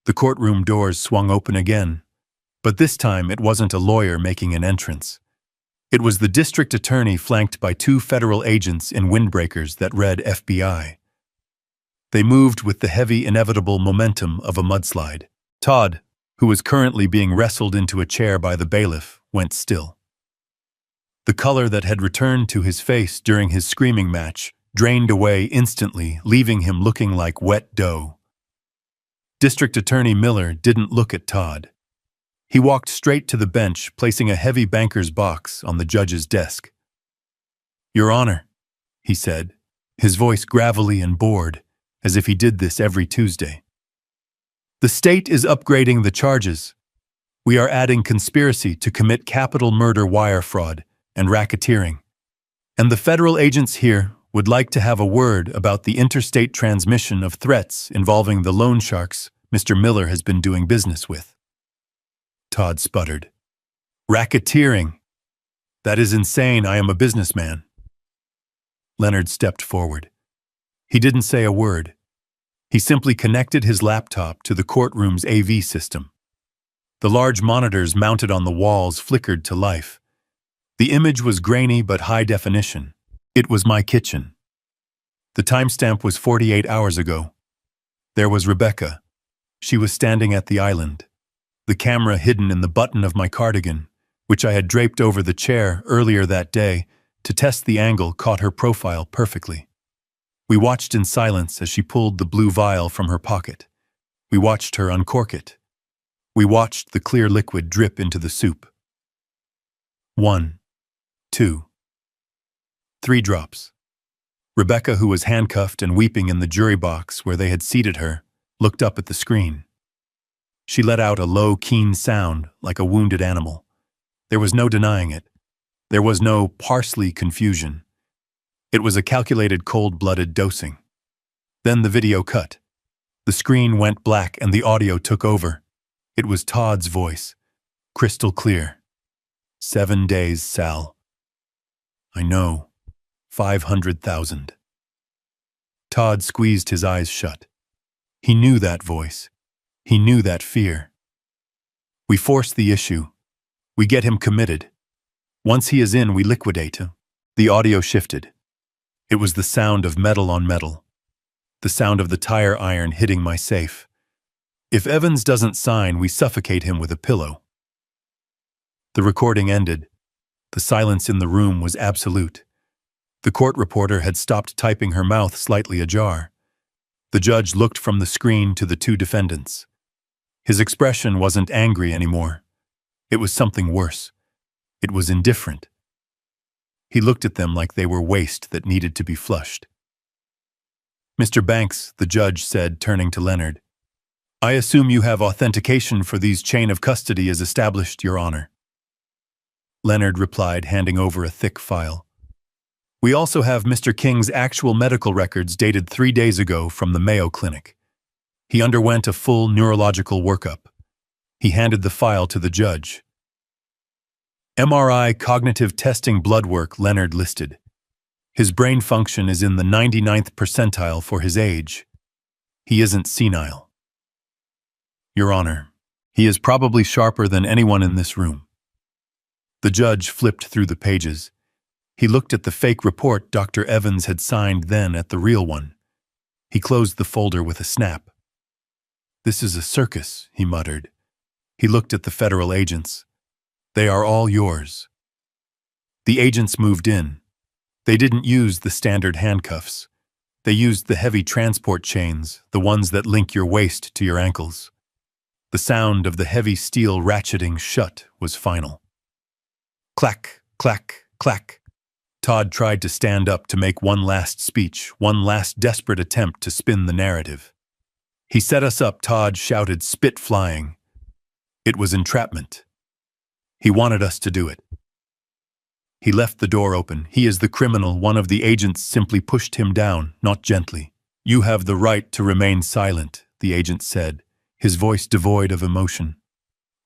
The courtroom doors swung open again, but this time it wasn't a lawyer making an entrance. It was the district attorney flanked by 2 federal agents in windbreakers that read FBI. They moved with the heavy, inevitable momentum of a mudslide. Todd, who was currently being wrestled into a chair by the bailiff, went still. The color that had returned to his face during his screaming match drained away instantly, leaving him looking like wet dough. District Attorney Miller didn't look at Todd. He walked straight to the bench, placing a heavy banker's box on the judge's desk. "Your Honor," he said, his voice gravelly and bored, as if he did this every Tuesday. "The state is upgrading the charges. We are adding conspiracy to commit capital murder, wire fraud, and racketeering. And the federal agents here would like to have a word about the interstate transmission of threats involving the loan sharks Mr. Miller has been doing business with." Todd sputtered. "Racketeering? That is insane. I am a businessman." Leonard stepped forward. He didn't say a word. He simply connected his laptop to the courtroom's AV system. The large monitors mounted on the walls flickered to life. The image was grainy but high definition. It was my kitchen. The timestamp was 48 hours ago. There was Rebecca. She was standing at the island, the camera hidden in the button of my cardigan, which I had draped over the chair earlier that day to test the angle, caught her profile perfectly. We watched in silence as she pulled the blue vial from her pocket. We watched her uncork it. We watched the clear liquid drip into the soup. 1, 2, 3 drops. Rebecca, who was handcuffed and weeping in the jury box where they had seated her, looked up at the screen. She let out a low, keen sound like a wounded animal. There was no denying it. There was no parsley confusion. It was a calculated, cold-blooded dosing. Then the video cut. The screen went black and the audio took over. It was Todd's voice, crystal clear. 7 days, Sal. I know. 500,000. Todd squeezed his eyes shut. He knew that voice. He knew that fear. We force the issue. We get him committed. Once he is in, we liquidate him. The audio shifted. It was the sound of metal on metal. The sound of the tire iron hitting my safe. If Evans doesn't sign, we suffocate him with a pillow. The recording ended. The silence in the room was absolute. The court reporter had stopped typing, her mouth slightly ajar. The judge looked from the screen to the two defendants. His expression wasn't angry anymore. It was something worse. It was indifferent. He looked at them like they were waste that needed to be flushed. Mr. Banks, the judge said, turning to Leonard, I assume you have authentication for these chain of custody as established, Your Honor. Leonard replied, handing over a thick file. We also have Mr. King's actual medical records dated 3 days ago from the Mayo Clinic. He underwent a full neurological workup. He handed the file to the judge. MRI cognitive testing blood work, Leonard listed. His brain function is in the 99th percentile for his age. He isn't senile. Your Honor, he is probably sharper than anyone in this room. The judge flipped through the pages. He looked at the fake report Dr. Evans had signed, then at the real one. He closed the folder with a snap. This is a circus, he muttered. He looked at the federal agents. They are all yours. The agents moved in. They didn't use the standard handcuffs. They used the heavy transport chains, the ones that link your waist to your ankles. The sound of the heavy steel ratcheting shut was final. Clack, clack, clack. Todd tried to stand up to make one last speech, one last desperate attempt to spin the narrative. He set us up, Todd shouted, spit flying. It was entrapment. He wanted us to do it. He left the door open. He is the criminal. One of the agents simply pushed him down, not gently. You have the right to remain silent, the agent said, his voice devoid of emotion.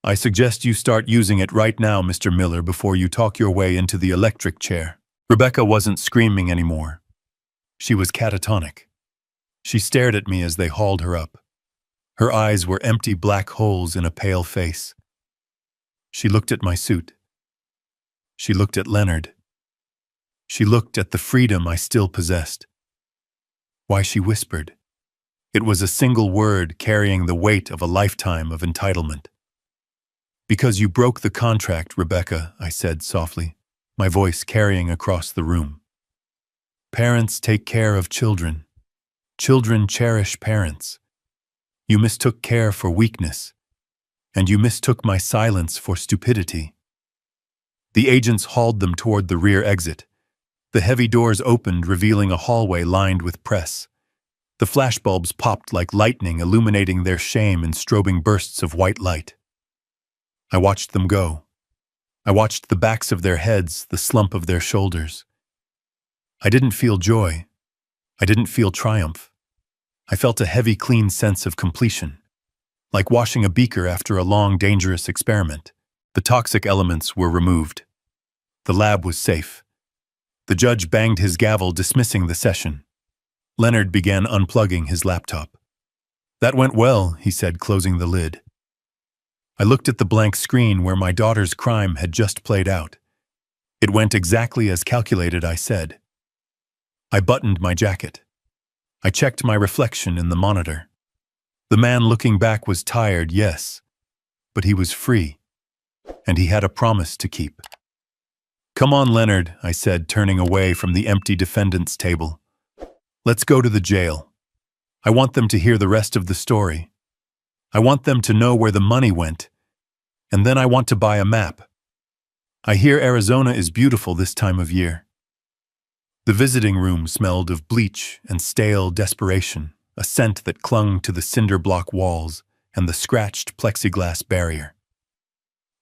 I suggest you start using it right now, Mr. Miller, before you talk your way into the electric chair. Rebecca wasn't screaming anymore. She was catatonic. She stared at me as they hauled her up. Her eyes were empty black holes in a pale face. She looked at my suit. She looked at Leonard. She looked at the freedom I still possessed. Why, she whispered. It was a single word carrying the weight of a lifetime of entitlement. Because you broke the contract, Rebecca, I said softly, my voice carrying across the room. Parents take care of children. Children cherish parents. You mistook care for weakness, and you mistook my silence for stupidity. The agents hauled them toward the rear exit. The heavy doors opened, revealing a hallway lined with press. The flashbulbs popped like lightning, illuminating their shame in strobing bursts of white light. I watched them go. I watched the backs of their heads, the slump of their shoulders. I didn't feel joy. I didn't feel triumph. I felt a heavy, clean sense of completion, like washing a beaker after a long, dangerous experiment. The toxic elements were removed. The lab was safe. The judge banged his gavel, dismissing the session. Leonard began unplugging his laptop. That went well, he said, closing the lid. I looked at the blank screen where my daughter's crime had just played out. It went exactly as calculated, I said. I buttoned my jacket. I checked my reflection in the monitor. The man looking back was tired, yes, but he was free. and he had a promise to keep. "Come on, Leonard," I said, turning away from the empty defendant's table. "Let's go to the jail. I want them to hear the rest of the story. I want them to know where the money went, and then I want to buy a map. I hear Arizona is beautiful this time of year." The visiting room smelled of bleach and stale desperation, a scent that clung to the cinder block walls and the scratched plexiglass barrier.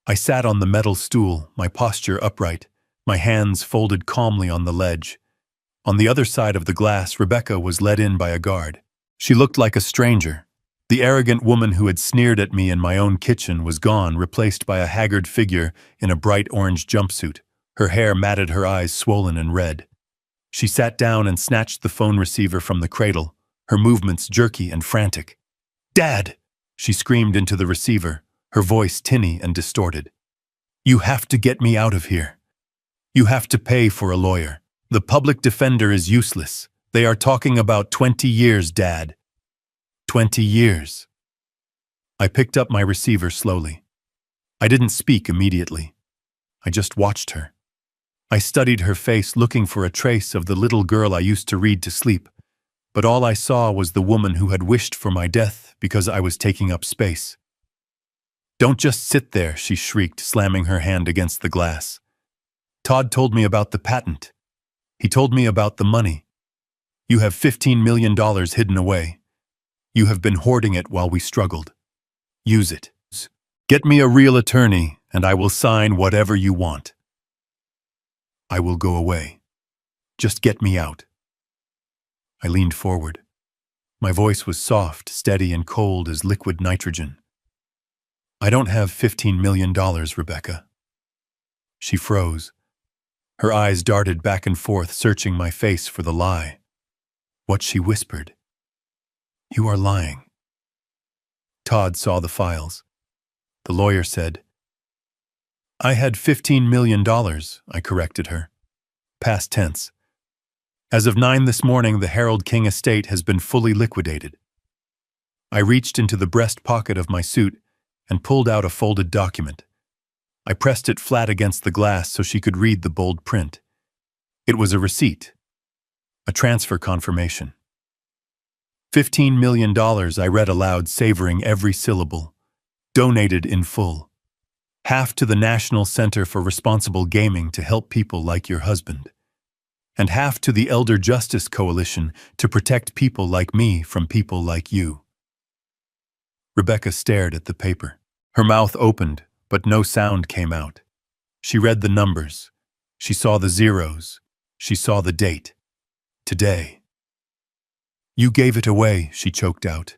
I sat on the metal stool, my posture upright, my hands folded calmly on the ledge. On the other side of the glass, Rebecca was led in by a guard. She looked like a stranger. The arrogant woman who had sneered at me in my own kitchen was gone, replaced by a haggard figure in a bright orange jumpsuit. Her hair matted, her eyes swollen and red. She sat down and snatched the phone receiver from the cradle, her movements jerky and frantic. "Dad!" she screamed into the receiver, her voice tinny and distorted. "You have to get me out of here. You have to pay for a lawyer. The public defender is useless. They are talking about 20 years, Dad. 20 years. I picked up my receiver slowly. I didn't speak immediately. I just watched her. I studied her face, looking for a trace of the little girl I used to read to sleep, but all I saw was the woman who had wished for my death because I was taking up space. "Don't just sit there," she shrieked, slamming her hand against the glass. "Todd told me about the patent. He told me about the money. You have $15 million hidden away. You have been hoarding it while we struggled. Use it. Get me a real attorney, and I will sign whatever you want. I will go away. Just get me out." I leaned forward. My voice was soft, steady, and cold as liquid nitrogen. "I don't have $15 million, Rebecca." She froze. Her eyes darted back and forth, searching my face for the lie. What she whispered. "You are lying." Todd saw the files. The lawyer said, "I had $15 million, I corrected her. Past tense. As of 9 this morning, the Harold King estate has been fully liquidated. I reached into the breast pocket of my suit and pulled out a folded document. I pressed it flat against the glass so she could read the bold print. It was a receipt. A transfer confirmation. $15 million, I read aloud, savoring every syllable. Donated in full. Half to the National Center for Responsible Gaming to help people like your husband. And half to the Elder Justice Coalition to protect people like me from people like you." Rebecca stared at the paper. Her mouth opened, but no sound came out. She read the numbers. She saw the zeros. She saw the date. Today. "You gave it away," she choked out.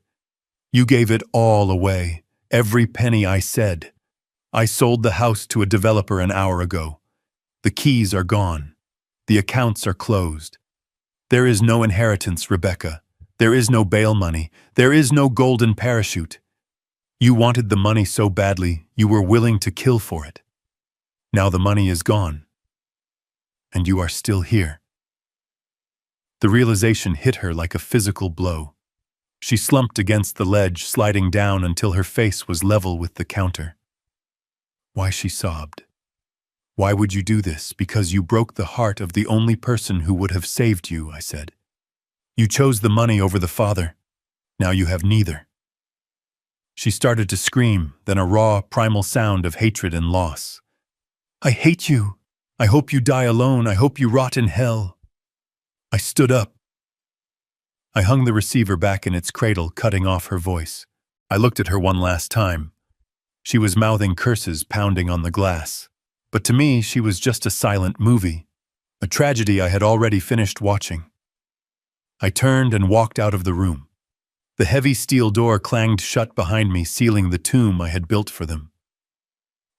"You gave it all away. Every penny I said. I sold the house to a developer an hour ago. The keys are gone. The accounts are closed. There is no inheritance, Rebecca. There is no bail money. There is no golden parachute. You wanted the money so badly, you were willing to kill for it. Now the money is gone. And you are still here." The realization hit her like a physical blow. She slumped against the ledge, sliding down until her face was level with the counter. "Why?" she sobbed. "Why would you do this? Because you broke the heart of the only person who would have saved you," I said. "You chose the money over the father. Now you have neither." She started to scream, then a raw, primal sound of hatred and loss. "I hate you. I hope you die alone. I hope you rot in hell." I stood up. I hung the receiver back in its cradle, cutting off her voice. I looked at her one last time. She was mouthing curses, pounding on the glass. But to me, she was just a silent movie, a tragedy I had already finished watching. I turned and walked out of the room. The heavy steel door clanged shut behind me, sealing the tomb I had built for them.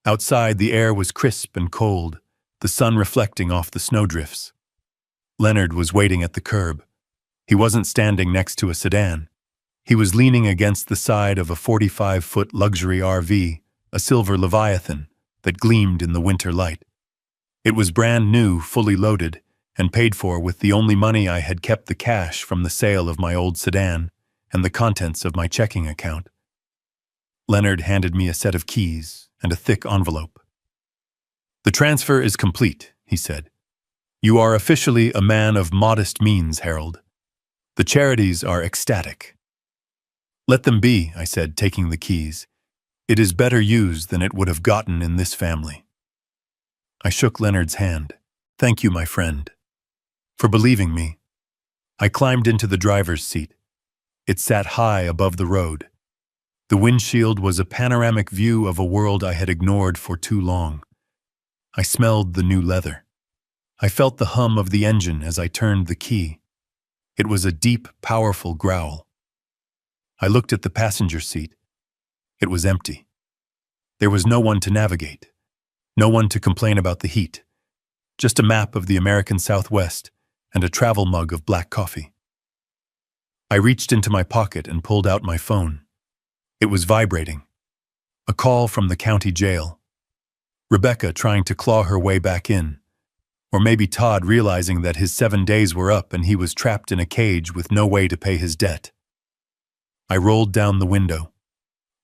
Outside, the air was crisp and cold, the sun reflecting off the snowdrifts. Leonard was waiting at the curb. He wasn't standing next to a sedan. He was leaning against the side of a 45-foot luxury RV, a silver Leviathan, that gleamed in the winter light. It was brand new, fully loaded, and paid for with the only money I had kept, the cash from the sale of my old sedan and the contents of my checking account. Leonard handed me a set of keys and a thick envelope. "The transfer is complete," he said. "You are officially a man of modest means, Harold. The charities are ecstatic." "Let them be," I said, taking the keys. "It is better used than it would have gotten in this family." I shook Leonard's hand. "Thank you, my friend, for believing me." I climbed into the driver's seat. It sat high above the road. The windshield was a panoramic view of a world I had ignored for too long. I smelled the new leather. I felt the hum of the engine as I turned the key. It was a deep, powerful growl. I looked at the passenger seat. It was empty. There was no one to navigate, no one to complain about the heat, just a map of the American Southwest and a travel mug of black coffee. I reached into my pocket and pulled out my phone. It was vibrating. A call from the county jail. Rebecca trying to claw her way back in. Or maybe Todd realizing that his 7 days were up and he was trapped in a cage with no way to pay his debt. I rolled down the window.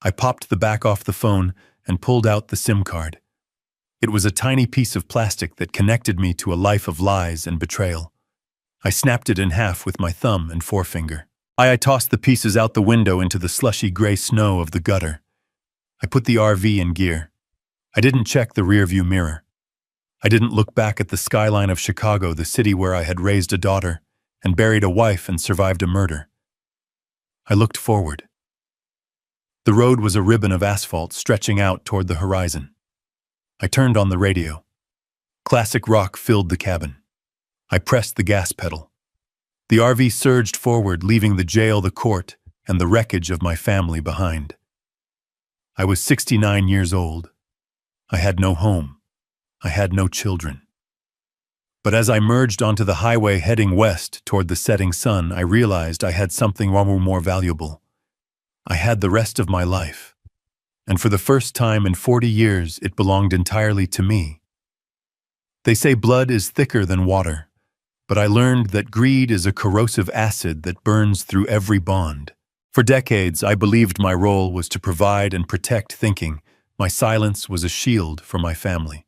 I popped the back off the phone and pulled out the SIM card. It was a tiny piece of plastic that connected me to a life of lies and betrayal. I snapped it in half with my thumb and forefinger. I tossed the pieces out the window into the slushy gray snow of the gutter. I put the RV in gear. I didn't check the rearview mirror. I didn't look back at the skyline of Chicago, the city where I had raised a daughter and buried a wife and survived a murder. I looked forward. The road was a ribbon of asphalt stretching out toward the horizon. I turned on the radio. Classic rock filled the cabin. I pressed the gas pedal. The RV surged forward, leaving the jail, the court, and the wreckage of my family behind. I was 69 years old. I had no home. I had no children. But as I merged onto the highway heading west toward the setting sun, I realized I had something more valuable. I had the rest of my life. And for the first time in 40 years, it belonged entirely to me. They say blood is thicker than water, but I learned that greed is a corrosive acid that burns through every bond. For decades, I believed my role was to provide and protect, thinking my silence was a shield for my family.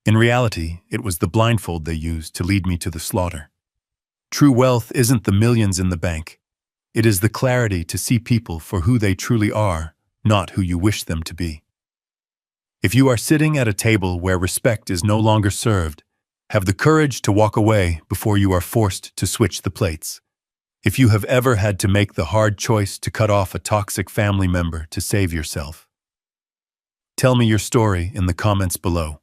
In reality, it was the blindfold they used to lead me to the slaughter. True wealth isn't the millions in the bank. It is the clarity to see people for who they truly are, not who you wish them to be. If you are sitting at a table where respect is no longer served, have the courage to walk away before you are forced to switch the plates. If you have ever had to make the hard choice to cut off a toxic family member to save yourself, tell me your story in the comments below.